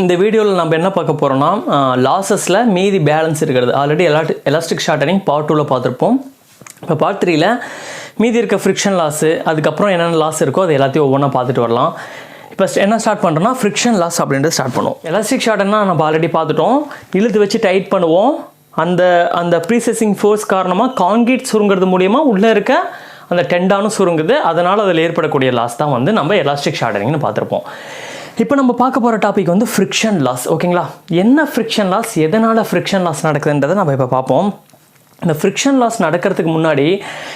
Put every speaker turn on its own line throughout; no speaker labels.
இந்த வீடியோவில் நம்ம என்ன பார்க்க போகிறோம்னா லாஸஸில் மீதி பேலன்ஸ் இருக்கிறது. ஆல்ரெடி எலாஸ்டிக் ஷார்ட்டனிங் பார்ட் 2ல் பார்த்துருப்போம். இப்போ பார்ட் 3ல் மீதி இருக்க ஃப்ரிக்ஷன் லாஸு, அதுக்கப்புறம் என்னென்ன லாஸ் இருக்கோ அது எல்லாத்தையும் ஒவ்வொன்றா பார்த்துட்டு வரலாம். இப்போ என்ன ஸ்டார்ட் பண்ணுறோன்னா ஃப்ரிக்ஷன் லாஸ் அப்படின்ட்டு ஸ்டார்ட் பண்ணுவோம். எலாஸ்டிக் ஷார்ட்டன்னா நம்ம ஆல்ரெடி பார்த்துட்டோம். இழுத்து வச்சு டைட் பண்ணுவோம். அந்த ப்ரீசெஸிங் ஃபோர்ஸ் காரணமாக கான்கிரீட் சுருங்கிறது மூலியமாக உள்ளே இருக்க அந்த டெண்டானும் சுருங்குது. அதனால் அதில் ஏற்படக்கூடிய லாஸ் தான் வந்து நம்ம எலாஸ்டிக் ஷார்ட்டனிங்னு பார்த்துருப்போம். இப்போ நம்ம பார்க்க போகிற டாபிக் வந்து ஃப்ரிக்ஷன் லாஸ். ஓகேங்களா, என்ன ஃப்ரிக்ஷன் லாஸ், எதனால் ஃப்ரிக்ஷன் லாஸ் நடக்குதுன்றதை நம்ம இப்போ பார்ப்போம். இந்த ஃப்ரிக்ஷன் லாஸ் நடக்கிறதுக்கு முன்னாடி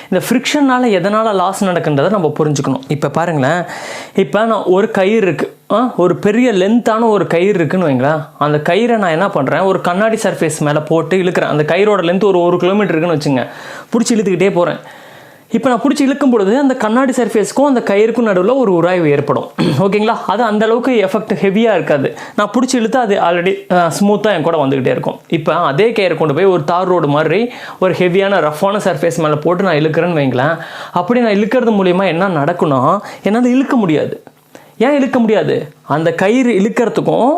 இந்த ஃப்ரிக்ஷனால் எதனால் லாஸ் நடக்குன்றதை நம்ம புரிஞ்சுக்கணும். இப்போ பாருங்களேன், இப்போ நான் ஒரு கயிறு இருக்குது, ஒரு பெரிய லென்த்தான ஒரு கயிறு இருக்குதுன்னு வைங்களேன். அந்த கயிறை நான் என்ன பண்ணுறேன், ஒரு கண்ணாடி சர்ஃபேஸ் மேலே போட்டு இழுக்கிறேன். அந்த கயிறோட லென்த் ஒரு கிலோமீட்டர் இருக்குன்னு வச்சுங்க. பிடிச்சி இழுத்துக்கிட்டே போகிறேன். இப்போ நான் பிடிச்சி இழுக்கும் பொழுது அந்த கண்ணாடி சர்ஃபேஸ்க்கும் அந்த கயிறுக்கும் நடுவில் ஒரு உராய்வு ஏற்படும். ஓகேங்களா, அது அந்தளவுக்கு எஃபெக்ட் ஹெவியாக இருக்காது. நான் பிடிச்சி இழுத்து அது ஆல்ரெடி ஸ்மூத்தாக என் கூட வந்துக்கிட்டே இருக்கும். இப்போ அதே கயிறு கொண்டு போய் ஒரு தார் ரோடு மாதிரி ஒரு ஹெவியான ரஃப்பான சர்ஃபேஸ் மேலே போட்டு நான் இழுக்கிறேன்னு வைங்களேன். அப்படி நான் இழுக்கிறது மூலிமா என்ன நடக்குன்னா, என்னால் இழுக்க முடியாது. ஏன் இழுக்க முடியாது? அந்த கயிறு இழுக்கிறதுக்கும்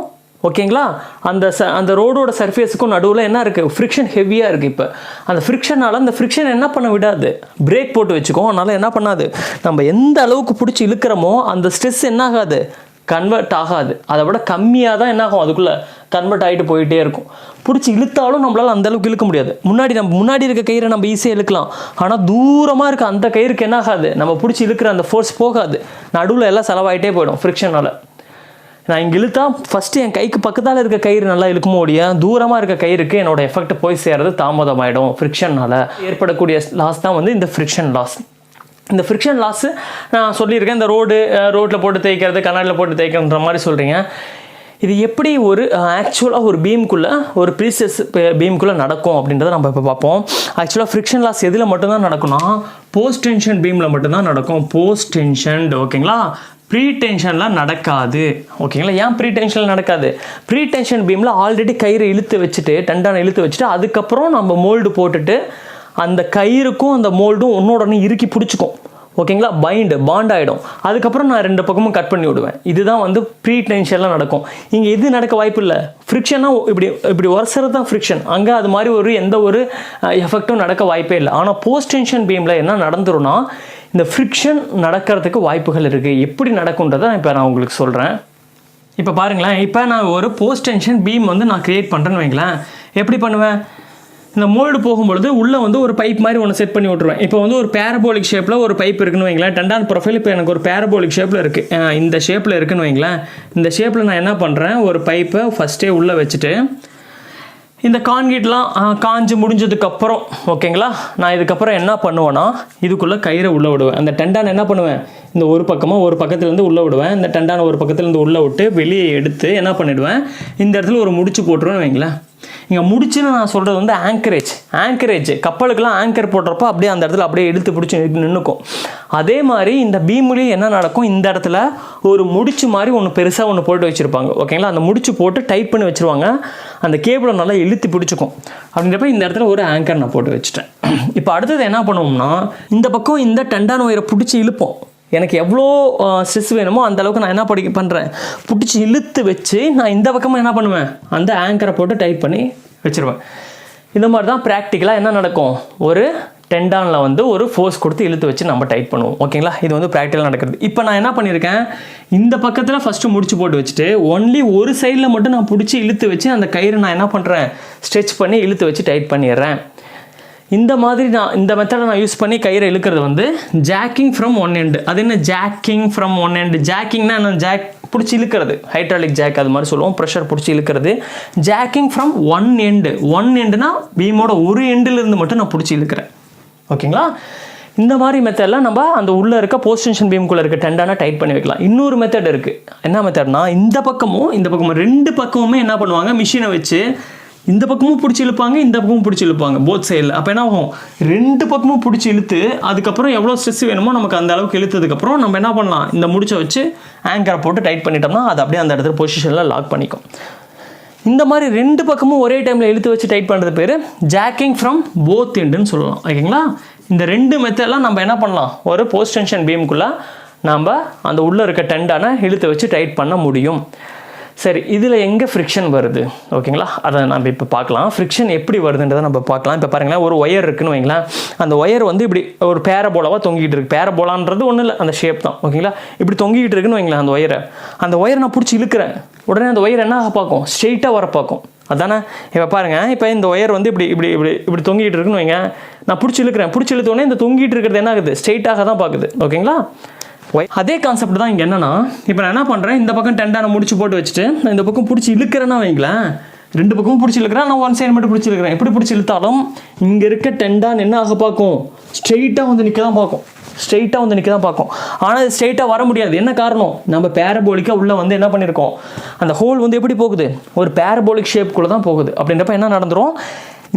ஓகேங்களா அந்த ரோடோட சர்ஃபேஸுக்கும் நடுவில் என்ன இருக்குது, ஃப்ரிக்ஷன் ஹெவியாக இருக்குது. இப்போ அந்த ஃப்ரிக்ஷனால் அந்த ஃப்ரிக்ஷன் என்ன பண்ண விடாது, பிரேக் போட்டு வச்சுக்கோ. அதனால் என்ன பண்ணாது, நம்ம எந்த அளவுக்கு பிடிச்சி இழுக்கிறோமோ அந்த ஸ்ட்ரெஸ் என்ன ஆகாது, கன்வெர்ட் ஆகாது. அதை விட கம்மியாக தான் என்ன ஆகும், அதுக்குள்ளே கன்வெர்ட் ஆகிட்டு போயிட்டே இருக்கும். பிடிச்சி இழுத்தாலும் நம்மளால் அந்தளவுக்கு இழுக்க முடியாது. முன்னாடி இருக்க கயிறை நம்ம ஈஸியாக இழுக்கலாம். ஆனால் தூரமாக இருக்க அந்த கயிறுக்கு என்ன ஆகாது, நம்ம பிடிச்சி இழுக்கிற அந்த ஃபோர்ஸ் போகாது. நடுவில் எல்லாம் செலவாயிட்டே போயிடும் ஃப்ரிக்ஷனால். நான் இங்கே இழுத்தா ஃபஸ்ட்டு என் கைக்கு பக்கத்தால் இருக்க கயிறு நல்லா இழுக்குமோ ஒழிய தூரமாக இருக்க கயிறுக்கு என்னோட எஃபெக்ட் போய் சேர்றது தாமதமாயிடும். ஃப்ரிக்ஷனால் ஏற்படக்கூடிய லாஸ் தான் வந்து இந்த ஃப்ரிக்ஷன் லாஸ். இந்த ஃப்ரிக்ஷன் லாஸு நான் சொல்லியிருக்கேன், இந்த ரோட்டில் போட்டு தேய்க்கிறது, கண்ணாடியில் போட்டு தேய்க்கிறன்ற மாதிரி சொல்கிறீங்க. இது எப்படி ஒரு ஆக்சுவலாக ஒரு பீமுக்குள்ளே, ஒரு ப்ரீஸ்ட்ரெஸ் பீமுக்குள்ளே நடக்கும் அப்படின்றத நம்ம இப்போ பார்ப்போம். ஆக்சுவலாக ஃப்ரிக்ஷன் லாஸ் எதில் மட்டும்தான் நடக்கும்னா போஸ்ட் டென்ஷன் பீமில் மட்டும்தான் நடக்கும். போஸ்ட் டென்ஷன் ஓகேங்களா, ப்ரீ டென்ஷனில் நடக்காது. ஓகேங்களா, ஏன் ப்ரீ டென்ஷனில் நடக்காது? ப்ரீ டென்ஷன் பீமில் ஆல்ரெடி கயிறு இழுத்து வச்சுட்டு, டெண்டானை இழுத்து வச்சுட்டு, அதுக்கப்புறம் நம்ம மோல்டு போட்டுட்டு அந்த கயிறுக்கும் அந்த மோல்டும் ஒன்னோட இறுக்கி பிடிச்சிக்கும். ஓகேங்களா, பாண்ட் ஆகிடும். அதுக்கப்புறம் நான் 2 பக்கமும் கட் பண்ணி விடுவேன். இதுதான் வந்து ப்ரீ டென்ஷனில் நடக்கும். இங்கே எது நடக்க வாய்ப்பு இல்லை. ஃப்ரிக்ஷனாக இப்படி உரசுறது தான் ஃப்ரிக்ஷன். அங்கே அது மாதிரி எந்த ஒரு எஃபெக்டும் நடக்க வாய்ப்பே இல்லை. ஆனால் போஸ்ட் டென்ஷன் பீமில் என்ன நடந்துரும்னா, இந்த ஃப்ரிக்ஷன் நடக்கிறதுக்கு வாய்ப்புகள் இருக்குது. எப்படி நடக்குன்றதை இப்போ நான் உங்களுக்கு சொல்கிறேன். இப்போ பாருங்களேன், இப்போ நான் ஒரு போஸ்ட் டென்ஷன் பீம் வந்து நான் க்ரியேட் பண்ணுறேன்னு வைங்களேன். எப்படி பண்ணுவேன், இந்த மோல்டு போகும்பொழுது உள்ளே வந்து ஒரு பைப் மாதிரி ஒன்று செட் பண்ணி விட்ருவேன். இப்போ வந்து ஒரு பேரபோலிக் ஷேப்பில் ஒரு பைப் இருக்குன்னு வைங்களேன். டெண்டான் ப்ரொஃபைல் இப்போ எனக்கு ஒரு பேரபோலிக் ஷேப்பில் இருக்குது, இந்த ஷேப்பில் இருக்குன்னு வைங்களேன். இந்த ஷேப்பில் நான் என்ன பண்ணுறேன், ஒரு பைப்பை ஃபஸ்ட்டே உள்ளே வச்சுட்டு இந்த கான்கிரீட்லாம் காஞ்சி முடிஞ்சதுக்கப்புறம் ஓகேங்களா, நான் இதுக்கப்புறம் என்ன பண்ணுவேன்னா இதுக்குள்ளே கயிறை உள்ளே விடுவேன். அந்த டெண்டான் என்ன பண்ணுவேன், இந்த ஒரு பக்கத்துலேருந்து உள்ளே விடுவேன். இந்த டெண்டான் ஒரு பக்கத்துலேருந்து உள்ளே விட்டு வெளியே எடுத்து என்ன பண்ணிவிடுவேன், இந்த இடத்துல ஒரு முடிச்சு போட்டுருவேன்னு வைங்களேன். இங்கே முடிச்சுன்னு நான் சொல்கிறது வந்து ஆங்கரேஜ் கப்பலுக்கெல்லாம் ஆங்கர் போடுறப்போ அப்படியே அந்த இடத்துல அப்படியே இழுத்து பிடிச்சி நின்றுக்கும். அதே மாதிரி இந்த பீம்லேயும் என்ன நடக்கும், இந்த இடத்துல ஒரு முடிச்சு மாதிரி ஒன்று பெருசாக ஒன்று போட்டு வச்சுருப்பாங்க. ஓகேங்களா, அந்த முடிச்சு போட்டு டைட் பண்ணி வச்சுருவாங்க. அந்த கேபிளை நல்லா இழுத்து பிடிச்சிக்கும். அப்படின்றப்ப இந்த இடத்துல ஒரு ஆங்கர் நான் போட்டு வச்சுட்டேன். இப்போ அடுத்தது என்ன பண்ணுவோம்னா, இந்த பக்கம் இந்த டெண்டான் ஒயரை பிடிச்சி இழுப்போம். எனக்கு எவ்வளோ ஸ்ட்ரெஸ் வேணுமோ அந்தளவுக்கு நான் என்ன பண்ணுறேன், பிடிச்சி இழுத்து வச்சு நான் இந்த பக்கமாக என்ன பண்ணுவேன், அந்த ஆங்கரை போட்டு டைட் பண்ணி வச்சுருவேன். இந்த மாதிரி தான் ப்ராக்டிக்கலாக என்ன நடக்கும், ஒரு டெண்டானில் வந்து ஒரு ஃபோர்ஸ் கொடுத்து இழுத்து வச்சு நம்ம டைட் பண்ணுவோம். ஓகேங்களா, இது வந்து ப்ராக்டிக்கலாக நடக்கிறது. இப்போ நான் என்ன பண்ணியிருக்கேன், இந்த பக்கத்தில் ஃபஸ்ட்டு முடிச்சு போட்டு வச்சுட்டு ஒன்லி ஒரு சைடில் மட்டும் நான் பிடிச்சி இழுத்து வச்சு அந்த கயிறு நான் என்ன பண்ணுறேன், ஸ்ட்ரெச் பண்ணி இழுத்து வச்சு டைட் பண்ணிடுறேன். இந்த மாதிரி இந்த மெத்தடை நான் யூஸ் பண்ணி கயிறை இழுக்கிறது வந்து ஜாக்கிங் ஃப்ரம் ஒன் எண்டு. அது என்ன ஜாக்கிங் ஃப்ரம் ஒன் எண்டு, ஜாக்கிங்னா என்ன, ஜாக் பிடிச்சி இழுக்கிறது, ஹைட்ராலிக் ஜாக் அது மாதிரி சொல்லுவோம், ப்ரெஷர் பிடிச்சி இழுக்கிறது. ஜாக்கிங் ஃப்ரம் ஒன் எண்டுனா பீமோட ஒரு எண்டிலிருந்து மட்டும் நான் பிடிச்சி இழுக்கிறேன். ஓகேங்களா, இந்த மாதிரி மெத்தடில் நம்ம அந்த உள்ளே இருக்க போஸ்ட் டென்ஷன் பீமுக்குள்ளே இருக்க டெண்டானை டைட் பண்ணி வைக்கலாம். இன்னொரு மெத்தட் இருக்குது. என்ன மெத்தட்னா, இந்த பக்கமும் 2 பக்கமுமே என்ன பண்ணுவாங்க, மிஷினை வச்சு இந்த பக்கமும் பிடிச்சி இழுப்பாங்க, இந்த பக்கமும் பிடிச்சி இழுப்பாங்க, போத் சைடில். அப்போ என்ன ஆகும், 2 பக்கமும் பிடிச்சி இழுத்து அதுக்கப்புறம் எவ்வளோ ஸ்ட்ரெஸ் வேணுமோ நமக்கு அந்த அளவுக்கு இழுத்ததுக்கப்புறம் நம்ம என்ன பண்ணலாம், இந்த முடிச்சை வச்சு ஆங்கரை போட்டு டைட் பண்ணிட்டோம்னா அது அப்படியே அந்த இடத்துல பொசிஷனில் லாக் பண்ணிக்கும். இந்த மாதிரி 2 பக்கமும் ஒரே டைமில் இழுத்து வச்சு டைட் பண்ணுறது பேர் ஜாக்கிங் ஃப்ரம் போத் எண்டுன்னு சொல்லலாம். ஓகேங்களா, இந்த 2 மெத்தட்லாம் நம்ம என்ன பண்ணலாம், ஒரு போஸ்ட் டென்ஷன் பீமுக்குள்ளே நம்ம அந்த உள்ளே இருக்க டெண்டானை இழுத்து வச்சு டைட் பண்ண முடியும். சரி, இதில் எங்கே ஃப்ரிக்ஷன் வருது ஓகேங்களா, அதை நம்ம இப்போ பார்க்கலாம். ஃப்ரிக்ஷன் எப்படி வருதுன்றதை நம்ம பார்க்கலாம். இப்போ பாருங்களேன், ஒரு ஒயர் இருக்குன்னு வைங்களேன். அந்த ஒயர் வந்து இப்படி ஒரு பேரபோலாவாக தொங்கிட்டு இருக்குது. பேரபோலான்றது ஒன்றும் இல்லை, அந்த ஷேப் தான் ஓகேங்களா. இப்படி தொங்கிட்டு இருக்குன்னு வைங்களேன் அந்த ஒயரை நான் பிடிச்சி இழுக்கிறேன். உடனே அந்த ஒயர் என்ன பார்க்கும், ஸ்ட்ரெயிட்டாக வர பார்க்கும். அதானே இப்போ பாருங்கள், இப்போ இந்த ஒயர் வந்து இப்படி இப்படி இப்படி இப்படி தொங்கிட்டு இருக்குன்னு வைங்க. நான் பிடிச்சி இழுத்தோடனே இந்த தொங்கிட்டு இருக்கிறது என்ன ஆகுது, ஸ்ட்ரெயிட்டாக தான் பார்க்குது ஓகேங்களா. அதே கான்செப்ட் தான் இங்கே என்னன்னா, இப்போ நான் என்ன பண்ணுறேன், இந்த பக்கம் டெண்டானை முடிச்சு போட்டு வச்சுட்டு நான் இந்த பக்கம் பிடிச்சி இழுக்கிறேன்னா வைங்களேன், ரெண்டு பக்கமும் பிடிச்சி இழுக்கிறேன். நான் ஒன் சைடு மட்டும் பிடிச்சி இழுக்கிறேன். எப்படி பிடிச்சி இழுத்தாலும் இங்கே இருக்க டெண்டான் என்ன ஆக பார்க்கும், ஸ்ட்ரெயிட்டாக வந்து நிற்க தான் பார்க்கும். ஆனால் அது ஸ்ட்ரெயிட்டாக வர முடியாது. என்ன காரணம், நம்ம பேரபோலிக்காக உள்ளே வந்து என்ன பண்ணியிருக்கோம், அந்த ஹோல் வந்து எப்படி போகுது, ஒரு பேரபோலிக் ஷேப்புக்குள்ளே தான் போகுது. அப்படின்றப்ப என்ன நடந்துடும்,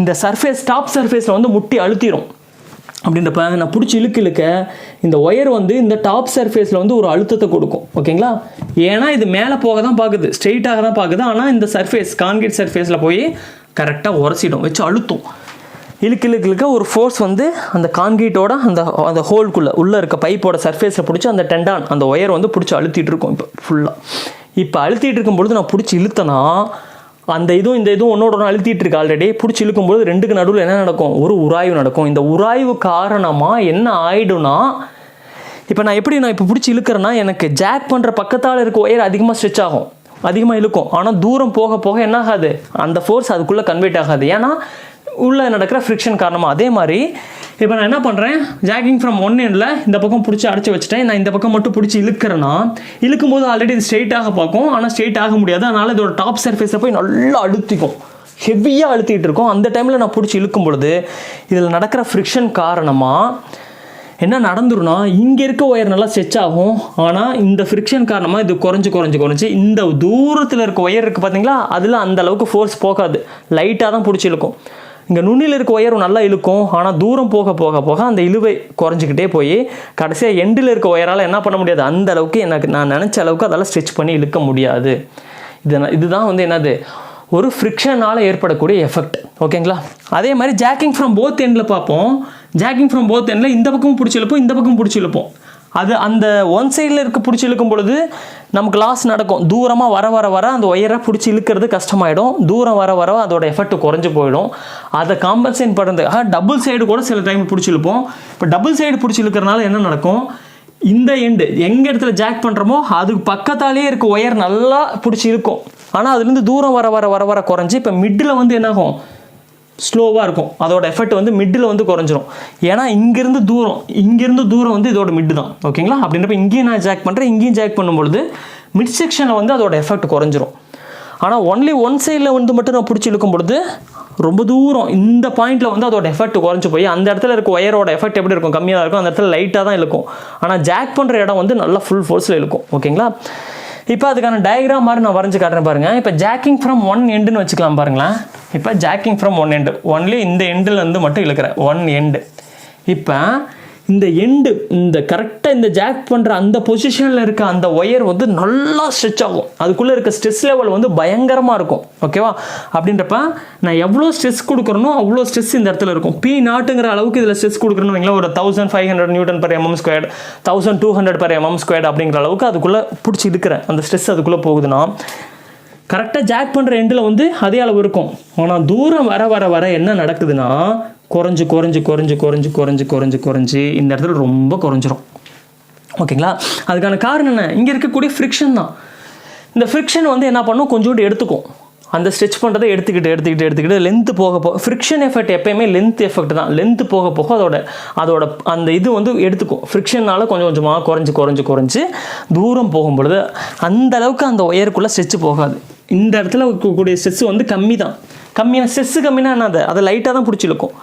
இந்த சர்ஃபேஸ் டாப் சர்ஃபேஸில் வந்து முட்டி அழுத்திடும். அப்படின்றப்ப நான் பிடிச்சி இழுக்க இந்த ஒயர் வந்து இந்த டாப் சர்ஃபேஸில் வந்து ஒரு அழுத்தத்தை கொடுக்கும் ஓகேங்களா. ஏன்னா இது மேலே போக தான் பார்க்குது, ஸ்ட்ரெயிட்டாக தான் பார்க்குது. ஆனால் இந்த சர்ஃபேஸ் கான்கிரீட் சர்ஃபேஸில் போய் கரெக்டாக உரசிடும், வச்சு அழுத்தும். இழுக்க ஒரு ஃபோர்ஸ் வந்து அந்த கான்கிரீட்டோட அந்த ஹோல்குள்ளே உள்ளே இருக்க பைப்போட சர்ஃபேஸை பிடிச்சி அந்த டெண்டான் அந்த ஒயர் வந்து பிடிச்சி அழுத்திட்டு இருக்கும். இப்போ அழுத்திட்டு இருக்கும்பொழுது நான் பிடிச்சி இழுத்தனா அந்த இந்த இதுவும் ஒன்னோட ஒன்று அழுத்திட்டு இருக்கு. ஆல்ரெடி பிடிச்சி இழுக்கும்போது ரெண்டுக்கு நடுவில் என்ன நடக்கும், ஒரு உராய்வு நடக்கும். இந்த உராய்வு காரணமாக என்ன ஆகிடும்னா, இப்போ நான் இப்போ பிடிச்சி இழுக்கிறேன்னா எனக்கு ஜாக் பண்ணுற பக்கத்தால் இருக்க ஒயர் அதிகமாக ஸ்ட்ரெச் ஆகும், அதிகமாக இழுக்கும். ஆனால் தூரம் போக போக என்ன ஆகாது, அந்த ஃபோர்ஸ் அதுக்குள்ளே கன்வெர்ட் ஆகாது. ஏன்னா உள்ளே நடக்கிற ஃப்ரிக்ஷன் காரணமாக. அதே மாதிரி இப்போ நான் என்ன பண்ணுறேன், ஜாக்கிங் ஃப்ரம் ஒன் எண்டில் இந்த பக்கம் பிடிச்சி அடைச்சி வச்சுட்டேன். நான் இந்த பக்கம் மட்டும் பிடிச்சி இழுக்கிறேன்னா, இழுக்கும்போது ஆல்ரெடி இது ஸ்ட்ரெயிட்டாக பார்க்கும், ஆனால் ஸ்ட்ரெயிட் ஆக முடியாது. அதனால் இதோட டாப் சர்ஃபேஸை போய் நல்லா அழுத்திக்கும், ஹெவியாக அழுத்திட்டு இருக்கும். அந்த டைமில் நான் பிடிச்சி இழுக்கும் பொழுது இதில் நடக்கிற ஃப்ரிக்ஷன் காரணமாக என்ன நடந்துருன்னா, இங்கே இருக்க ஒயர் நல்லா ஸ்ட்ரெச் ஆகும். ஆனால் இந்த ஃப்ரிக்ஷன் காரணமாக இது குறைஞ்சி இந்த தூரத்தில் இருக்க ஒயர் இருக்குது பார்த்தீங்களா, அதில் அந்த அளவுக்கு ஃபோர்ஸ் போகாது, லைட்டாக தான் பிடிச்சி இழுக்கும். இங்கே நுண்ணில் இருக்க ஒயரும் நல்லா இழுக்கும். ஆனால் தூரம் போக அந்த இழுவை குறைஞ்சிக்கிட்டே போய் கடைசியாக எண்டில் இருக்க ஒயரால் என்ன பண்ண முடியாது, அந்த அளவுக்கு நான் நினச்ச அளவுக்கு அதெல்லாம் ஸ்ட்ரெச் பண்ணி இழுக்க முடியாது. இதுதான் வந்து என்னது, ஒரு ஃப்ரிக்ஷனால் ஏற்படக்கூடிய எஃபெக்ட் ஓகேங்களா. அதே மாதிரி ஜாக்கிங் ஃப்ரம் போத் எண்டில் பார்ப்போம். ஜாக்கிங் ஃப்ரம் போத் எண்டில் இந்த பக்கம் பிடிச்சி இழுப்போம், இந்த பக்கம் பிடிச்சி இழுப்போம். அது அந்த ஒன் சைடில் இருக்க பிடிச்சி இழுக்கும் பொழுது நமக்கு லாஸ் நடக்கும். தூரமாக வர அந்த ஒயரை பிடிச்சி இழுக்கிறது கஷ்டமாயிடும். தூரம் வர அதோட எஃபெக்ட் குறைஞ்சி போயிடும். அதை காம்பன்சேட் பண்ணுறது டபுள் சைடு கூட சில டைம் பிடிச்சி இழுப்போம். இப்போ டபுள் சைடு பிடிச்சி இழுக்கிறனால என்ன நடக்கும், இந்த எண்டு எங்கே இடத்துல ஜாக் பண்ணுறோமோ அதுக்கு பக்கத்தாலே இருக்க ஒயர் நல்லா பிடிச்சி இழுக்கும். ஆனால் அதுலேருந்து தூரம் வர குறைஞ்சி இப்போ மிட்டில் வந்து என்னாகும், ஸ்லோவாக இருக்கும். அதோட எஃபெக்ட் வந்து மிட்டில் வந்து குறைஞ்சிரும். ஏன்னா இங்கேருந்து தூரம் வந்து இதோட மிட்டு தான் ஓகேங்களா. அப்படின்றப்ப இங்கேயும் நான் ஜாக் பண்ணுறேன், இங்கேயும் ஜாக் பண்ணும்பொழுது மிட் செக்ஷனில் வந்து அதோட எஃபெக்ட் குறைஞ்சிரும். ஆனால் ஒன்லி ஒன் சைடில் வந்து மட்டும் நான் பிடிச்சி இழுக்கும் பொழுது ரொம்ப தூரம் இந்த பாயிண்டில் வந்து அதோட எஃபெக்ட் குறைஞ்சி போய் அந்த இடத்துல இருக்க ஒயரோட எஃபெக்ட் எப்படி இருக்கும், கம்மியாக இருக்கும். அந்த இடத்துல லைட்டாக தான் இழுக்கும். ஆனால் ஜாக் பண்ணுற இடம் வந்து நல்லா ஃபுல் ஃபோர்ஸில் இழுக்கும் ஓகேங்களா. இப்போ அதுக்கான டயக்ராம் மாதிரி நான் வரைஞ்சி காட்டுறேன் பாருங்கள். இப்போ ஜாக்கிங் ஃப்ரம் ஒன் எண்டுன்னு வச்சுக்கலாம் பாருங்களேன். இப்போ jogging from one end, only இந்த எண்டுலேருந்து மட்டும் இழுக்கிறேன், ஒன் எண்டு. இப்போ இந்த எண்டு இந்த கரெக்டாக இந்த ஜாக் பண்ணுற அந்த பொசிஷனில் இருக்க அந்த ஒயர் வந்து நல்லா ஸ்ட்ரெச் ஆகும். அதுக்குள்ளே இருக்க ஸ்ட்ரெஸ் லெவல் வந்து பயங்கரமாக இருக்கும் ஓகேவா. அப்படின்றப்ப நான் எவ்வளோ ஸ்ட்ரெஸ் கொடுக்குறனோ அவ்வளோ ஸ்ட்ரெஸ் இந்த இடத்துல இருக்கும். P0ங்கிற அளவுக்கு இதில் ஸ்ட்ரெஸ் கொடுக்குறேன்னு வைங்களா, ஒரு 1500 Nm/mm², 1200 per mm² அப்படிங்கிற அளவுக்கு அதுக்குள்ளே பிடிச்சி இழுக்கிறேன். அந்த ஸ்ட்ரெஸ் அதுக்குள்ளே போகுதுன்னா கரெக்டாக ஜாக் பண்ணுற எண்டில் வந்து அதே அளவு இருக்கும். ஆனால் தூரம் வர என்ன நடக்குதுன்னா குறைஞ்சி இந்த இடத்துல ரொம்ப குறைஞ்சிரும் ஓகேங்களா. அதுக்கான காரணம் என்ன, இங்கே இருக்கக்கூடிய ஃப்ரிக்ஷன் தான். இந்த ஃப்ரிக்ஷன் வந்து என்ன பண்ணும், கொஞ்சோண்டு எடுத்துக்கும். அந்த ஸ்ட்ரெச் பண்ணுறதை எடுத்துக்கிட்டு லென்த்து போக ஃப்ரிக்ஷன் எஃபெக்ட் எப்பயுமே லென்த் எஃபெக்ட் தான். லென்த்து போக அதோட அந்த இது வந்து எடுத்துக்கும். ஃப்ரிக்ஷனால் கொஞ்சமாக குறைஞ்சி தூரம் போகும்பொழுது அந்த அளவுக்கு அந்த ஒயருக்குள்ளே ஸ்ட்ரெச் போகாது. இந்த இடத்துல இருக்கக்கூடிய ஸ்ட்ரெஸ் வந்து கம்மியான ஸ்ட்ரெஸ்ஸு கம்மினா என்னது, அதை லைட்டாக தான் பிடிச்சி இழுக்கும்.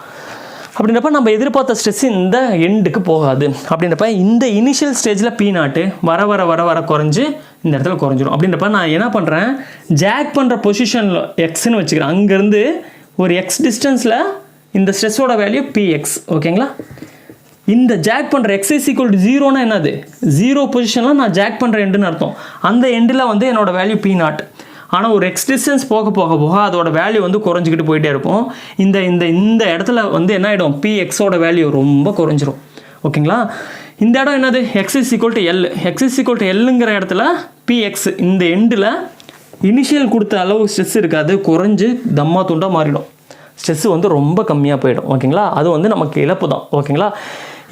அப்படின்றப்ப நம்ம எதிர்பார்த்த ஸ்ட்ரெஸ் இந்த எண்டுக்கு போகாது. அப்படின்றப்ப இந்த இனிஷியல் ஸ்டேஜில் P0 வர குறைஞ்சி இந்த இடத்துல குறைஞ்சிரும். அப்படின்றப்ப நான் என்ன பண்ணுறேன், ஜாக் பண்ணுற பொசிஷனில் எக்ஸ்ன்னு வச்சுக்கிறேன். அங்கேருந்து ஒரு எக்ஸ் டிஸ்டன்ஸில் இந்த ஸ்ட்ரெஸ்ஸோட வேல்யூ Px ஓகேங்களா. இந்த ஜாக் பண்ணுற x = 0னா என்னது, 0 பொசிஷனில் நான் ஜாக் பண்ணுற எண்டுன்னு அர்த்தம். அந்த எண்டில் வந்து என்னோட வேல்யூ P0. ஆனால் ஒரு எக்ஸ் டிஸ்டன்ஸ் போக அதோட வேல்யூ வந்து குறைஞ்சிக்கிட்டு போயிட்டே இருக்கும். இந்த இடத்துல வந்து என்ன ஆகிடும், Pxோட வேல்யூ ரொம்ப குறைஞ்சிரும் ஓகேங்களா. இந்த இடம் என்னது, x = L. x = Lங்கிற இடத்துல Px இந்த எண்டில் இனிஷியல் கொடுத்த அளவு ஸ்ட்ரெஸ் இருக்காது, குறைஞ்சு தம்மா துண்டாக மாறிடும். ஸ்ட்ரெஸ் வந்து ரொம்ப கம்மியாக போயிடும். ஓகேங்களா, அது வந்து நமக்கு இழப்பு தான். ஓகேங்களா,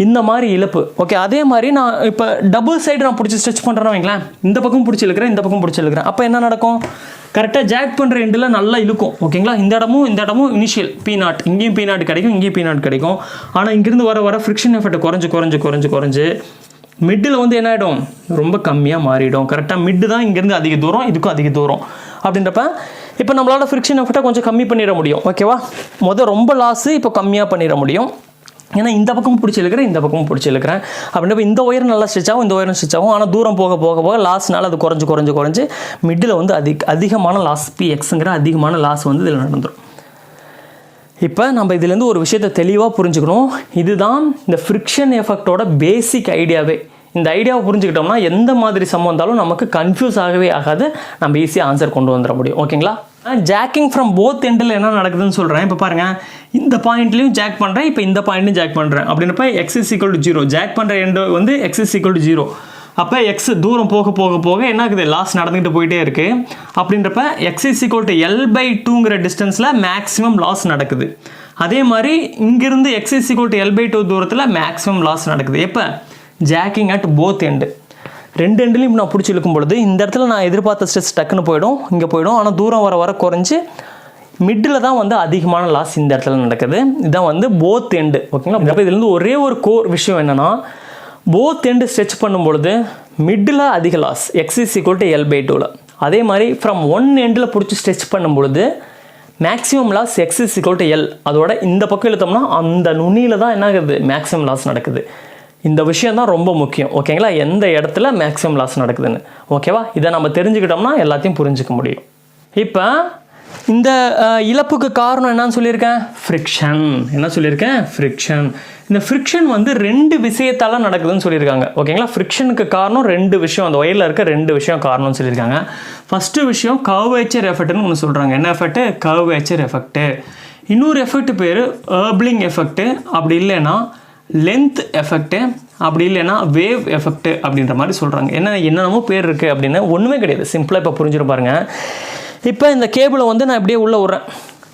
இந்த மாதிரி இழப்பு. ஓகே, அதே மாதிரி நான் இப்போ டபுள் சைடு நான் பிடிச்சி ஸ்ட்ரெச் பண்ணுறேன்னு வைங்களேன், இந்த பக்கம் பிடிச்சி இழுக்கிறேன், இந்த பக்கம் பிடிச்சி இழுக்கிறேன். அப்போ என்ன நடக்கும்? கரெக்டாக ஜாக் பண்ணுற எண்டில் நல்லா இழுக்கும். ஓகேங்களா, இந்த இடமும் இனிஷியல் P0, இங்கேயும் P0 கிடைக்கும், இங்கேயும் P0 கிடைக்கும். ஆனால் இங்கேருந்து வர ஃப்ரிக்ஷன் எஃபெக்ட் குறைஞ்சு மிட்டில் வந்து என்ன ஆகிடும்? ரொம்ப கம்மியாக மாறிடும். கரெக்டாக மிட்டு தான் இங்கேருந்து அதிக தூரம், இதுக்கும் அதிக தூரம். அப்படின்றப்ப இப்போ நம்மளால் ஃப்ரிக்ஷன் எஃபெக்டை கொஞ்சம் கம்மி பண்ணிட முடியும். ஓகேவா, ரொம்ப லாஸு இப்போ கம்மியாக பண்ணிட முடியும். ஏன்னா இந்த பக்கமும் பிடிச்சி இழுக்கிறேன், இந்த பக்கமும் பிடிச்சி இழுக்கிறேன். அப்படின்றப்ப இந்த ஒயர் நல்லா ஸ்ட்ரெச் ஆகும், இந்த ஒயரும் ஸ்ட்ரெச் ஆகும். ஆனால் தூரம் போக லாஸ்னால அது குறைஞ்சு மிட்டில் வந்து அதிகமான லாஸ், PXங்கிற அதிகமான லாஸ் வந்து இதில் நடந்துடும். இப்போ நம்ம இதுலேருந்து ஒரு விஷயத்தை தெளிவாக புரிஞ்சுக்கணும். இதுதான் இந்த ஃப்ரிக்ஷன் எஃபெக்டோட பேசிக் ஐடியாவே. இந்த ஐடியாவை புரிஞ்சுக்கிட்டோம்னா எந்த மாதிரி சம்மந்தம் வந்தாலும் நமக்கு கன்ஃபியூஸ் ஆகவே ஆகாது, நம்ம ஈஸியாக ஆன்சர் கொண்டு வந்துட முடியும். ஓகேங்களா, ஜாக்கிங் ஃப்ரம் போத் எண்டில் என்ன நடக்குதுன்னு சொல்கிறேன். இப்போ பாருங்கள், இந்த பாயிண்ட்லையும் ஜாக் பண்ணுறேன், இப்போ இந்த பாயிண்ட்லையும் ஜாக் பண்ணுறேன். அப்படின்றப்ப x = 0, ஜாக் பண்ணுற எண்டு வந்து x = 0. அப்போ எக்ஸ் தூரம் போக என்ன ஆகுது? லாஸ் நடந்துக்கிட்டு போயிட்டே இருக்குது. அப்படின்றப்ப x = L/2ங்கிற டிஸ்டன்ஸில் மேக்ஸிமம் லாஸ் நடக்குது. அதே மாதிரி இங்கிருந்து x = L/2 தூரத்தில் மேக்ஸிமம் லாஸ் நடக்குது. எப்போ? Jogging at both end. ரெண்டு எண்டுலையும் நான் பிடிச்சி இழுக்கும் பொழுது இந்த இடத்துல நான் எதிர்பார்த்த ஸ்ட்ரெஸ் டக்குன்னு போயிடும், இங்கே போயிடும். ஆனால் தூரம் வர குறைஞ்சி மிட்டில் தான் வந்து அதிகமான லாஸ் இந்த இடத்துல நடக்குது. இதுதான் வந்து போத் எண்டு. ஓகேங்களா, அப்போ இதுலேருந்து ஒரே ஒரு கோர் விஷயம் என்னென்னா, போத் எண்டு ஸ்ட்ரெச் பண்ணும்பொழுது மிட்டில் அதிக லாஸ், x = L/2ல். அதே மாதிரி ஃப்ரம் ஒன் எண்டில் பிடிச்சி ஸ்ட்ரெச் பண்ணும்பொழுது மேக்ஸிமம் லாஸ் x = L. அதோட இந்த பக்கம் இழுத்தோம்னா அந்த நுனியில் தான் என்ன ஆகுது? மேக்ஸிமம் லாஸ் நடக்குது. இந்த விஷயம் தான் ரொம்ப முக்கியம். ஓகேங்களா, எந்த இடத்துல மேக்ஸிமம் லாஸ் நடக்குதுன்னு. ஓகேவா, இதை நம்ம தெரிஞ்சுக்கிட்டோம்னா எல்லாத்தையும் புரிஞ்சுக்க முடியும். இப்போ இந்த இழப்புக்கு காரணம் என்னன்னு சொல்லியிருக்கேன்? ஃப்ரிக்ஷன். என்ன சொல்லியிருக்கேன்? ஃப்ரிக்ஷன். இந்த ஃப்ரிக்ஷன் வந்து ரெண்டு விஷயத்தால் நடக்குதுன்னு சொல்லியிருக்காங்க. ஓகேங்களா, ஃப்ரிக்ஷனுக்கு காரணம் ரெண்டு விஷயம், அந்த ஒயரில் இருக்க ரெண்டு விஷயம் காரணம்னு சொல்லியிருக்காங்க. ஃபஸ்ட்டு விஷயம் கர்வேச்சர் எஃபெக்ட்னு ஒன்று சொல்கிறாங்க. என்ன எஃபெக்ட்? Curvature effect. இன்னொரு எஃபெக்ட் பேர் wobbling எஃபெக்ட், அப்படி இல்லைன்னா லென்த் எஃபெக்ட்டு, அப்படி இல்லைன்னா வேவ் எஃபெக்ட் அப்படின்ற மாதிரி சொல்கிறாங்க. என்னென்னமோ பேர் இருக்குது அப்படின்னு ஒன்றுமே கிடையாது. சிம்பிளாக இப்போ புரிஞ்சுட்டு பாருங்கள். இப்போ இந்த கேபிளை வந்து நான் இப்படியே உள்ளே விட்றேன்.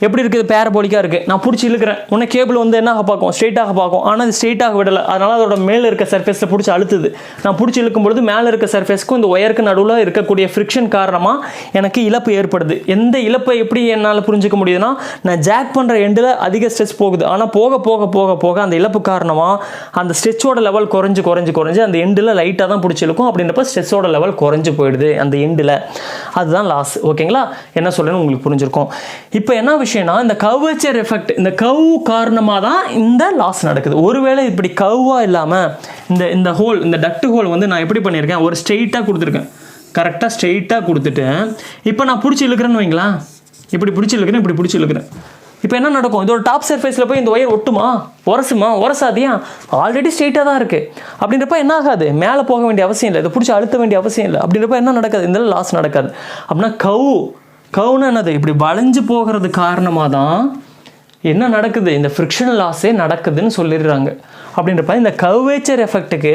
எப்படி இருக்குது? பேரபோலிக்காக இருக்குது. நான் பிடிச்சி இழுக்கிறேன், உன்னை கேபிள் வந்து என்ன பார்க்கும்? ஸ்ட்ரெயிட்டாக பார்க்கும். ஆனால் அது ஸ்ட்ரெயிட்டாக விடலை. அதனால் அதோட மேலே இருக்க சர்ஃபேஸில் பிடிச்சி அழுத்துது. நான் பிடிச்சி இழுக்கும் பொழுது மேலே இருக்க சர்ஃபேஸ்க்கும் இந்த ஒயருக்கு நடுவில் இருக்கக்கூடிய ஃப்ரிக்ஷன் காரணமாக எனக்கு இழப்பு ஏற்படுது. எந்த இழப்பை எப்படி என்னால் புரிஞ்சிக்க முடியுதுன்னா, நான் ஜாக் பண்ணுற எண்டில் அதிக ஸ்ட்ரெச் போகுது. ஆனால் போக அந்த இழப்பு காரணமாக அந்த ஸ்ட்ரெச்சோட லெவல் குறைஞ்சு அந்த எண்டில் லைட்டாக தான் பிடிச்சி இழுக்கும். அப்படின்றப்ப ஸ்ட்ரெச்சோட லெவல் குறைஞ்சு போயிடுது அந்த எண்டில். அதுதான் லாஸ். ஓகேங்களா, என்ன சொல்லுன்னு உங்களுக்கு புரிஞ்சிருக்கும். இப்போ என்ன விஷயம்னா, இந்த கர்வேச்சர் எஃபெக்ட், இந்த கர்வ் காரணமாக தான் இந்த லாஸ் நடக்குது. ஒருவேளை இப்படி கர்வாக இல்லாமல் இந்த ஹோல், இந்த டக்ட் ஹோல் வந்து நான் எப்படி பண்ணியிருக்கேன்? ஒரு ஸ்ட்ரெயிட்டாக கொடுத்துருக்கேன். கரெக்டாக ஸ்ட்ரெயிட்டாக கொடுத்துட்டு இப்போ நான் பிடிச்சி இழுக்கிறேன்னு வைங்களேன், இப்படி பிடிச்சி இழுக்கிறேன். இப்போ என்ன நடக்கும்? இதோட டாப் சர்ஃபேஸில் போய் இந்த ஒயர் ஒட்டுமா? உரசாதியா? ஆல்ரெடி ஸ்ட்ரெயிட்டாக தான் இருக்குது. அப்படின்றப்ப என்ன ஆகாது? மேலே போக வேண்டிய அவசியம் இல்லை, இதை பிடிச்சி அழுத்த வேண்டிய அவசியம் இல்லை. அப்படின்றப்ப என்ன நடக்காது? இந்த லாஸ் நடக்காது. அப்படின்னா கவுன்னு என்னது? இப்படி வளைஞ்சு போகிறது காரணமாக தான் என்ன நடக்குது? இந்த ஃப்ரிக்ஷன் லாஸே நடக்குதுன்னு சொல்லிடுறாங்க. அப்படின்றப்ப இந்த கர்வேச்சர் எஃபெக்ட்டுக்கு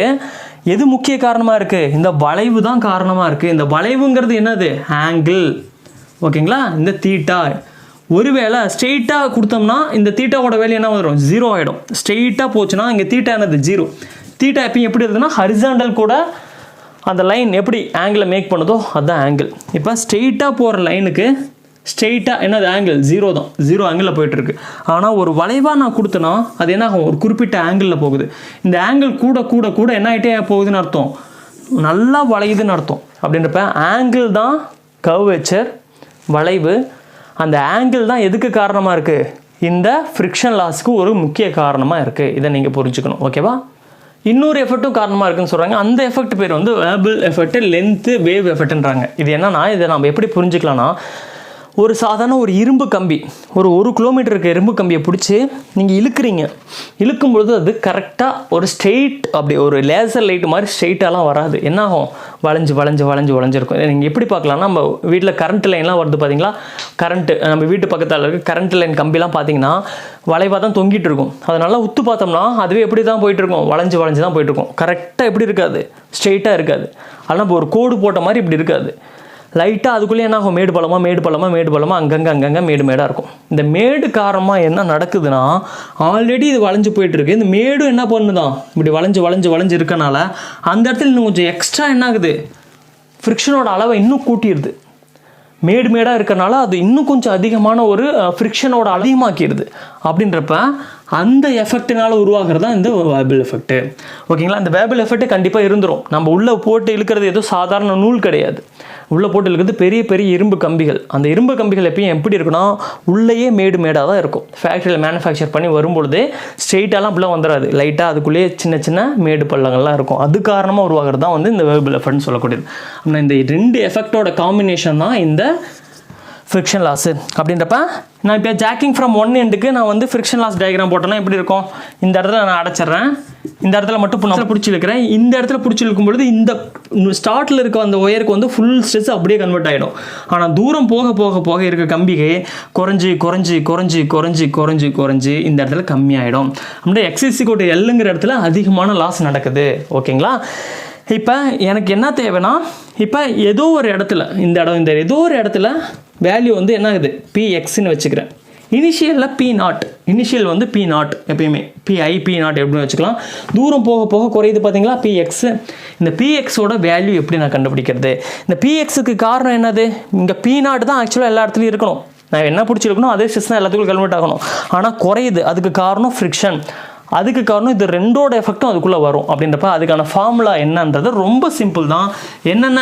எது முக்கிய காரணமாக இருக்குது? இந்த வளைவு தான் காரணமாக இருக்குது. இந்த வளைவுங்கிறது என்னது? ஆங்கிள். ஓகேங்களா, இந்த தீட்டா. ஒருவேளை ஸ்ட்ரெயிட்டாக கொடுத்தோம்னா இந்த தீட்டாவோட வேலை என்ன வரும்? 0 ஆகிடும். ஸ்ட்ரெயிட்டாக போச்சுன்னா இங்கே தீட்டா என்னது? 0. தீட்டா எப்பயும் எப்படி இருக்குதுன்னா ஹரிசாண்டல் கூட அந்த லைன் எப்படி ஆங்கிளை மேக் பண்ணுதோ அதுதான் ஆங்கிள். இப்போ ஸ்ட்ரெயிட்டாக போகிற லைனுக்கு ஸ்ட்ரெயிட்டாக என்னது? ஆங்கிள் 0 தான். 0 ஆங்கிளில் போயிட்டுருக்கு. ஆனால் ஒரு வளைவாக நான் கொடுத்தேன்னா அது என்ன ஆகும்? ஒரு குறிப்பிட்ட ஆங்கிளில் போகுது. இந்த ஆங்கிள் கூட என்ன ஆகிட்டே போகுதுன்னு அர்த்தம்? நல்லா வளையுதுன்னு அர்த்தம். அப்படின்றப்ப ஆங்கிள் தான் கர்வேச்சர், வளைவு. அந்த ஆங்கிள் தான் எதுக்கு காரணமாக இருக்குது? இந்த ஃப்ரிக்ஷன் லாஸ்க்கு ஒரு முக்கிய காரணமாக இருக்குது. இதை நீங்கள் புரிஞ்சுக்கணும். ஓகேவா, இன்னொரு எஃபெக்ட்டும் காரணமாக இருக்குன்னு சொல்கிறாங்க. அந்த எஃபெக்ட் பேர் வந்து வேபிள் எஃபெக்ட், லென்த்து வேவ் எஃபெக்ட்ன்றாங்க. இது என்னன்னா, இதை நம்ம எப்படி புரிஞ்சுக்கலாம்னா, ஒரு சாதாரண ஒரு இரும்பு கம்பி, ஒரு கிலோமீட்டருக்கு இரும்பு கம்பியை பிடிச்சி நீங்கள் இழுக்கும்பொழுது அது கரெக்டாக ஒரு ஸ்ட்ரெயிட், அப்படி ஒரு லேசர் லைட் மாதிரி ஸ்ட்ரெயிட்டாலாம் வராது. என்னாகும்? வளைஞ்சிருக்கும். இதை நீங்கள் எப்படி பார்க்கலாம்னா, நம்ம வீட்டில் கரண்ட் லைன்லாம் வருது பார்த்தீங்களா? நம்ம வீட்டு பக்கத்தில் இருக்க கரண்ட் லைன் கம்பிலாம் பார்த்தீங்கன்னா வளைவாக தான் தொங்கிட்டு இருக்கும். அதனால உத்து பார்த்தோம்னா அதுவே எப்படி தான் போயிட்டுருக்கும்? வளைஞ்சு தான் போயிட்டுருக்கும். கரெக்டாக எப்படி இருக்காது? ஸ்ட்ரெயிட்டாக இருக்காது. ஆனால் நம்ம ஒரு கோடு போட்ட மாதிரி இப்படி இருக்காது. லைட்டாக அதுக்குள்ளே என்ன ஆகும், மேடு பள்ளமாக அங்கங்கே மேடாக இருக்கும். இந்த மேடு காரணமாக என்ன நடக்குதுன்னா, ஆல்ரெடி இது வளைஞ்சு போயிட்டுருக்கு, இந்த மேடு என்ன பண்ணுதான் இப்படி வளைஞ்சு இருக்கனால அந்த இடத்துல இன்னும் கொஞ்சம் எக்ஸ்ட்ரா என்ன ஆகுது, ஃப்ரிக்ஷனோட அளவை இன்னும் கூட்டிடுது. மேடாக இருக்கனால அது இன்னும் கொஞ்சம் அதிகமான ஒரு ஃப்ரிக்ஷனோட அதிகமாக்கிடுது. அப்படின்றப்ப அந்த எஃபெக்டினால் உருவாகிறது தான் இந்த வேபிள் எஃபெக்ட். ஓகேங்களா, இந்த வேபிள் எஃபெக்ட் கண்டிப்பாக இருந்துடும். நம்ம உள்ளே போட்டு இழுக்கிறது ஏதோ சாதாரண நூல் கிடையாது. உள்ளே போட்டு இழுக்கிறது பெரிய இரும்பு கம்பிகள். அந்த இரும்பு கம்பிகள் எப்பயும் எப்படி இருக்குன்னா, உள்ளேயே மேடாக தான் இருக்கும். ஃபேக்ட்ரியில் மேனுஃபேக்சர் பண்ணி வரும்பொழுதே ஸ்ட்ரெயிட்டாலாம் அப்படிலாம் வந்துடாது, லைட்டாக அதுக்குள்ளேயே சின்ன மேடு பள்ளங்கள்லாம் இருக்கும். அது காரணமாக உருவாகிறது தான் வந்து இந்த வேபிள் எஃபெக்ட்னு சொல்லக்கூடியது. ஆனால் இந்த 2 எஃபெக்டோட காம்பினேஷன் தான் இந்த ஃப்ரிக்ஷன் லாஸு. அப்படின்றப்ப நான் இப்போ ஜாக்கிங் ஃப்ரம் ஒன் எண்டுக்கு நான் வந்து ஃப்ரிக்ஷன் லாஸ் டயக்ராம் போட்டேன்னா எப்படி இருக்கும், இந்த இடத்துல நான் அடைச்சிட்றேன், இந்த இடத்துல மட்டும் பிடிச்சி இழுக்கிறேன். இந்த இடத்துல பிடிச்சி இழுக்கும்பொழுது இந்த ஸ்டார்ட்டில் இருக்க அந்த ஒயருக்கு வந்து ஃபுல் ஸ்ட்ரெஸ் அப்படியே கன்வெர்ட் ஆகிடும். ஆனால் தூரம் போக இருக்க கம்பிகை குறைஞ்சி இந்த இடத்துல கம்மியாகிடும். அப்படியே XL Lங்கிற இடத்துல அதிகமான லாஸ் நடக்குது. ஓகேங்களா, இப்போ எனக்கு என்ன தேவைன்னா, இப்போ ஏதோ ஒரு இடத்துல இந்த ஏதோ ஒரு இடத்துல வேல்யூ வந்து என்ன ஆகுது, PXன்னு வச்சுக்கிறேன். இனிஷியலில் P0, இனிஷியல் வந்து P0 எப்பயுமே PI P0 எப்படின்னு வச்சுக்கலாம். தூரம் போக குறையுது பார்த்தீங்களா PX. இந்த PXோட வேல்யூ எப்படி நான் கண்டுபிடிக்கிறது? இந்த PXக்கு காரணம் என்னது, இங்கே P0 தான் ஆக்சுவலாக எல்லா இடத்துலையும் இருக்கணும். நான் என்ன பிடிச்சிருக்கணும் அதே ஸ்ட்ரெஸ் தான் எல்லாத்துக்கும் கன்வெர்ட் ஆகணும். ஆனால் குறையுது, அதுக்கு காரணம் ஃப்ரிக்ஷன். அதுக்கு காரணம் இது 2ஓட எஃபெக்டும் அதுக்குள்ளே வரும். அப்படின்றப்ப அதுக்கான ஃபார்முலா என்னன்றது ரொம்ப சிம்பிள் தான். என்னென்ன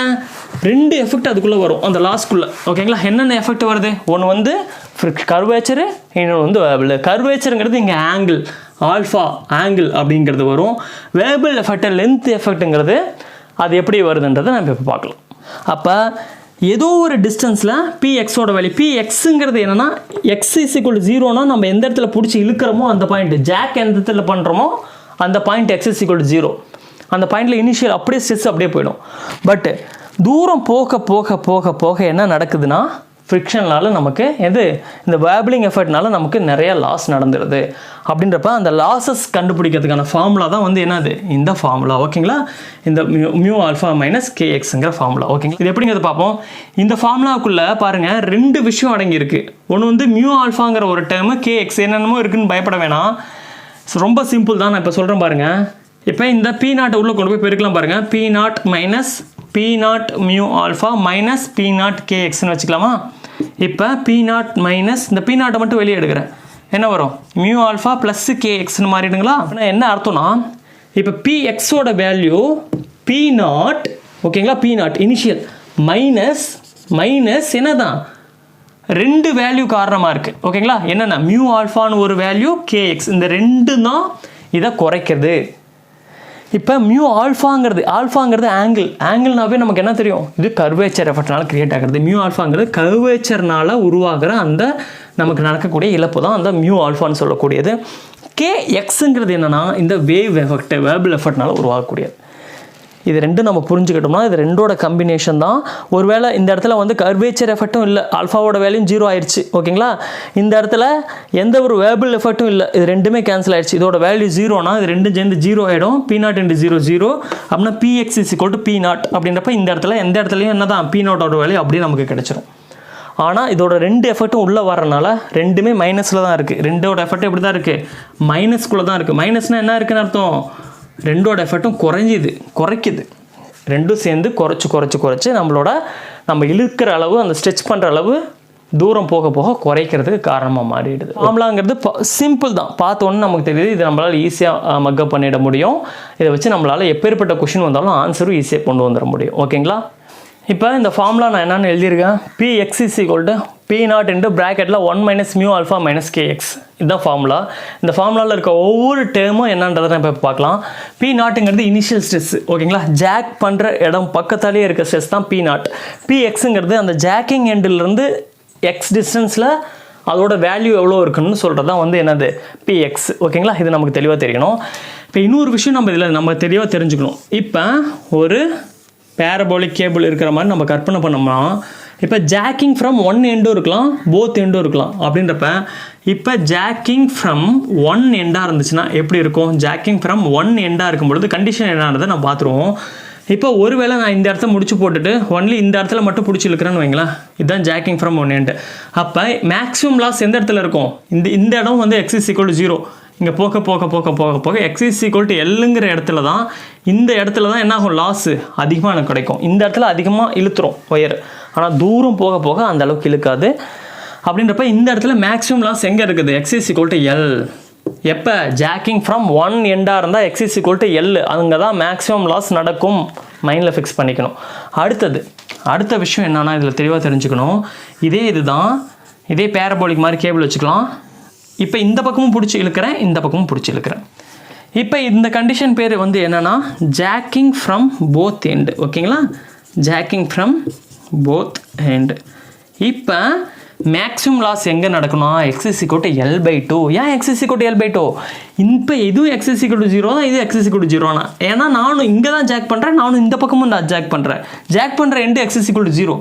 2 எஃபெக்ட் அதுக்குள்ளே வரும் அந்த லாஸ்க்குள்ளே. ஓகேங்களா, என்னென்ன எஃபெக்ட் வருது, ஒன்று வந்து கர்வேச்சரு, இன்னொன்று வந்து வேபிள். கர்வேச்சருங்கிறது இங்கே ஆங்கிள், ஆல்ஃபா ஆங்கிள் அப்படிங்கிறது வரும். வேபிள் எஃபெக்ட் லென்த் எஃபெக்ட்டுங்கிறது அது எப்படி வருதுன்றதை நம்ம இப்போ பார்க்கலாம். அப்போ ஏதோ ஒரு டிஸ்டன்ஸில் PXோட வேல்யூ, PXங்கிறது என்னென்னா X = 0னா நம்ம எந்த இடத்துல பிடிச்சி இழுக்கிறோமோ அந்த பாயிண்ட், ஜாக் எந்த இடத்துல பண்ணுறோமோ அந்த பாயிண்ட் X = 0. அந்த பாயிண்டில் இனிஷியல் அப்படியே ஸ்ட்ரெஸ் அப்படியே போயிடும். பட் தூரம் போக என்ன நடக்குதுன்னா, ஃப்ரிக்ஷனால் நமக்கு இந்த வேபிளிங் எஃபெக்ட்னால நமக்கு நிறைய லாஸ் நடந்துடுது. அப்படின்றப்ப அந்த லாஸஸ் கண்டுபிடிக்கிறதுக்கான ஃபார்முலா தான் வந்து என்னது, இந்த ஃபார்முலா. ஓகேங்களா, இந்த μα - kxங்கிற ஃபார்முலா. ஓகேங்களா, இது எப்படிங்கிறது பார்ப்போம். இந்த ஃபார்முலாவுக்குள்ளே பாருங்கள் 2 விஷயம் அடங்கியிருக்கு. ஒன்று வந்து μα ஒரு டேர்மு, kx என்னென்னமோ இருக்குதுன்னு பயப்பட வேணாம். ரொம்ப சிம்பிள் தான், நான் இப்போ சொல்கிறேன் பாருங்கள். இப்போ இந்த P0 உள்ளே கொண்டு போய் பெருக்கலாம் பாருங்கள். P0 - P0 μα - P0 kxன்னு வச்சுக்கலாமா. இப்போ P0 இந்த P0 மட்டும் வெளியே எடுக்கிறேன், என்ன வரும், μα + kxன்னு மாறிடுங்களா. அப்படின்னா என்ன அர்த்தம்னா, இப்போ PXோட வேல்யூ P0, ஓகேங்களா, P0 இனிஷியல் மைனஸ் என்னதான் 2 வேல்யூ காரணமாக இருக்குது. ஓகேங்களா, என்னென்ன μα ஒரு வேல்யூ, kx, இந்த 2 தான் இதை குறைக்கிறது. இப்போ ஆல்ஃபாங்கிறது ஆங்கிள்னாவே நமக்கு என்ன தெரியும், இது கர்வேச்சர் எஃபெக்ட்னால கிரியேட் ஆகிறது. μα கர்வேச்சர்னால உருவாகிற அந்த நமக்கு நடக்கக்கூடிய இழப்பு தான் அந்த μ சொல்லக்கூடியது. kxங்கிறது என்னென்னா இந்த வேபிள் எஃபெக்ட்னால உருவாகக்கூடியது. இது 2 நம்ம புரிஞ்சுக்கிட்டோம்னா இது 2ஓட காம்பினேஷன் தான். ஒருவேளை இந்த இடத்துல வந்து கர்வேச்சர் எஃபெக்ட்டும் இல்லை, ஆல்ஃபாவோட வேல்யூம் 0 ஆயிடுச்சு. ஓகேங்களா, இந்த இடத்துல எந்த ஒரு வேபிள் எஃபெக்ட்டும் இல்லை, இது 2மே கேன்சல் ஆயிடுச்சு. இதோட வேல்யூ 0னா இது 2 சேர்ந்து 0 ஆகிடும். P0 × 0 0 அப்படின்னா PX = P0 அப்படின்றப்ப இந்த இடத்துல எந்த இடத்துலையும் என்ன தான் P0ஓட வேல்யூ அப்படியே நமக்கு கிடைச்சிரும். ஆனால் இதோட 2 எஃபெக்ட்டும் உள்ளே வரனால 2மே மைனஸில் தான் இருக்குது. 2ஓட எஃபெக்ட் எப்படி தான் இருக்குது, மைனஸ்குள்ளே தான் இருக்குது. மைனஸ்னால் என்ன இருக்குன்னு அர்த்தம், 2ஓட எஃபெக்ட்டும் குறைக்குது. 2ம் சேர்ந்து குறைச்சி நம்ம இழுக்கிற அளவு, அந்த ஸ்ட்ரெச் பண்ணுற அளவு தூரம் போக குறைக்கிறதுக்கு காரணமாக மாறிடுது. ஃபார்முலாங்கிறது சிம்பிள் தான், பார்த்தோன்னு நமக்கு தெரியுது. இது நம்மளால் ஈஸியாக மக்கப் பண்ணிட முடியும். இதை வச்சு நம்மளால் எப்பேற்பட்ட கொஷின் வந்தாலும் ஆன்சரும் ஈஸியாக கொண்டு வந்துட முடியும். ஓகேங்களா, இப்போ இந்த ஃபார்முலா நான் என்னென்னு எழுதியிருக்கேன். PX = P0 × ப்ராக்கெட்டில் 1 - μα - kx. இதுதான் ஃபார்முலா. இந்த ஃபார்முலாவில் இருக்க ஒவ்வொரு டேர்மும் என்னன்றதை நம்ம இப்போ பார்க்கலாம். P0ங்கிறது இனிஷியல் ஸ்ட்ரெஸ். ஓகேங்களா, ஜாக் பண்ணுற இடம் பக்கத்தாலேயே இருக்க ஸ்ட்ரெஸ் தான் P0. PXங்கிறது அந்த ஜாக்கிங் எண்டிலிருந்து X டிஸ்டன்ஸில் அதோட வேல்யூ எவ்வளோ இருக்குன்னு சொல்கிறது தான் வந்து என்னது PX. ஓகேங்களா, இது நமக்கு தெளிவாக தெரியணும். இப்போ இன்னொரு விஷயம் நம்ம தெளிவாக தெரிஞ்சுக்கணும். இப்போ ஒரு பேரபோலிக் கேபிள் இருக்கிற மாதிரி நம்ம கற்பனை பண்ணோம்னா, இப்போ ஜாக்கிங் ஃப்ரம் ஒன் எண்டும் இருக்கலாம், போத் எண்டும் இருக்கலாம். அப்படின்றப்ப இப்போ ஜாக்கிங் ஃப்ரம் ஒன் எண்டாக இருந்துச்சுன்னா எப்படி இருக்கும், ஜாக்கிங் ஃப்ரம் ஒன் எண்டாக இருக்கும்பொழுது கண்டிஷன் என்னன்றதை நம்ம பார்த்துருவோம். இப்போ ஒருவேளை நான் இந்த இடத்த முடிச்சு போட்டுட்டு ஒன்லி இந்த இடத்துல மட்டும் பிடிச்சி இழுக்கிறேன்னு வைங்களேன், இதுதான் ஜாக்கிங் ஃப்ரம் ஒன் எண்ட். அப்போ மேக்ஸிமம் லாஸ் எந்த இடத்துல இருக்கும்? இந்த இடம் வந்து x = 0. இங்கே போக போக போக போக போக x = Lங்கிற இடத்துல தான், இந்த இடத்துல தான் என்ன ஆகும், லாஸு அதிகமாக எனக்கு கிடைக்கும். இந்த இடத்துல அதிகமாக இழுத்துரும் ஒயர், ஆனால் தூரம் போக போக அந்த அளவுக்கு இழுக்காது. அப்படின்றப்ப இந்த இடத்துல மேக்ஸிமம் லாஸ் எங்கே இருக்குது? x = L. எப்போ ஜாக்கிங் ஃப்ரம் ஒன் எண்டாக இருந்தால் x = L, அங்கே தான் மேக்ஸிமம் லாஸ் நடக்கும். மைண்டில் ஃபிக்ஸ் பண்ணிக்கணும். அடுத்த விஷயம் என்னன்னா, இதில் தெளிவாக தெரிஞ்சுக்கணும். இதே பேரபோலிக் மாதிரி கேபிள் வச்சுக்கலாம். இப்போ இந்த பக்கமும் பிடிச்சி இழுக்கிறேன், இந்த பக்கமும் பிடிச்சி இழுக்கிறேன். இப்போ இந்த கண்டிஷன் பேர் வந்து என்னென்னா ஜாக்கிங் ஃப்ரம் போத் எண்டு. ஓகேங்களா, ஜாக்கிங் ஃப்ரம் போத் எண்டு. இப்போ மேக்ஸிமம் லாஸ் எங்கே நடக்கணும்? x = L/2. ஏன் x = L/2? இப்போ இதுவும் x = 0 தான், இது x = 0 தான். ஏன்னா நானும் இங்கே தான் ஜாக் பண்ணுறேன், நானும் இந்த பக்கமும் நான் ஜாக் பண்ணுற எண்டு x = 0.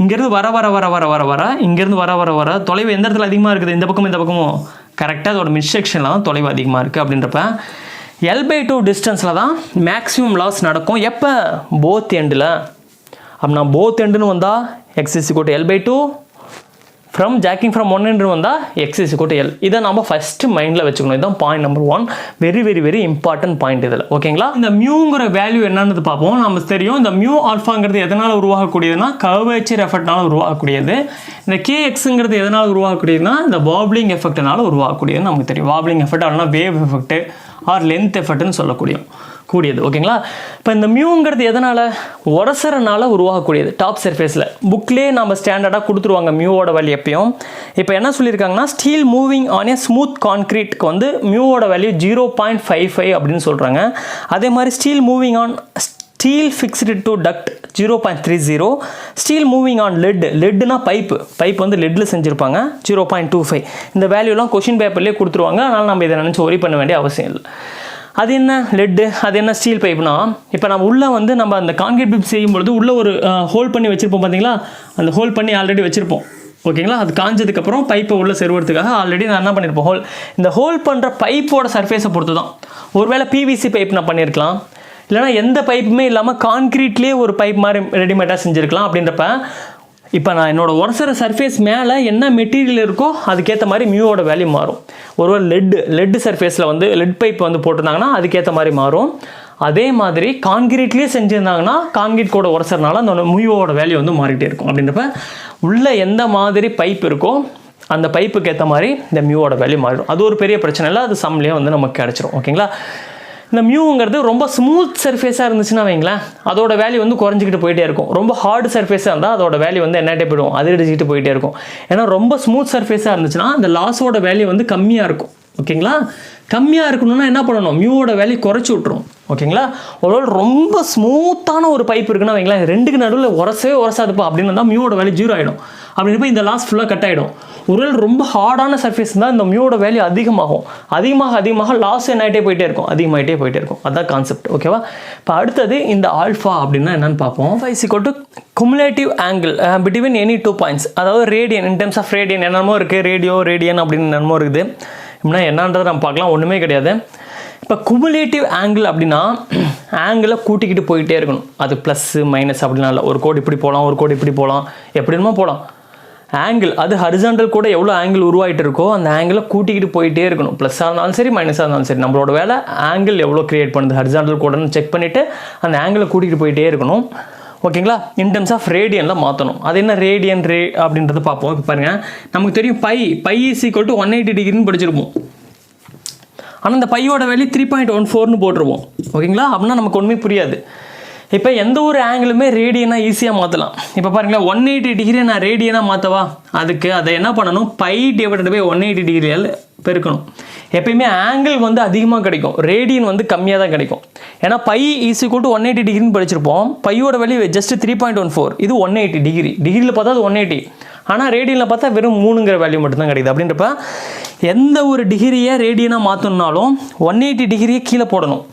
இங்கேருந்து வர வர வர வர வர வர இங்கேருந்து வர வர வர தொலைவு எந்த இடத்துல அதிகமாக இருக்குது? இந்த பக்கமும் கரெக்டாக அதோட மிட் செக்ஷனில் தான் தொலைவு அதிகமாக இருக்குது. அப்படின்றப்ப L/2 டிஸ்டன்ஸில் தான் மேக்ஸிமம் லாஸ் நடக்கும். எப்போ? போத் எண்டில். அப்படின்னா போத் எண்டுன்னு வந்தால் x = L/2, from jogging from one என்று வந்தால் x = L. இதை நம்ம ஃபஸ்ட்டு மைண்டில் வச்சுக்கணும். இதுதான் point number 1. Very very very important point இதில். ஓகேங்களா, இந்த மியூங்கிற வேல்யூ என்னன்னு பார்ப்போம். நம்ம தெரியும் இந்த மியூ ஆல்ஃபாங்கிறது எதனால் உருவாகக்கூடியதுன்னா கர்வேச்சர் எஃபெக்ட்னால உருவாகக்கூடியது. இந்த kxங்கிறது எதனால் உருவாகக்கூடியதுன்னா இந்த வாப்ளிங் எஃபெக்ட்னால உருவாகக்கூடியது நமக்கு தெரியும். வாப்ளிங் எஃபெக்ட் அப்படின்னா வேவ் எஃபெக்ட் ஆர் லென்த் எஃபெக்ட்னு சொல்லக்கூடியது. ஓகேங்களா, இப்போ இந்த மியூங்கிறது எதனால்? உரசரனால உருவாகக்கூடியது. டாப் சர்ஃபேஸில் புக்லேயே நம்ம ஸ்டாண்டர்டாக கொடுத்துருவாங்க மியூவோட வேல்யூ எப்பயும். இப்போ என்ன சொல்லியிருக்காங்கன்னா steel moving on a smooth கான்க்ரீட்க்கு வந்து மியூவோட வேல்யூ 0.55 அப்படின்னு சொல்கிறாங்க. அதே மாதிரி steel moving on steel fixed to duct 0.30. Steel moving on லெட்னா பைப் வந்து லெட்டில் செஞ்சுருப்பாங்க 0.25. இந்த வேல்யூலாம் கொஷின் பேப்பர்லேயே கொடுத்துருவாங்க. அதனால் நம்ம இதை நினச்சி ஒரி பண்ண வேண்டிய அவசியம் இல்லை. அது என்ன லெட்டு, அது என்ன ஸ்டீல் பைப்னா, இப்போ நம்ம உள்ளே வந்து நம்ம அந்த கான்கிரீட் பைப் செய்யும்பொழுது உள்ளே ஒரு ஹோல் பண்ணி வச்சுருப்போம் பார்த்தீங்களா, அந்த ஹோல் பண்ணி ஆல்ரெடி வச்சுருப்போம். ஓகேங்களா, அது காஞ்சதுக்கப்புறம் பைப்பை உள்ளே செருவறதுக்காக ஆல்ரெடி நான் என்ன பண்ணியிருப்போம், இந்த ஹோல் பண்ணுற பைப்போட சர்ஃபேஸை பொறுத்து தான். ஒருவேளை பிவிசி பைப் நான் பண்ணியிருக்கலாம், இல்லைனா எந்த பைப்புமே இல்லாமல் கான்க்ரீட்லேயே ஒரு பைப் மாதிரி ரெடிமேடாக செஞ்சுருக்கலாம். அப்படின்றப்ப இப்போ நான் என்னோட உரசர சர்ஃபேஸ் மேலே என்ன மெட்டீரியல் இருக்கோ அதுக்கேற்ற மாதிரி மியூவோட வேல்யூ மாறும். ஒருவேளை லெட்டு சர்ஃபேஸில் வந்து லெட் பைப் வந்து போட்டிருந்தாங்கன்னா அதுக்கேற்ற மாதிரி மாறும். அதே மாதிரி கான்கிரீட்லேயே செஞ்சுருந்தாங்கன்னா கான்கிரீட் கூட உரசறனால அந்த மியூவோட வேல்யூ வந்து மாறிட்டே இருக்கும். அப்படின்றப்ப உள்ளே எந்த மாதிரி பைப் இருக்கோ அந்த பைப்புக்கு ஏற்ற மாதிரி இந்த மியூவோட வேல்யூ மாறிடும். அது ஒரு பெரிய பிரச்சனை இல்லை, அது சம்லேயே வந்து நமக்கு கிடச்சிரும். ஓகேங்களா, இந்த மியூங்கிறது ரொம்ப ஸ்மூத் சர்ஃபேஸாக இருந்துச்சுன்னா வைங்களேன், அதோட வேல்யூ வந்து குறைஞ்சிக்கிட்டு போயிட்டே இருக்கும். ரொம்ப ஹார்டு சர்ஃபேஸாக இருந்தால் அதோட வேல்யூ வந்து என்னட்டே போய்டும், அதிரடிச்சிக்கிட்டு போயிட்டே இருக்கும். ஏன்னா ரொம்ப ஸ்மூத் சர்ஃபேஸாக இருந்துச்சுன்னா அந்த லாஸோட வேல்யூ வந்து கம்மியாக இருக்கும். ஓகேங்களா, கம்மியாக இருக்கணும்னா என்ன பண்ணணும், மியூவோட வேல்யூ குறைச்சி விட்ரும். ஓகேங்களா, ஒரு ரொம்ப ஸ்மூத்தான ஒரு பைப் இருக்குன்னா வைங்களேன், ரெண்டுக்கு நடுவில் உரசாதுப்பா அப்படின்னு இருந்தால் மியூவோட வேல்யூ 0 ஆகிடும். அப்படின்றப்ப இந்த லாஸ் ஃபுல்லாக கட் ஆகிடும். ஒருவேளை ரொம்ப ஹார்டான சர்ஃபேஸ் தான் இந்த மியூவோட வேல்யூ அதிகமாக லாஸ் என்னாகிட்டே போயிட்டே இருக்கும், அதிகமாகிட்டே போயிட்டே இருக்கும். அதுதான் கான்செப்ட். ஓகேவா, இப்போ அடுத்தது இந்த ஆல்ஃபா அப்படின்னா என்னன்னு பார்ப்போம். Alpha = cumulative angle between any 2 points. அதாவது radian, in terms of radian என்னமோ இருக்குது, ரேடியன் அப்படின்னு என்னமோ இருக்குது. இப்படின்னா என்னன்றதை நம்ம பார்க்கலாம், ஒன்றுமே கிடையாது. இப்போ குமுலேட்டிவ் ஆங்கிள் அப்படின்னா ஆங்கிளை கூட்டிக்கிட்டு போயிட்டே இருக்கணும். அது ப்ளஸ்ஸு மைனஸ் அப்படின்னா இல்லை, ஒரு கோடு இப்படி போகலாம், ஒரு கோடு இப்படி போகலாம், எப்படினுமோ போகலாம். ஆங்கிள் அது ஹரிசாண்டல் கூட எவ்வளோ ஆங்கிள் உருவாகிட்டு இருக்கோ அந்த ஆங்கிளை கூட்டிக்கிட்டு போயிட்டே இருக்கணும். ப்ளஸ்ஸாக இருந்தாலும் சரி, மைனஸாக இருந்தாலும் சரி, நம்மளோட வேலை ஆங்கிள் எவ்வளோ க்ரியேட் பண்ணுது ஹரிசாண்டல் கூடன்னு செக் பண்ணிவிட்டு அந்த ஆங்கிளை கூட்டிகிட்டு போயிட்டே இருக்கணும். ஓகேங்களா, இன் டெர்ம்ஸ் ஆஃப் ரேடியனில் மாற்றணும். அது என்ன ரேடியன் அப்படின்றத பார்ப்போம். இப்போ பாருங்கள், நமக்கு தெரியும் பை = 180 டிகிரின்னு படிச்சிருப்போம். ஆனால் இந்த பையோட வேல்யூ 3.14ன்னு போட்டுருவோம். ஓகேங்களா, அப்படின்னா நமக்கு ஒன்றுமே புரியாது. இப்போ எந்த ஒரு ஆங்கிளுமே ரேடியனாக ஈஸியாக மாற்றலாம். இப்போ பாருங்களேன், 180 டிகிரி நான் ரேடியனாக மாற்றவா, அதுக்கு அதை என்ன பண்ணணும், π / 180 டிகிரியால் பெருக்கணும். எப்பயுமே ஆங்கிள் வந்து அதிகமாக கிடைக்கும், ரேடியன் வந்து கம்மியாக தான் கிடைக்கும். ஏன்னா π = 180 டிகிரின்னு படிச்சிருப்போம். பையோட வேல்யூ ஜஸ்ட் 3.14, இது 180 டிகிரியில் பார்த்தா அது 180, ஆனால் ரேடியனில் பார்த்தா வெறும் 3ங்கிற வேல்யூ மட்டும்தான் கிடைக்குது. அப்படின்றப்ப எந்த ஒரு டிகிரியை ரேடியனாக மாற்றணுன்னாலும் 180 டிகிரியை கீழே போடணும்.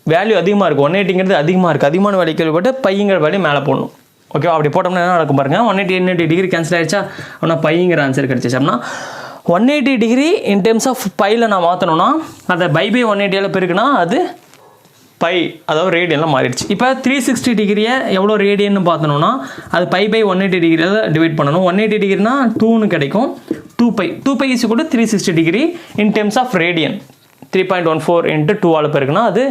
வேல்யூ அதிகமாக இருக்கும், 180ங்கிறது அதிகமாக இருக்குது, அதிகமான வேல்யூ கீழே போட்டு பையங்கிற வேல்யூ மேலே போடணும். ஓகே, அப்படி போட்டோம்னா என்ன நடக்கும் பாருங்கள், 180 டிகிரி கேன்சல் ஆகிடுச்சா, அப்படின்னா பையங்கிற ஆன்சர் கிடச்சிச்சு. அப்படின்னா 180 டிகிரி இன் டெர்ம்ஸ் ஆஃப் பையில் நான் மாற்றணும்னா அதை பை 180 பெருக்குனா அது பை அதாவது ரேடியனில் மாறிடுச்சு. இப்போ 360 டிகிரியை எவ்வளோ ரேடியன்னு பார்த்தோம்னா அது பை பை 180 டிகிரியில் டிவைட் பண்ணணும். 180 டிகிரினா 2ன்னு கிடைக்கும். 2π is equal to 360 degree in terms of radian. 3.14 into 2 பெருக்குனா அது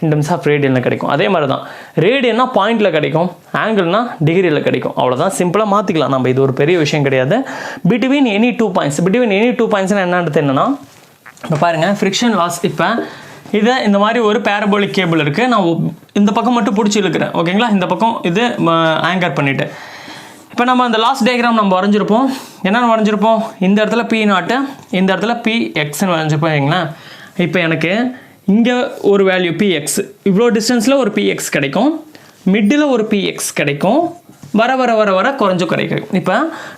இன் டெர்ம்ஸ் ஆஃப் ரேடியனில் கிடைக்கும். அதே மாதிரி தான் ரேடியன்னா பாயிண்டில் கிடைக்கும், ஆங்கிள்னா டிகிரியில் கிடைக்கும். அவ்வளோதான், சிம்பிளாக மாற்றிக்கலாம் நம்ம. இது ஒரு பெரிய விஷயம் கிடையாது. பிட்வீன் எனி டூ பாயிண்ட்ஸ்னால் என்னன்னா இப்போ பாருங்கள் ஃப்ரிக்ஷன் லாஸ். இப்போ இதை இந்த மாதிரி ஒரு பேரபோலிக் கேபிள் இருக்குது. நான் இந்த பக்கம் மட்டும் பிடிச்சி இழுக்கிறேன், ஓகேங்களா. இந்த பக்கம் இது ஆங்கர் பண்ணிவிட்டு இப்போ நம்ம அந்த லாஸ்ட் டயக்ராம் நம்ம வரைஞ்சிருப்போம். என்னென்னு வரைஞ்சிருப்போம்? இந்த இடத்துல P0, இந்த இடத்துல PXன்னு வரைஞ்சிருப்போம் வைங்களேன். இப்போ எனக்கு இங்கே ஒரு வேல்யூ PX, இவ்வளோ டிஸ்டன்ஸில் ஒரு PX கிடைக்கும், மிட்டில் ஒரு PX கிடைக்கும், வர வர வர வர கிடைக்கும். இப்போ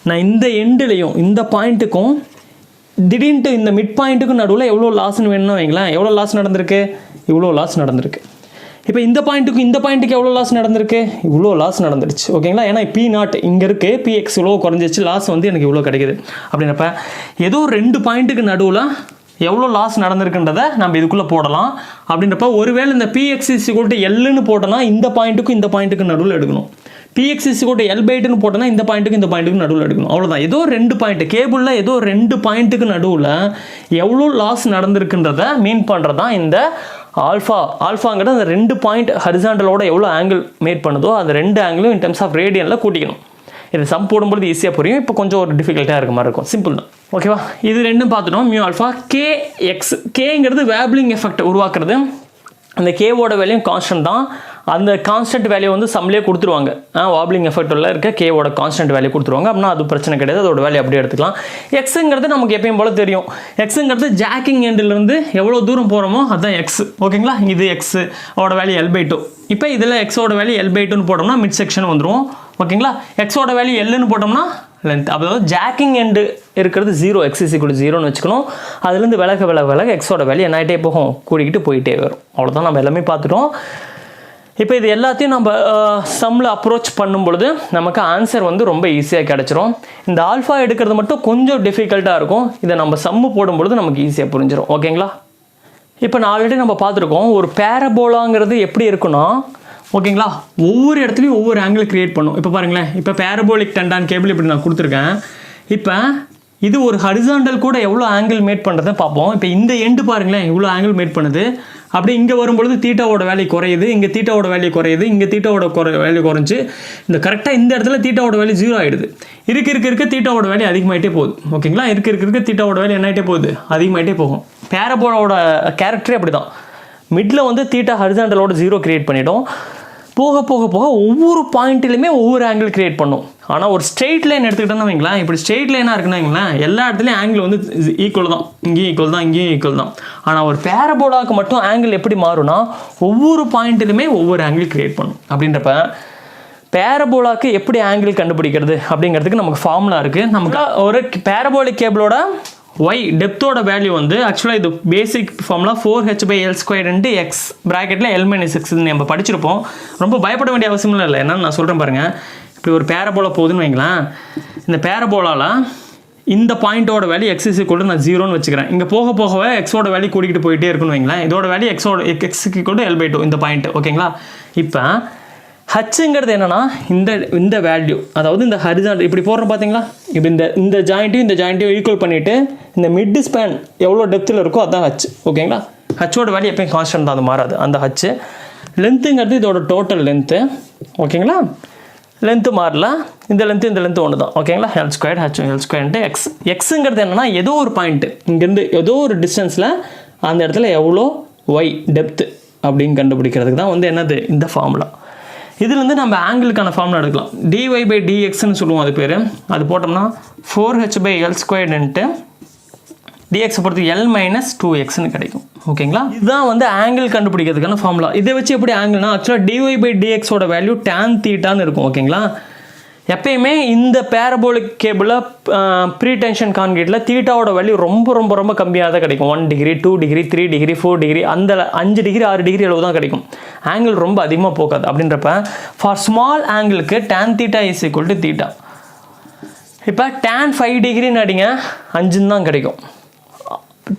நான் இந்த எண்டுலேயும் இந்த பாயிண்ட்டுக்கும் திடீர்னு இந்த மிட் பாயிண்ட்டுக்கும் நடுவில் எவ்வளோ லாஸ்ன்னு வேணும்னா வைங்களேன். எவ்வளோ லாஸ் நடந்திருக்கு? இவ்வளோ லாஸ் நடந்திருக்கு. இப்போ இந்த பாயிண்ட்டுக்கு எவ்வளோ லாஸ் நடந்திருக்கு? இவ்வளோ லாஸ் நடந்துருச்சு, ஓகேங்களா. ஏன்னா P0 இங்கே இருக்குது, PX இவ்வளோ குறைஞ்சிச்சு, லாஸ் வந்து எனக்கு இவ்வளோ கிடைக்குது. அப்படின்றப்ப ஏதோ 2 பாயிண்ட்டுக்கு நடுவில் எவ்வளோ லாஸ் நடந்திருக்குன்றதை நம்ம இதுக்குள்ளே போடலாம். அப்படின்றப்ப ஒருவேளை இந்த PX Lன்னு போட்டோன்னா இந்த பாயிண்ட்டுக்கு நடுவில் எடுக்கணும். PX L/2ன்னு போட்டோன்னா இந்த பாயிண்ட்டுக்கு நடுவில் எடுக்கணும். அவ்வளோதான். ஏதோ 2 பாயிண்ட் கேபிளில் ஏதோ 2 பாயிண்ட்டுக்கு நடுவில் எவ்வளோ லாஸ் நடந்திருக்குன்றதை மீன் பண்ணுறது தான் இந்த ஆல்ஃபாங்கிறது. அந்த 2 பாயிண்ட் ஹரிசாண்டலோட எவ்வளோ ஆங்கிள் மேட் பண்ணுதோ அந்த 2 ஆங்கிளும் இன் டெர்ம்ஸ் ஆஃப் ரேடியனில் கூட்டிக்கணும். இது சம் போடும்போது ஈஸியாக புரியும். இப்போ கொஞ்சம் ஒரு டிஃபிகல்ட்டாக இருக்க மாதிரி இருக்கும். சிம்பிள் தான், ஓகேவா. இது ரெண்டும் பார்த்துட்டோம். Mu alpha KX. கேங்கிறது வேப்லிங் எஃபெக்ட் உருவாக்குறது. அந்த கேவோட வேல்யூம் கான்ஸ்டன்ட் தான். அந்த கான்ஸ்டன்ட் வேல்யூ வந்து சம்லேயே கொடுத்துருவாங்க. வாப்லிங் எஃபெக்டில் இருக்க கேவோட கான்ஸ்டன்ட் வேல்யூ கொடுத்துருவாங்க. அப்படின்னா அது பிரச்சனை கிடையாது, அதோட வேல்யூ அப்படியே எடுத்துக்கலாம். எக்ஸுங்கிறது நமக்கு எப்பயும் போல தெரியும். எக்ஸுங்கிறது ஜாக்கிங் எண்டிலிருந்து எவ்வளோ தூரம் போகிறோமோ அதுதான் எக்ஸ், ஓகேங்களா. இது எக்ஸ் ஓட வேல்யூ L/2. இப்போ இதில் எக்ஸோட வேல்யூ L/2ன்னு போட்டோம்னா மிட் செக்ஷன் வந்துடும், ஓகேங்களா. எக்ஸோட வேல்யூ Lன்னு போட்டோம்னா லென்த். அதாவது ஜாக்கிங் எண்டு இருக்கிறது 0, x = 0ன்னு வச்சுக்கணும். அதுலேருந்து விலக எக்ஸோட வேல்யூ என்ன ஆகிட்டே போகும்? கூடிக்கிட்டு போயிட்டே வரும். அவ்வளோதான், நம்ம எல்லாமே பார்த்துட்டோம். இப்போ இது எல்லாத்தையும் நம்ம சம்மில் அப்ரோச் பண்ணும் பொழுது நமக்கு ஆன்சர் வந்து ரொம்ப ஈஸியாக கிடச்சிரும். இந்த ஆல்ஃபா எடுக்கிறது மட்டும் கொஞ்சம் டிஃபிகல்ட்டாக இருக்கும். இதை நம்ம சம்மு போடும்பொழுது நமக்கு ஈஸியாக புரிஞ்சிடும், ஓகேங்களா. இப்போ நான் ஆல்ரெடி நம்ம பார்த்துருக்கோம் ஒரு பேரபோலாங்கிறது எப்படி இருக்குன்னா, ஓகேங்களா, ஒவ்வொரு இடத்துலையும் ஒவ்வொரு ஆங்கிள் கிரியேட் பண்ணும். இப்போ பாருங்களேன், இப்போ பேரபோலிக் டெண்டான் கேபிள் இப்படி நான் கொடுத்துருக்கேன். இப்போ இது ஒரு ஹரிசாண்டல் கூட எவ்வளோ ஆங்கிள் மேட் பண்ணுறதை பார்ப்போம். இப்போ இந்த எண்டு பாருங்களேன், இவ்வளோ ஆங்கிள் மேட் பண்ணுது. அப்படி இங்கே வரும்பொழுது தீட்டாவோட வேல்யூ குறையுது, இங்கே தீட்டாவோட வேல்யூ குறையுது, இங்கே தீட்டாவோட வேல்யூ குறைஞ்சி இந்த கரெக்டாக இந்த இடத்துல தீட்டாவோட வேல்யூ 0 ஆகிடுது. இருக்க தீட்டாவோட வேல்யூ அதிகமாகிட்டே போகுது, ஓகேங்களா. இருக்க தீட்டாவோட வேல்யூ என்ன ஆகிட்டே போகுது? அதிகமாகிட்டே போகும். பேரபோலோட கேரக்டரே அப்படி தான். மிடில் வந்து தீட்டா ஹரிசாண்டலோட 0 கிரியேட் பண்ணிவிடும். போக போக போக ஒவ்வொரு பாயிண்ட்லையுமே ஒவ்வொரு ஆங்கிள் கிரியேட் பண்ணும். ஆனால் ஒரு ஸ்ட்ரெயிட் லைன் எடுத்துக்கிட்டோன்னு வைங்களேன், இப்படி ஸ்ட்ரெயிட் லைனாக இருக்குன்னு வைங்களேன், எல்லா இடத்துலையும் ஆங்கிள் வந்து ஈக்குவல் தான். இங்கேயும் ஈக்குவல் தான், இங்கேயும் ஈக்குவல் தான். ஆனால் ஒரு பேரபோலாவுக்கு மட்டும் ஆங்கிள் எப்படி மாறும்னா ஒவ்வொரு பாயிண்ட்லையுமே ஒவ்வொரு ஆங்கிள் கிரியேட் பண்ணும். அப்படின்றப்ப பேரபோலாவுக்கு எப்படி ஆங்கிள் கண்டுபிடிக்கிறது அப்படிங்கிறதுக்கு நமக்கு ஃபார்முலா இருக்குது. நமக்கு ஒரு பேரபோலிக் கேபிளோட y டெப்த்தோட வேல்யூ வந்து ஆக்சுவலாக இது பேசிக் ஃபார்முலா 4h/L² x ப்ராக்கெட்டில் L-6 நம்ம படிச்சிருப்போம். ரொம்ப பயப்பட வேண்டிய அவசியம் இல்லை. என்னன்னு நான் சொல்கிறேன் பாருங்கள். இப்படி ஒரு பேரபோலா போகுதுன்னு வைங்களேன். இந்த பேரபோலாவில் இந்த பாயிண்ட்டோட வேல்யூ x = நான் 0ன்னு வச்சுக்கிறேன். இங்கே போக போகவே எக்ஸோட வேல்யூ கூட்டிகிட்டு போயிட்டே இருக்குன்னு வைங்களேன். இதோட வேல்யூ x = L/2 இந்த பாயிண்ட், ஓகேங்களா. இப்போ ஹச்சுங்கிறது என்னன்னா இந்த வேல்யூ, அதாவது இந்த ஹரிசாண்டல் இப்படி போடுறோம் பார்த்தீங்களா. இப்போ இந்த ஜாயிண்ட்டையும் ஈக்குவல் பண்ணிவிட்டு இந்த மிட் ஸ்பேன் எவ்வளோ டெப்த்தில் இருக்கோ அதுதான் ஹச், ஓகேங்களா. ஹச்சோட வேல்யூ எப்பயும் கான்ஸ்டன்ட் தான், அது மாறாது. அந்த ஹச்சு லென்த்துங்கிறது இதோட டோட்டல் லென்த்து, ஓகேங்களா. லென்த்து மாறல, இந்த லென்த்து ஒன்று தான், ஓகேங்களா. L² X. எக்ஸுங்கிறது என்னென்னா ஏதோ ஒரு பாயிண்ட்டு இங்கேருந்து ஏதோ ஒரு டிஸ்டன்ஸில் அந்த இடத்துல எவ்வளோ ஒய் டெப்த்து அப்படின்னு கண்டுபிடிக்கிறதுக்கு தான் வந்து என்னது இந்த ஃபார்முலா. இதுலேருந்து நம்ம ஆங்கிளுக்கான ஃபார்முலா எடுக்கலாம். dy/dxன்னு சொல்லுவோம் அது பேர். அது போட்டோம்னா 4h/L² dx பொறுத்து L-2xன்னு கிடைக்கும், ஓகேங்களா. இதுதான் வந்து ஆங்கிள் கண்டுபிடிக்கிறதுக்கான ஃபார்முலா. இதை வச்சு எப்படி ஆங்கிள்னா ஆக்சுவலாக dy/dxோட வேல்யூ tan θன்னு இருக்கும், ஓகேங்களா. எப்பயுமே இந்த பேரபோலிக் கேபிளில் ப்ரீ டென்ஷன் கான்கிரீட்டில் தீட்டாவோட வேல்யூ ரொம்ப ரொம்ப ரொம்ப கம்மியாக தான் கிடைக்கும். 1 டிகிரி 2 டிகிரி 3 டிகிரி 4 டிகிரி அந்த 5 டிகிரி 6 டிகிரி அளவு தான் கிடைக்கும். ஆங்கிள் ரொம்ப அதிகமாக போகாது. அப்படின்றப்ப ஃபார் ஸ்மால் ஆங்கிளுக்கு tan θ = θ. இப்போ tan 5 டிகிரின்னு அடிங்க 5ன்னு தான் கிடைக்கும்.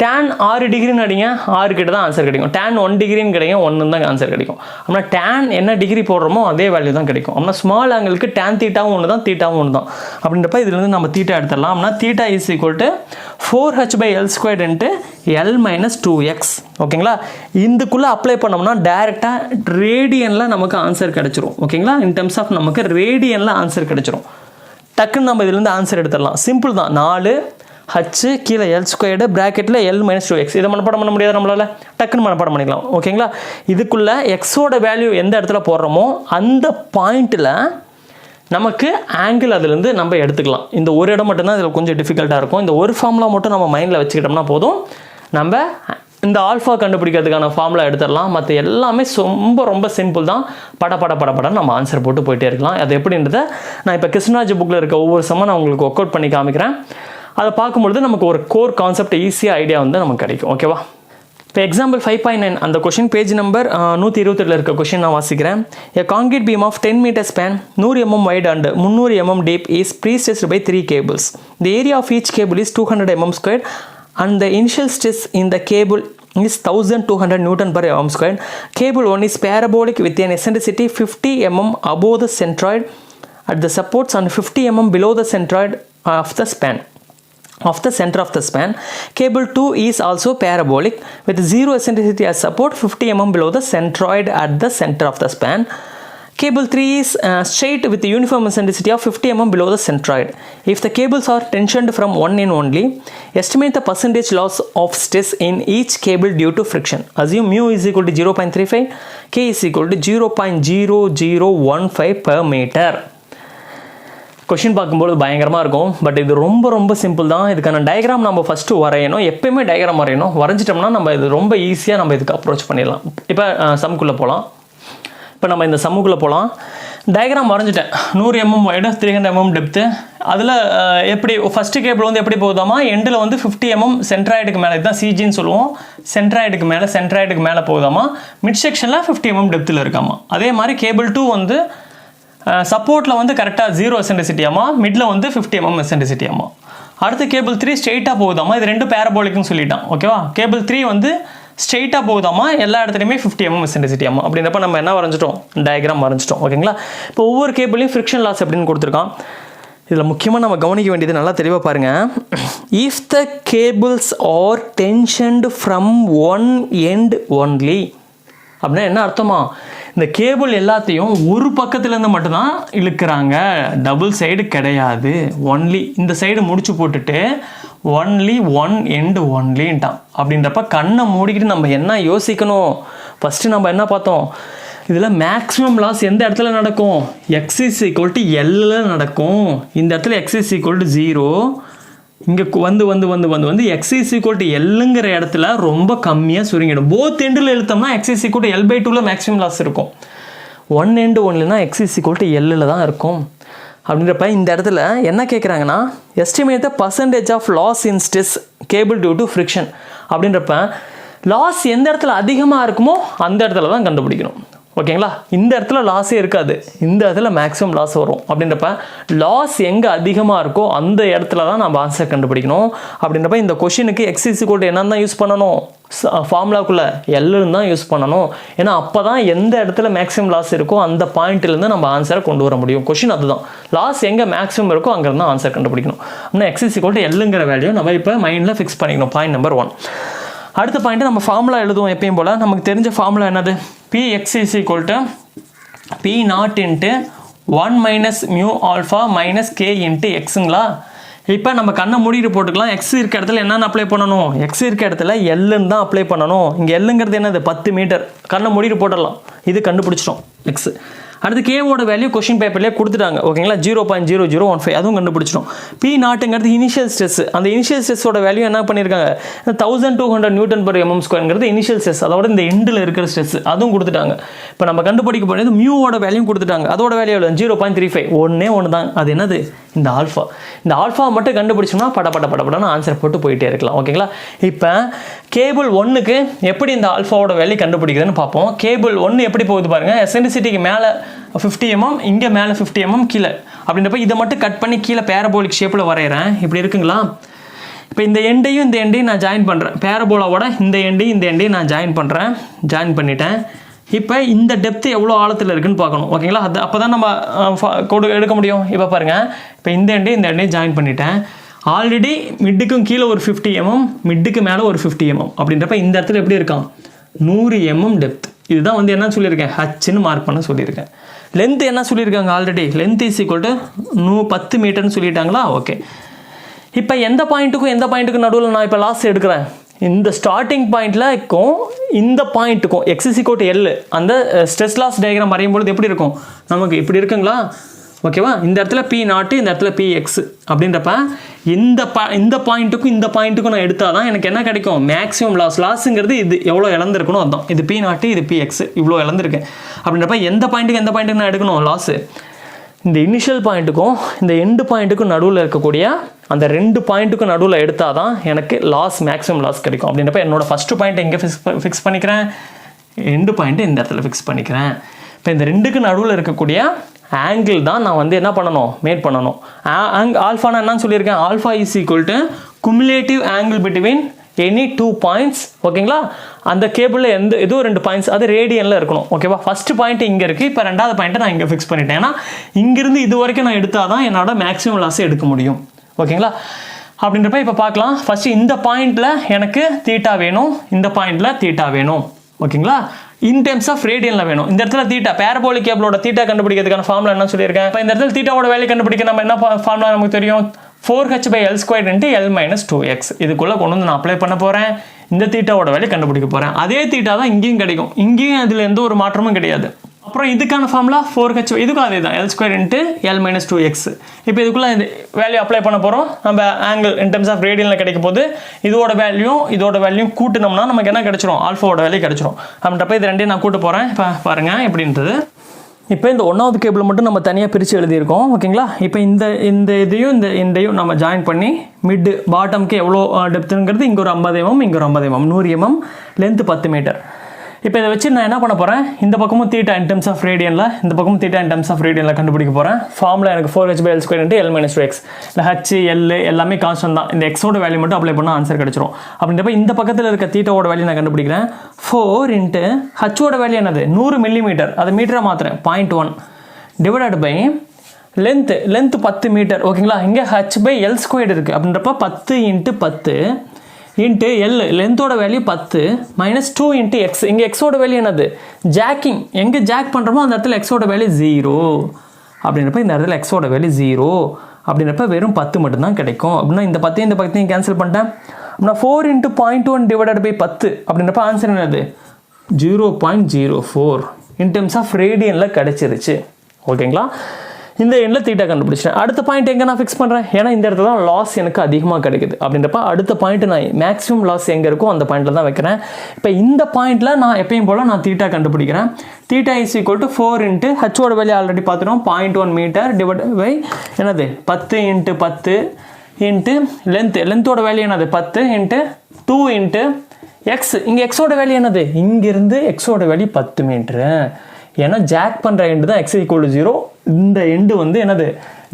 tan 6 டிகிரின்னு அடிங்க 6 கிட்ட தான் ஆன்சர் கிடைக்கும். tan 1 டிகிரின்னு கிடைக்கும் 1 தான் ஆன்சர் கிடைக்கும். அப்படின்னா tan என்ன டிகிரி போடுறோமோ அதே வேல்யூ தான் கிடைக்கும். அப்படின்னா ஸ்மால் ஆங்கிளுக்கு tan தீட்டாவும் ஒன்று தான் தீட்டாவும் ஒன்று தான். அப்படின்றப்ப இதுலேருந்து நம்ம தீட்டா எடுத்துடலாம். அப்படின்னா theta is equal to 4h/L² into L - 2x. ஓகேங்களா? இதுக்குள்ளே அப்ளை பண்ணோம்னா டைரெக்டாக ரேடியனில் நமக்கு ஆன்சர் கிடச்சிரும். ஓகேங்களா? இன் டர்ம்ஸ் ஆஃப் நமக்கு ரேடியனில் ஆன்சர் கிடச்சிரும். டக்குன்னு நம்ம இதுலேருந்து ஆன்சர் எடுத்துடலாம். சிம்பிள் தான். 4h கீழே L² ப்ராக்கெட்டில் L - 2x. இதை மனப்பாடம் பண்ண முடியாது நம்மளால், டக்குன்னு மனப்பாடம் பண்ணிக்கலாம். ஓகேங்களா? இதுக்குள்ளே எக்ஸோட வேல்யூ எந்த இடத்துல போடுறோமோ அந்த பாயிண்ட்டில் நமக்கு ஆங்கிள் அதுலேருந்து நம்ம எடுத்துக்கலாம். இந்த ஒரு இடம் மட்டும்தான் இதில் கொஞ்சம் டிஃபிகல்ட்டாக இருக்கும். இந்த ஒரு ஃபார்முலா மட்டும் நம்ம மைண்டில் வச்சுக்கிட்டோம்னா போதும், நம்ம இந்த ஆல்ஃபா கண்டுபிடிக்கிறதுக்கான ஃபார்முலா எடுத்துடலாம். மற்ற எல்லாமே ரொம்ப சிம்பிள் தான். பட நம்ம ஆன்சர் போட்டு போயிட்டே இருக்கலாம். அது எப்படின்றத நான் இப்போ கிருஷ்ணராஜ் புக்கில் இருக்க ஒவ்வொரு சமம் நான் உங்களுக்கு ஒர்க் அவுட் பண்ணி காமிக்கிறேன். அதை பார்க்கும்பொழுது நமக்கு ஒரு கோர் கான்செப்ட் ஈஸியாக ஐடியா வந்து நமக்கு கிடைக்கும். ஓகேவா? இப்போ எக்ஸாம்பிள் 5.9 அந்த கொஷின் பேஜ் நம்பர் 128 இருக்க கொஷின் நான் வாசிக்கிறேன். A concrete beam of 10 meter span 100 mm wide and 300 mm deep is prestressed by 3 cables. The area of each cable is 200 mm squared and the initial stress in the cable is 1200 Newton/mm². Cable 1 is parabolic with an eccentricity 50 mm above the centroid at the supports and 50 mm below the centroid of the span. Of the center of the span. Cable 2 is also parabolic with 0 eccentricity as support, 50 mm below the centroid at the center of the span. Cable 3 is straight with the uniform eccentricity of 50 mm below the centroid. If the cables are tensioned from one end only, estimate the percentage loss of stress in each cable due to friction. Assume mu is equal to 0.35, K is equal to 0.0015 per meter. Question பார்க்கும்போது பயங்கரமாக இருக்கும். But இது ரொம்ப simple தான். இதுக்கான diagram நம்ம first வரையணும். எப்பயுமே டயக்ராம் வரையணும். வரைஞ்சிட்டோம்னா நம்ம இது ரொம்ப ஈஸியாக நம்ம இதுக்கு அப்ரோச் பண்ணிடலாம். இப்போ சம்முக்குள்ளே போகலாம். இப்போ நம்ம இந்த சம்முக்குள்ளே போகலாம். டயக்ராம் வரைஞ்சிட்டேன். 100 mm வைடு 300 mm டெப்த்து. அதில் எப்படி ஃபஸ்ட்டு கேபிள் வந்து எப்படி போகுதாமா, எண்டில் வந்து 50 mm சென்ட்ராய்டுக்கு மேலே, இதுதான் சிஜின்னு சொல்லுவோம், சென்ட்ராய்டுக்கு மேலே போகுதாமா. மிட் செக்ஷனில் 50 mm டெப்த்தில் இருக்காமா. அதே மாதிரி கேபிள் 2 வந்து சப்போர்ட்டில் வந்து கரெக்டாக 0 எசென்ட்ரிசிட்டியாமா, மிடில் வந்து 50 mm எசென்ட்ரிசிட்டியாமா. அடுத்து கேபிள் 3 ஸ்ட்ரெயிட்டாக போகுதாமா. இது ரெண்டு பேரபோலிக்னு சொல்லிட்டான். ஓகேவா? கேபிள் 3 வந்து ஸ்ட்ரெயிட்டாக போகுதாமா, எல்லா இடத்துலையுமே 50 mm எசென்ட்ரிசிட்டியாமா. அப்படின்றப்ப நம்ம என்ன வரைஞ்சிட்டோம், டயக்ராம் வரைஞ்சிட்டோம். ஓகேங்களா? இப்போ ஒவ்வொரு கேபிளையும் ஃப்ரிக்ஷன் லாஸ் எப்படின்னு கொடுத்துருக்கான். இதில் முக்கியமாக நம்ம கவனிக்க வேண்டியது நல்லா தெளிவாக பாருங்கள். If the cables are tensioned from one end only அப்படின்னா என்ன அர்த்தமா, இந்த கேபிள் எல்லாத்தையும் ஒரு பக்கத்துலேருந்து மட்டும்தான் இழுக்கிறாங்க, டபுள் சைடு கிடையாது. ஒன்லி இந்த சைடு முடிச்சு போட்டுட்டு ஒன்லி ஒன் எண்டு ஒன்லின்ட்டான். அப்படின்றப்ப கண்ணை மூடிக்கிட்டு நம்ம என்ன யோசிக்கணும், ஃபஸ்ட்டு நம்ம என்ன பார்த்தோம், இதில் மேக்ஸிமம் லாஸ் எந்த இடத்துல நடக்கும், x is equal to L நடக்கும். இந்த இடத்துல x is equal to 0, இங்கே வந்து x is equal to Lங்கிற இடத்துல ரொம்ப கம்மியாக சுருங்கிடும். போத் எண்டில் எழுத்தோம்னா x is equal to L/2 maximum loss இருக்கும். ஒன் எண்டு ஒன்லனா x is equal to L தான் இருக்கும். அப்படின்றப்ப இந்த இடத்துல என்ன கேட்குறாங்கன்னா, estimate the percentage of loss in stress cable due to friction. அப்படின்றப்ப லாஸ் எந்த இடத்துல அதிகமாக இருக்குமோ அந்த இடத்துல தான் கண்டுபிடிக்கணும். ஓகேங்களா? இந்த இடத்துல லாஸே இருக்காது, இந்த இடத்துல மேக்ஸிமம் லாஸ் வரும். அப்படின்றப்ப லாஸ் எங்கே அதிகமாக இருக்கோ அந்த இடத்துல தான் நம்ம ஆன்சர் கண்டுபிடிக்கணும். அப்படின்றப்ப இந்த கொஷினுக்கு எக்ஸ் இஸ் ஈக்குவல் டு என்னன்னு தான் யூஸ் பண்ணணும், ஃபார்முலாக்குள்ளே எல்லுன்னு தான் யூஸ் பண்ணணும். ஏன்னா அப்போ தான் எந்த இடத்துல மேக்ஸிமம் லாஸ் இருக்கோ அந்த பாயிண்ட்லேருந்து நம்ம ஆன்சரை கொண்டு வர முடியும். கொஷின் அதுதான், லாஸ் எங்கே மேக்ஸிமம் இருக்கோ அங்கேருந்து ஆன்சர் கண்டுபிடிக்கணும். அப்படின்னா எக்ஸ் இஸ் ஈக்குவல் டு எல்லுங்கிற வேல்யூ நம்ம இப்போ மைண்டில் ஃபிக்ஸ் பண்ணிக்கணும். Point number 1. அடுத்த பாயிண்ட்டு நம்ம ஃபார்முலா எழுதுவோம் எப்பயும் போல். நமக்கு தெரிஞ்ச ஃபார்முலா என்னது, Px is equal to P0 into 1 minus mu alpha minus K into xங்களா. இப்போ நம்ம கண்ணை மூடிட்டு போட்டுக்கலாம். எக்ஸ் இருக்க இடத்துல என்னென்னு அப்ளை பண்ணணும், எக்ஸ் இருக்க இடத்துல எல்லுன்னு தான் அப்ளை பண்ணணும். இங்கே எல்லுங்கிறது என்னது, 10 மீட்டர். கண்ணை மூடிட்டு போட்டுடலாம், இது கண்டுபிடிச்சிட்டோம் எக்ஸ். அடுத்து கேவோட வேல்யூ கொஷின் பேப்பர்லேயே கொடுத்துட்டாங்க. ஓகேங்களா? 0.0015 அதுவும் கண்டுபிடிச்சிடும். P0ங்கிறது இனிஷியல் ஸ்ட்ரெஸ். அந்த இனிஷியல் ஸ்ட்ரெஸ்ஸோட வேல்யூ என்ன பண்ணியிருக்காங்க, 1200 Newton/mm²ங்கிறது இனிஷியல் ஸ்ட்ரெஸ். அதோட இந்த எண்டில் இருக்கிற ஸ்ட்ரெஸ் அதுவும் கொடுத்துட்டாங்க. இப்போ நம்ம கண்டுபிடிக்க போனது மியூவோட வேல்யூ கொடுத்துட்டாங்க. அதோட வேல்யூ எவ்வளோ, 0.35. ஒன்று தான், அது என்னது, இந்த ஆல்ஃபா. இந்த ஆல்ஃபா மட்டும் கண்டுபிடிச்சோம்னா படப்படன்னு ஆன்சர் போட்டு போயிட்டே இருக்கலாம். ஓகேங்களா? இப்போ கேபிள் 1க்கு எப்படி இந்த ஆல்ஃபாவோட வேல்யூ கண்டுபிடிக்கிறதுன்னு பார்ப்போம். கேபிள் 1 எப்படி போகுது பாருங்கள், எசென்ட்ரிசிட்டிக்கு மேலே 50 mm, இங்கே மேலே 50 mm கீழே. அப்படின்றப்ப இதை மட்டும் கட் பண்ணி கீழே பேரபோலிக் ஷேப்பில் வரைகிறேன். இப்படி இருக்குங்களா? இப்போ இந்த எண்டையும் நான் ஜாயின் பண்ணுறேன். பேரபோலாவோட இந்த எண்டையும் நான் ஜாயின் பண்ணிட்டேன். இப்போ இந்த டெப்த்து எவ்வளோ ஆழத்தில் இருக்குன்னு பார்க்கணும். ஓகேங்களா? அது அப்போ தான் நம்ம எடுக்க முடியும். இப்போ பாருங்கள், இப்போ இந்த எண்டையும் ஜாயின் பண்ணிட்டேன். ஆல்ரெடி மிட்டுக்கும் கீழே ஒரு 50 mm, மிட்டுக்கு மேலே ஒரு 50 mm. அப்படின்றப்ப இந்த இடத்துல எப்படி இருக்கான்? 100 mm டெப்த். இதுதான் வந்து என்ன சொல்லியிருக்கேன்? ஹச்ன்னு மார்க் பண்ண சொல்லியிருக்கேன். லென்த் என்ன சொல்லியிருக்காங்க? Already length is equal to 10 மீட்டர்னு சொல்லிட்டாங்களா? ஓகே. இப்போ எந்த பாயிண்ட்டுக்கும் நடுவில் நான் இப்போ லாஸ் எடுக்கிறேன்? இந்த ஸ்டார்டிங் பாயிண்ட்லக்கும் இந்த பாயிண்ட்டுக்கும் X is equal to L, அந்த ஸ்ட்ரெஸ் லாஸ் டயக்ராம் வரையும்பொழுது எப்படி இருக்கும்? நமக்கு இப்படி இருக்குங்களா? ஓகேவா? இந்த இடத்துல P0, இந்த இடத்துல PX அப்படின்றப்ப இந்த பாயிண்ட்டுக்கும் நான் எடுத்தால் தான் எனக்கு என்ன கிடைக்கும்? மேக்ஸிமம் லாஸுங்கிறது இது எவ்வளோ இழந்திருக்கணும் அதான். இது P0, இது PX, இவ்வளோ இழந்திருக்கேன். அப்படின்றப்ப எந்த பாயிண்ட்டுக்கு நான் எடுக்கணும் லாஸு? இந்த இனிஷியல் பாயிண்ட்டுக்கும் இந்த எண்டு பாயிண்ட்டுக்கும் நடுவில் இருக்கக்கூடிய அந்த 2 பாயிண்ட்டுக்கும் நடுவில் எடுத்தால் தான் எனக்கு மேக்ஸிமம் லாஸ் கிடைக்கும். அப்படின்றப்ப என்னோடய ஃபஸ்ட்டு பாயிண்ட்டை எங்கே ஃபிக்ஸ் பண்ணிக்கிறேன்? எண்டு பாயிண்ட்டு இந்த இடத்துல ஃபிக்ஸ் பண்ணிக்கிறேன். இப்போ இந்த 2க்கு நடுவில் இருக்கக்கூடிய ஆங்கிள் தான் நான் வந்து என்ன பண்ணணும்? மேட் பண்ணணும். ஆல்ஃபானா என்னன்னு சொல்லியிருக்கேன்? Alpha is equal to cumulative angle between any 2 points. ஓகேங்களா? அந்த கேபிளில் ஏதோ 2 பாயிண்ட்ஸ் அது ரேடியனில் இருக்கணும். ஓகேவா? ஃபஸ்ட்டு பாயிண்ட் இங்கே இருக்குது. இப்போ 2வது பாயிண்ட்டை நான் இங்கே ஃபிக்ஸ் பண்ணிட்டேன். ஏன்னா இங்கேருந்து இது வரைக்கும் நான் எடுத்தால் தான் என்னோட மேக்ஸிமம் லாஸை எடுக்க முடியும். ஓகேங்களா? அப்படின்றப்ப இப்போ பார்க்கலாம். ஃபஸ்ட்டு இந்த பாயிண்டில் எனக்கு தீட்டா வேணும், இந்த பாயிண்டில் தீட்டா வேணும். ஓகேங்களா? இன் டெர்ம்ஸ் ஆஃப் ரேடியனில் வேணும். இந்த இடத்துல தீட்டா பேரபோலிக் கேபிளோட தீட்டா கண்டுபிடிக்கிறதுக்கான ஃபார்முலா என்ன சொல்லியிருக்கேன்? இப்போ இந்த இடத்துல தீட்டாவோட வேல்யூ கண்டுபிடிக்க நம்ம என்ன ஃபார்முலா நமக்கு தெரியும்? 4h/L² × L-2x. இதுக்குள்ளே கொண்டு வந்து நான் அப்ளை பண்ண போகிறேன். இந்த தீட்டாவோட வேல்யூ கண்டுபிடிக்க போகிறேன். அதே தீட்டா தான் இங்கேயும் கிடைக்கும். இங்கேயும் அதில் எந்த ஒரு மாற்றமும் கிடையாது. அப்புறம் இதுக்கான ஃபார்முலா 4h, இதுக்கும் அதே தான், L² × L-2x. இப்போ இதுக்குள்ளே வேல்யூ அப்ளை பண்ண போகிறோம். நம்ம ஆங்கிள் இன் டெர்ம்ஸ் ஆஃப் ரேடியனில் கிடைக்கும் போது இதோட வேல்யூ கூட்டினோம்னா நமக்கு என்ன கிடைச்சிரும்? ஆல்ஃபாவோட வேல்யூ கிடைச்சிரும். அப்படின்றப்ப இது ரெண்டையும் நான் கூட்ட போகிறேன். இப்போ பாருங்கள் எப்படின்றது. இப்போ இந்த 1வது கேபிள் மட்டும் நம்ம தனியாக பிரித்து எழுதியிருக்கோம். ஓகேங்களா? இப்போ இதையும் நம்ம ஜாயின் பண்ணி மிட் பாட்டம்க்கு எவ்வளோ டெப்த்துங்கிறது இங்கே ஒரு 50 mm, இங்கே ஒரு 50 mm, 100 mm, லென்த்து 10 மீட்டர். இப்போ இதை வச்சு நான் என்ன பண்ண போகிறேன்? இந்த பக்கமும் தீட்டா இன் டெர்ம்ஸ் ஆஃப் ரேடியனில், இந்த பக்கமும் தீட்டா இன் டெர்ம்ஸ் ஆஃப் ரேடியனில் கண்டுபிடிக்க போகிறேன். ஃபார்முலா எனக்கு 4h/L² × L-2x. இந்த H, L எல்லாமே கான்ஸ்டன்ட் தான். இந்த எக்ஸோட வேல்யூ மட்டும் அப்ளை பண்ணால் ஆன்சர் கிடச்சிரும். அப்படின்றப்ப இந்த பக்கத்தில் இருக்க தீட்டாவோட வேல்யூ நான் கண்டுபிடிக்கிறேன். 4 × Hோட வேல்யூ என்னது? 100 mm. அதை மீட்டரை மாற்றுறேன். 0.1 டிவைடட் பை லென்த் 10 மீட்டர். ஓகேங்களா? இங்கே H/L² இருக்குது. அப்படின்றப்ப 10 × 10 இன்ட்டு எல், லென்த்தோட வேல்யூ 10 மைனஸ் 2 இன்ட்டு எக்ஸ். இங்கே எக்ஸோட வேல்யூ என்னது? ஜாக்கிங். எங்கே ஜாக் பண்ணுறோமோ அந்த இடத்துல எக்ஸோட வேல்யூ 0 அப்படின்றப்ப இந்த இடத்துல எக்ஸோட வேல்யூ 0 அப்படின்றப்ப வெறும் 10 மட்டும்தான் கிடைக்கும். அப்படின்னா இந்த 10 கேன்சல் பண்ணிட்டேன். அப்படின்னா 4 × 0.1 டிவைடட் பை 10 அப்படின்றப்ப ஆன்சர் என்னது? 0.04 இன் டெர்ம்ஸ் ஆஃப் ரேடியனில் கிடச்சிருச்சு. ஓகேங்களா? இந்த எண்ணில் தீட்டா கண்டுபிடிச்சேன். அடுத்த பாயிண்ட் எங்கே நான் ஃபிக்ஸ் பண்ணுறேன்? ஏன்னா இந்த இடத்துல தான் லாஸ் எனக்கு அதிகமாக கிடைக்குது. அப்படின்றப்ப அடுத்த பாயிண்ட் நான் மேக்ஸிமம் லாஸ் எங்கே இருக்கோ அந்த பாயிண்டில் தான் வைக்கிறேன். இப்போ இந்த பாயிண்டில் நான் எப்பயும் போல் நான் தீட்டா கண்டுபிடிக்கிறேன். தீட்டா இஸ் ஈக்குவல் டு 4 × ஹச்சோட வேல்யூ ஆல்ரெடி பார்த்துட்டோம், 0.1 மீட்டர் டிவைட் பை என்னது 10 × 10 இன்ட்டு லென்த்தோட வேல்யூ என்னது? 10 × 2 இன்ட்டு எக்ஸ். இங்கே எக்ஸோட வேல்யூ என்னது? இங்கிருந்து எக்ஸோட வேல்யூ 10 மீட்ரு. ஏன்னா ஜாக் பண்ணுற எண்டு தான் எக்ஸ் ஈக்குவல் டு 0. இந்த எண்டு வந்து என்னது?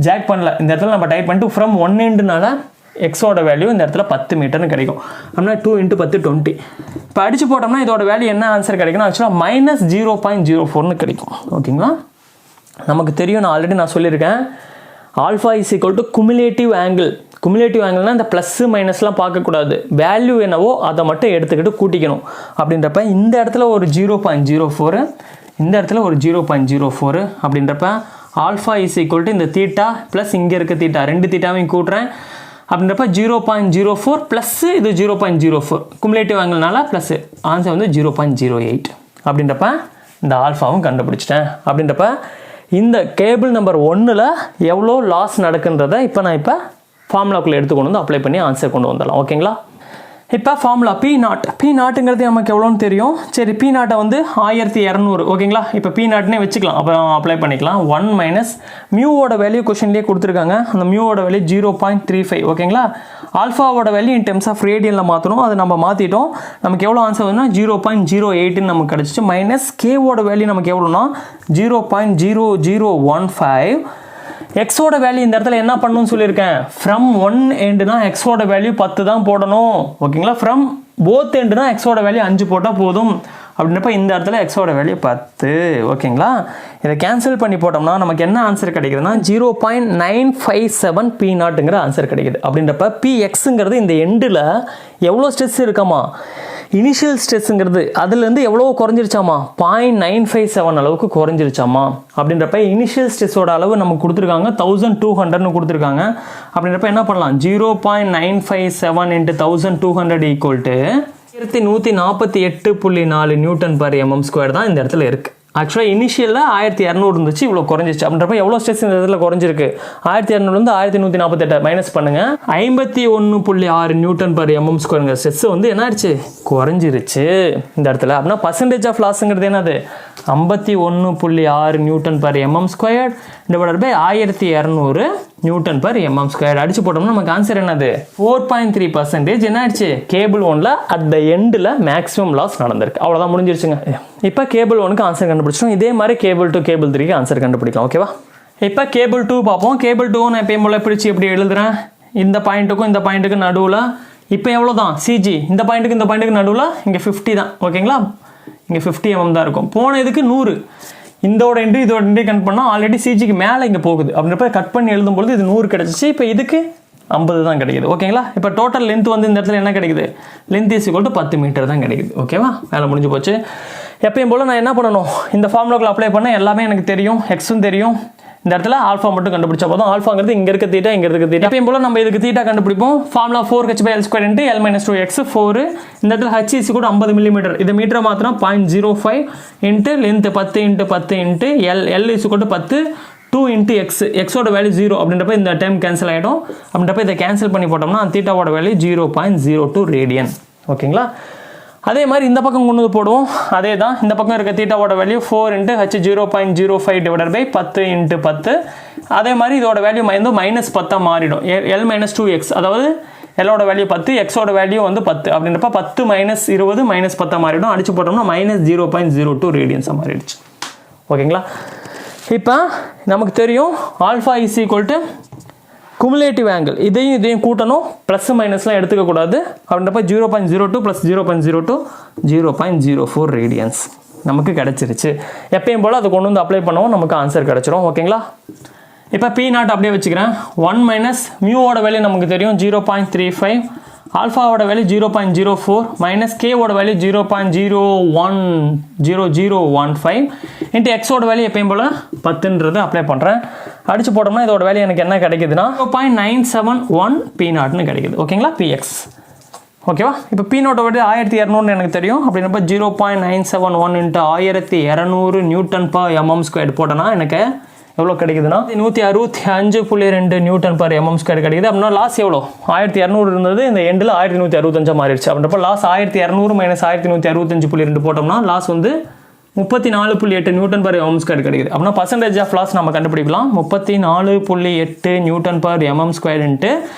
ஜாக் பண்ணல. இந்த இடத்துல நம்ம டைப் பண்ணிட்டு ஃப்ரம் 1 எண்டுனால எக்ஸோட வேல்யூ இந்த இடத்துல 10 மீட்டர்னு கிடைக்கும். அப்படின்னா 2 × 10 20. இப்போ அடிச்சு போட்டோம்னா இதோட வேல்யூ என்ன ஆன்சர் கிடைக்கும்னா ஆக்சுவலாக -0.04ன்னு கிடைக்கும். ஓகேங்களா? நமக்கு தெரியும், நான் ஆல்ரெடி சொல்லியிருக்கேன், alpha is equal to cumulative angle. Cumulative ஆங்கிள்னால் இந்த ப்ளஸ்ஸு மைனஸ்லாம் பார்க்கக்கூடாது. வேல்யூ என்னவோ அதை மட்டும் எடுத்துக்கிட்டு கூட்டிக்கணும். அப்படின்றப்ப இந்த இடத்துல ஒரு 0.04, இந்த இடத்துல ஒரு 0.04 அப்படின்றப்ப ஆல்ஃபா இஸ் ஈக்குவல் டு இந்த தீட்டா ப்ளஸ் இங்கே இருக்க தீட்டா, 2 தீட்டாவையும் கூட்டுறேன். அப்படின்றப்ப 0.04 ப்ளஸ் இது 0.04 குமுலேட்டிவ் ஆங்கிள்னால ப்ளஸ் ஆன்சர் வந்து 0.08 அப்படின்றப்ப இந்த ஆல்ஃபாவும் கண்டுபிடிச்சிட்டேன். அப்படின்றப்ப இந்த கேபிள் நம்பர் 1ல் எவ்வளோ லாஸ் நடக்குன்றதை நான் ஃபார்முலாக்குள்ளே எடுத்துக்கொண்டு வந்து அப்ளை பண்ணி ஆன்சர் கொண்டு வந்துடலாம். ஓகேங்களா? இப்போ ஃபார்முலா P0 நமக்கு எவ்வளோன்னு தெரியும். சரி, P0 வந்து 1200. ஓகேங்களா? இப்போ P0னே வச்சுக்கலாம், அப்புறம் அப்ளை பண்ணிக்கலாம். 1 மைனஸ் மியூவோட வேல்யூ கொஷின்லேயே கொடுத்துருக்காங்க. அந்த மியூவோட வேல்யூ 0.35. ஓகேங்களா? ஆல்ஃபாவோட வேல்யூ இன் டெர்ம்ஸ் ஆஃப் ரேடியனில் மாற்றணும். அதை நம்ம மாற்றிட்டோம். நமக்கு எவ்வளோ ஆன்சர் வருதுன்னா 0.08ன்னு நமக்கு கிடச்சிச்சு. மைனஸ் கேவோட வேல்யூ நமக்கு எவ்வளோனா 0.0015. எக்ஸோட வேல்யூ இந்த இடத்துல என்ன பண்ணணும்னு சொல்லியிருக்கேன், ஃப்ரம் ஒன் எண்டுனா எக்ஸோட வேல்யூ 10 தான் போடணும். ஓகேங்களா, ஃப்ரம் போத் எண்டுனா எக்ஸோட வேல்யூ 5 போட்டால் போதும். அப்படின்றப்ப இந்த இடத்துல எக்ஸோட வேல்யூ 10. ஓகேங்களா, இதை கேன்சல் பண்ணி போட்டோம்னா நமக்கு என்ன ஆன்சர் கிடைக்குதுன்னா 0.957 P0ங்கிற ஆன்சர் கிடைக்குது. அப்படின்றப்ப Pxங்கிறது இந்த எண்டில் எவ்வளோ ஸ்ட்ரெஸ் இருக்காமா, இனிஷியல் ஸ்ட்ரெஸ்ஸுங்கிறது அதுலேருந்து எவ்வளோ குறைஞ்சிருச்சாமா, 0.957 அளவுக்கு குறைஞ்சிருச்சாமா. அப்படின்றப்ப இனிஷியல் ஸ்ட்ரெஸ்ஸோட அளவு நமக்கு கொடுத்துருக்காங்க 1200ன்னு கொடுத்துருக்காங்க. அப்படின்றப்ப என்ன பண்ணலாம், 0.957 × 1200 ஈக்குவல் டு 1148.4 Nm/mm² தான் இந்த இடத்துல இருக்குது. ஆக்சுவலாக இனிஷியலில் 1200 இருந்துச்சு, இவ்வளோ குறைஞ்சிச்சு. அப்படின்றப்ப எவ்வளோ ஸ்ட்ரெஸ் இந்த இடத்துல குறைஞ்சிருக்கு, 1200 1148 மைனஸ் பண்ணுங்கள், 51.6 Nm/mm² ஸ்ட்ரெஸ் வந்து என்ன ஆயிடுச்சு, குறைஞ்சிருச்சு இந்த இடத்துல. அப்படின்னா பர்சன்டேஜ் ஆஃப் லாஸுங்கிறது என்னது, 51.6 Nm/mm² டிவைடட் பை 1200 Nm/mm². அடிச்சு போட்டோம்னா நமக்கு ஆன்சர் என்னது, 4.3% என்ன ஆயிடுச்சு, கேபிள் 1ல அட் த எண்டில் மேக்ஸிமம் லாஸ் நடந்திருக்கு. அவ்வளோதான், முடிஞ்சிருச்சுங்க. இப்போ கேபிள் 1க்கு ஆன்சர் கண்டுபிடிச்சிட்டோம். இதே மாதிரி கேபிள் 2 கேபிள் 3க்கு ஆன்சர் கண்டுபிடிக்கலாம். ஓகேவா, இப்போ கேபிள் 2 பார்ப்போம். கேபிள் 2 நான் எப்பயும் போல பிரித்து எப்படி எழுதுறேன், இந்த பாயிண்ட்டுக்கும் இந்த பாயிண்ட்டுக்கு நடுவில் இப்போ எவ்வளோ தான் சிஜி, இந்த பாயிண்ட்டுக்கு நடுவில் இங்கே 50 தான். ஓகேங்களா, இங்கே 50 mm தான் இருக்கும். போன இதுக்கு 100, இதோட இன்ட்டு கட் பண்ணால் ஆல்ரெடி சிஜிக்கு மேலே இங்கே போகுது. அப்படின்றப்ப கட் பண்ணி எழுதும்போது இது 100 கிடச்சிச்சு. இப்போ இதுக்கு 50 தான் கிடைக்குது. ஓகேங்களா, இப்போ டோட்டல் லென்த் வந்து இந்த இடத்துல என்ன கிடைக்குது, length is equal to 10 metre தான் கிடைக்குது. ஓகேவா, வேலை முடிஞ்சு போச்சு. எப்பயும் போல் நான் என்ன பண்ணணும், இந்த ஃபார்முலாக்குள்ள அப்ளை பண்ண எல்லாமே எனக்கு தெரியும், எக்ஸும் தெரியும். இந்த இடத்துல ஆல்ஃபா மட்டும் கண்டுபிடிச்சா போதும். ஆல்ஃபாங்கிறது இங்கே இருக்க தீட்டா, இங்கே இருக்க தீட்டா. எப்பயும் போல் நம்ம இதுக்கு தீட்டா கண்டுபிடிப்போம். Formula 4h/L² × L - 2x 4. இந்த இடத்துல h is equal to 50 mm. இது மீட்டரை மாற்றினா 0.05 × length 10 × 10 × L is equal to 10 2 × x. எக்ஸோட வேல்யூ 0 அப்படின்றப்ப இந்த டைம் கேன்சல் ஆகிடும். அப்படின்றப்ப இதை கேன்சல் பண்ணி போட்டோம்னா தீட்டாவோட வேல்யூ 0.02 ரேடியன். ஓகேங்களா, அதே மாதிரி இந்த பக்கம் கொண்டு வந்து போடுவோம். அதே தான், இந்த பக்கம் இருக்க தீட்டாவோட வேல்யூ 4 × h 0.05 டிவைடட் பை 10 × 10. அதே மாதிரி இதோட வேல்யூ வந்து -10 மாறிடும். L - 2x, அதாவது எல்லோட வேல்யூ 10, எக்ஸோட வேல்யூ வந்து 10. அப்படின்றப்ப 10 - 20 -10 மாறிடும். அடிச்சு போட்டோம்னா -0.02 ரேடியன்ஸாக மாறிடுச்சு. ஓகேங்களா, இப்போ நமக்கு தெரியும் alpha is equal to cumulative angle. இதையும் கூட்டணும், ப்ளஸ் மைனஸ்லாம் எடுத்துக்கக்கூடாது. அப்படின்றப்ப 0.02 + 0.02 0.04 ரேடியன்ஸ் நமக்கு கிடச்சிருச்சு. எப்பயும் போல் அதை கொண்டு வந்து அப்ளை பண்ணுவோம், நமக்கு ஆன்சர் கிடச்சிரும். ஓகேங்களா, இப்போ P0 அப்படியே வச்சுக்கிறேன். 1 - மியூவோட வேல்யூ நமக்கு தெரியும் 0.35, ஆல்ஃபாவோட வேல்யூ 0.04 மைனஸ் கேவோட வேல்யூ 0.0015 இன்ட்டு எக்ஸோட வேல்யூ எப்பயும் போல் 10ன்றது அப்ளை பண்ணுறேன். அடிச்சு போட்டோம்னா இதோட வேல்யூ எனக்கு என்ன கிடைக்குதுன்னா 0.971 P0ன்னு கிடைக்குது. ஓகேங்களா, Px. ஓகேவா, இப்போ P0 விட 1200 எனக்கு தெரியும். அப்படின்றப்ப 0.971 × 1200 Nm/mm² போட்டோன்னா எனக்கு எவ்வளோ கிடைக்குதுன்னா 165.2 Nm/mm² கிடைக்குது. அப்படின்னா லாஸ் எவ்வளோ, 1200 இருந்தது, இந்த எண்டில் 1165 மாறிடுச்சு. அப்படின்றப்ப லாஸ் 1200 - 1165.2 போட்டோம்னா லாஸ் வந்து 34.8 Nm/mm² கிடைக்குது. அப்படின்னா பர்சன்டேஜ் ஆஃப் லாஸ் நம்ம கண்டுபிடிக்கலாம். 34.8 Nm²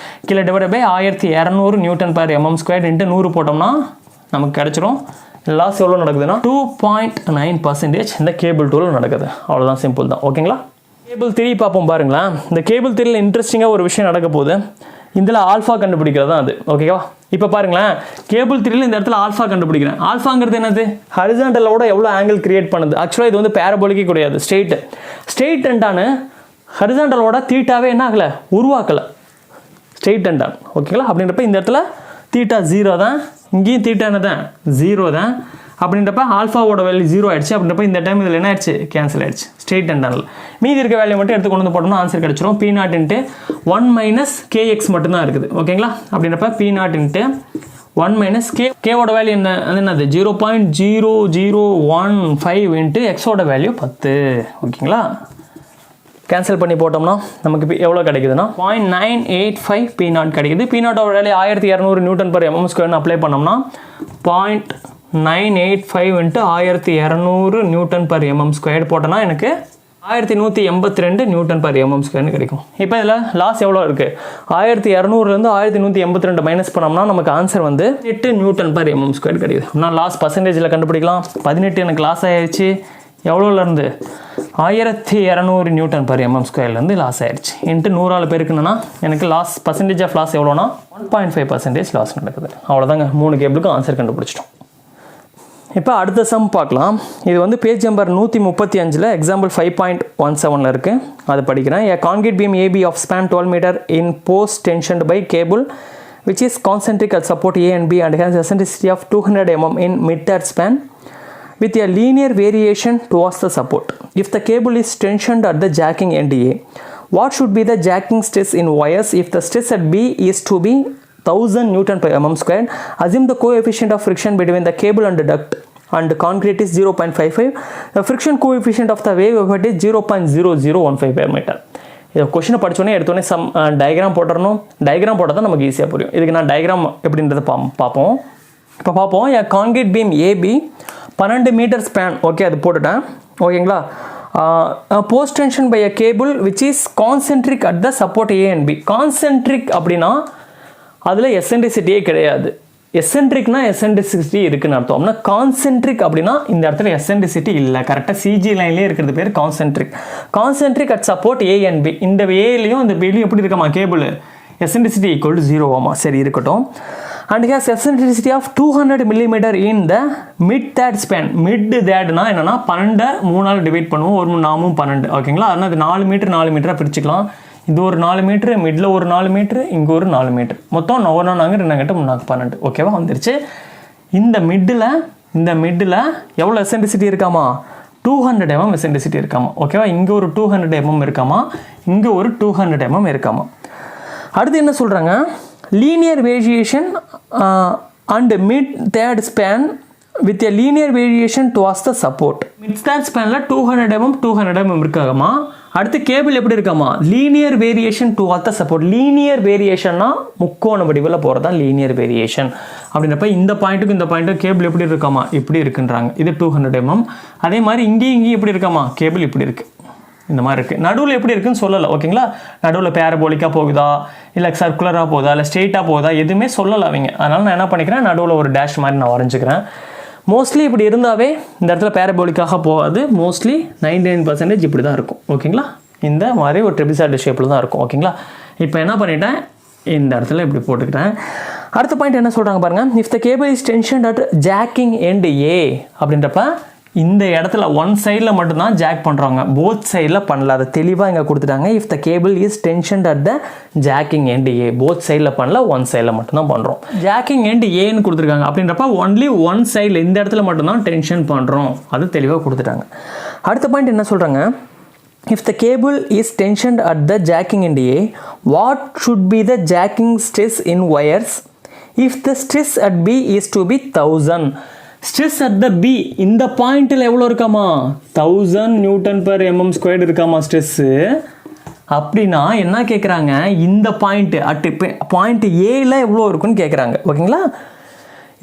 kilo divide by 1200 Nm/mm² × 100 போட்டோம்னா நமக்கு கிடைச்சிரும். லாஸ் எவ்வளோ நடக்குதுன்னா 2.9% இந்த கேபிள் 2ல நடக்குது. அவ்வளோதான், சிம்பிள் தான். ஓகேங்களா, கேபிள் 3 பார்ப்போம். பாருங்களேன், இந்த கேபிள் 3ல இன்ட்ரெஸ்டிங்காக ஒரு விஷயம் நடக்க போகுது. இதில் ஆல்ஃபா கண்டுபிடிக்கிறது தான் அது. ஓகேவா, இப்போ பாருங்களேன், கேபிள் 3ல இந்த இடத்துல ஆல்ஃபா கண்டுபிடிக்கிறேன். ஆல்ஃபாங்கிறது என்னது, ஹரிசாண்டலோட எவ்வளோ ஆங்கிள் கிரியேட் பண்ணுது. ஆக்சுவலாக இது வந்து பேரபோலிக்கே கிடையாது, ஸ்ட்ரெயிட் எண்டானு ஹரிசாண்டலோட தீட்டாவே என்ன ஆகலை, உருவாக்கலை, ஸ்ட்ரெயிட் எண்டான். ஓகேங்களா, அப்படின்றப்ப இந்த இடத்துல தீட்டா 0 தான், இங்கேயும் தீட்டா என்ன தான் 0 தான். அப்படின்றப்ப ஆல்ஃபாவோட வேல்யூ 0 ஆயிடுச்சு. அப்படின்றப்ப இந்த டைம் இதில் என்ன ஆயிடுச்சு, கேன்சல் ஆயிடுச்சு, ஸ்ட்ரெயிட் அண்டானில். மீதி இருக்க வேல்யூ மட்டும் எடுத்து கொண்டு வந்து போட்டோம்னா ஆன்சர் கிடச்சிரும். P0 × 1 - kx மட்டும்தான் இருக்குது. ஓகேங்களா, அப்படின்றப்ப P0 × 1 - கேவோட வேல்யூ என்னது 0.0015 × எக்ஸோட வேல்யூ 10. ஓகேங்களா, கேன்சல் பண்ணி போட்டோம்னா நமக்கு எவ்வளோ கிடைக்குதுன்னா 0.985 P0 கிடைக்குது. P0 வேல்யூ 1200 Nm/mm² அப்ளை பண்ணோம்னா 0.985 × 1200 Nm/mm² போட்டோன்னா எனக்கு 1182 Nm/mm² கிடைக்கும். இப்போ இதில் லாஸ் எவ்வளோ இருக்குது, 1200லேருந்து 1182 மைனஸ் பண்ணோம்னா நமக்கு ஆன்சர் வந்து 8 Nm/mm² கிடைக்குது. நான் லாஸ் பர்சன்டேஜில் கண்டுபிடிக்கலாம். 18 எனக்கு லாஸ் ஆயிடுச்சு. எவ்வளோலேருந்து 1200 நியூட்டன் பர் எம்எம் ஸ்கொயர்லேருந்து லாஸ் ஆயிடுச்சு. இன்ட்டு 100 பேருக்குன்னா எனக்கு லாஸ் பர்சன்டேஜ் ஆஃப் லாஸ் எவ்வளோனா 1.5% லாஸ் நடக்குது. அவ்வளோதாங்க, 3 கேபிளுக்கும் ஆன்சர் கண்டுபிடிச்சிட்டோம். இப்போ அடுத்த சம் பார்க்கலாம். இது வந்து பேஜ் நம்பர் 135 எக்ஸாம்பிள் 5.17 இருக்குது. அது படிக்கிறேன். A concrete beam AB of span 12 meter in post tensioned by cable which is concentric at support A and B and has eccentricity of 200 mm in mid-third span with a linear variation towards the support. If the cable is tensioned at the jacking end A, what should be the jacking stress in wires if the stress at B is to be 1000 Newton per mm squared? Assume the coefficient of friction between the cable and the duct and concrete is 0.55. The friction coefficient of the wave effort is 0.0015 per meter. இதை கொஷினை படித்தோடனே எடுத்தோடனே some diagram போட்டுறணும். Diagram போட்டால் தான் நமக்கு ஈஸியாக புரியும். இதுக்கு நான் டயக்ராம் எப்படின்றத பார்ப்போம். இப்போ பார்ப்போம். Concrete beam AB 12 metre span. Okay, அது போட்டுட்டேன். ஓகேங்களா. Post tension by a cable which is concentric at the support A and B. Concentric அப்படின்னா அதில் எசென்ட்ரிசிட்டியே கிடையாது. எசென்ட்ரிக்னா எசென்ட்ரிசிட்டி இருக்குன்னு அர்த்தம்னா, கான்சென்ட்ரிக் அப்படின்னா இந்த இடத்துல எசென்ட்ரிசிட்டி இல்லை. கரெக்டாக சிஜி லைன்லேயே இருக்கிறது பேர் concentric. Concentric at support A and B. இந்த ஏலையும் இந்த பிலையும் எப்படி இருக்காமா கேபிள் எசென்ட்ரிசிட்டி ஈக்குவல் டு 0 ஆமா. சரி, இருக்கட்டும். And has eccentricity of 200 mm in the mid third span. Mid தேர்ட்னா என்னன்னா 12 3 டிவைட் பண்ணுவோம், ஒரு 4 12. ஓகேங்களா. அதனால் அது 4 மீட்டர் 4 மீட்டராக பிரிச்சுக்கலாம். இது ஒரு 4 மீட்ரு, மிடில் ஒரு 4 மீட்ரு, இங்கே ஒரு 4 மீட்ரு, மொத்தம் 1 நாங்கள் 2 கட்ட 3 12. ஓகேவா, வந்துருச்சு. இந்த மிட்டில் எவ்வளோ எசென்ட்ரிசிட்டி இருக்காமா? 200 mm எசென்ட்ரிசிட்டி இருக்காமா. ஓகேவா. இங்கே ஒரு 200 mm இருக்காமா, இங்கே ஒரு 200 mm இருக்காமா. அடுத்து என்ன சொல்கிறாங்க? Linear variation and mid third span with a linear variation towards the support. Mid third ஸ்பேனில் 200 mm இருக்காமா. அடுத்து கேபிள் எப்படி இருக்காமா? Linear variation towards the support. Linear வேரியேஷன்னா முக்கோண வடிவில் போகிறதா லீனியர் வேரியேஷன். அப்படின்றப்ப இந்த பாயிண்ட்டுக்கும் இந்த பாயிண்ட்டுக்கும் கேபிள் எப்படி இருக்காமா? இப்படி இருக்குன்றாங்க. இது 200 mm. அதே மாதிரி இங்கேயும் எப்படி இருக்காமா? கேபிள் இப்படி இருக்குது, இந்த மாதிரி இருக்குது. நடுவில் எப்படி இருக்குன்னு சொல்லலை. ஓகேங்களா. நடுவில் பேரபோலிக்காக போகுதா, இல்லை சர்க்குலராக போகுதா, இல்லை ஸ்ட்ரெயிட்டாக போகுதா, எதுவுமே சொல்லலை அவங்க. அதனால் நான் என்ன பண்ணிக்கிறேன், நடுவில் ஒரு டேஷ் மாதிரி நான் வரைஞ்சிக்கிறேன். மோஸ்ட்லி இப்படி இருந்தாவே இந்த இடத்துல பேரபோலிக்காக போகாது. மோஸ்ட்லி 99% இப்படி தான் இருக்கும். ஓகேங்களா. இந்த மாதிரி ஒரு ட்ரிபிசாய்டு ஷேப்பில் தான் இருக்கும். ஓகேங்களா. இப்போ என்ன பண்ணிட்டேன், இந்த இடத்துல இப்படி போட்டுக்கிட்டேன். அடுத்த பாயிண்ட் என்ன சொல்கிறாங்க பாருங்கள். If the cable is tension at jacking end A அப்படின்றப்ப இந்த இடத்துல ஒன் சைடில் மட்டும்தான் ஜாக் பண்ணுறாங்க, போத் சைடில் பண்ணல. அதை தெளிவாக இங்கே கொடுத்துட்டாங்க. If the cable is tension at the jacking end A, both சைடில் பண்ணல, ஒன் சைடில் மட்டும்தான் பண்ணுறோம். ஜாக்கிங் எண்ட் ஏன்னு கொடுத்துருக்காங்க. அப்படின்றப்ப ஒன்லி ஒன் சைடில் இந்த இடத்துல மட்டும்தான் டென்ஷன் பண்ணுறோம். அது தெளிவாக கொடுத்துட்டாங்க. அடுத்த பாயிண்ட் என்ன சொல்கிறாங்க? If the cable is tensioned at the jacking end A, what should be the jacking stress in wires if the stress at B is to be 1000. Stress at the B, இந்த பாயிண்டில் எவ்வளோ இருக்காமா? 1000 Newton per mm squared இருக்காமா stress. அப்படின்னா என்ன கேட்குறாங்க, இந்த point at point ஏல எவ்வளோ இருக்குன்னு கேட்குறாங்க. ஓகேங்களா.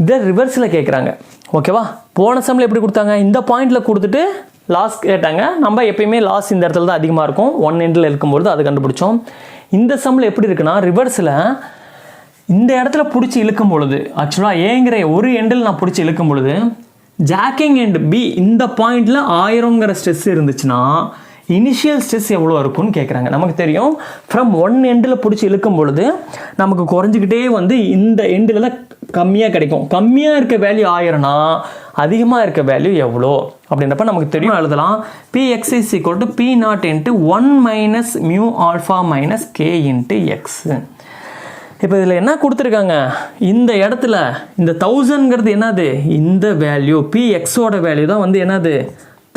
இதை ரிவர்ஸில் கேட்குறாங்க. ஓகேவா. போன சம்மில் எப்படி கொடுத்தாங்க, இந்த பாயிண்டில் கொடுத்துட்டு லாஸ் கேட்டாங்க. நம்ம எப்பயுமே லாஸ் இந்த இடத்துல தான் அதிகமாக இருக்கும், ஒன் எண்டில் இருக்கும்பொழுது அது கண்டுபிடிச்சோம். இந்த சம்மில் எப்படி இருக்குன்னா, ரிவர்ஸில் இந்த இடத்துல பிடிச்சி இழுக்கும் பொழுது, ஆக்சுவலாக ஏங்கிற ஒரு எண்டில் நான் பிடிச்சி இழுக்கும் பொழுது ஜாக்கிங் எண்ட் பி இந்த பாயிண்டில் 1000ங்கிற ஸ்ட்ரெஸ் இருந்துச்சுன்னா இனிஷியல் ஸ்ட்ரெஸ் எவ்வளோ இருக்குன்னு கேட்குறாங்க. நமக்கு தெரியும், ஃப்ரம் ஒன் எண்டில் பிடிச்சி இழுக்கும் பொழுது நமக்கு குறைஞ்சிக்கிட்டே வந்து இந்த எண்டில் தான் கம்மியாக கிடைக்கும். கம்மியாக இருக்க வேல்யூ 1000னா அதிகமாக இருக்க வேல்யூ எவ்வளோ அப்படின்றப்ப நமக்கு தெரியும். எழுதலாம் Px is equal to P0 into 1 minus mu alpha minus k into x. இப்போ இதில் என்ன கொடுத்துருக்காங்க, இந்த இடத்துல இந்த 1000ங்கிறது என்னது, இந்த வேல்யூ Pxோட வேல்யூ தான் வந்து என்னது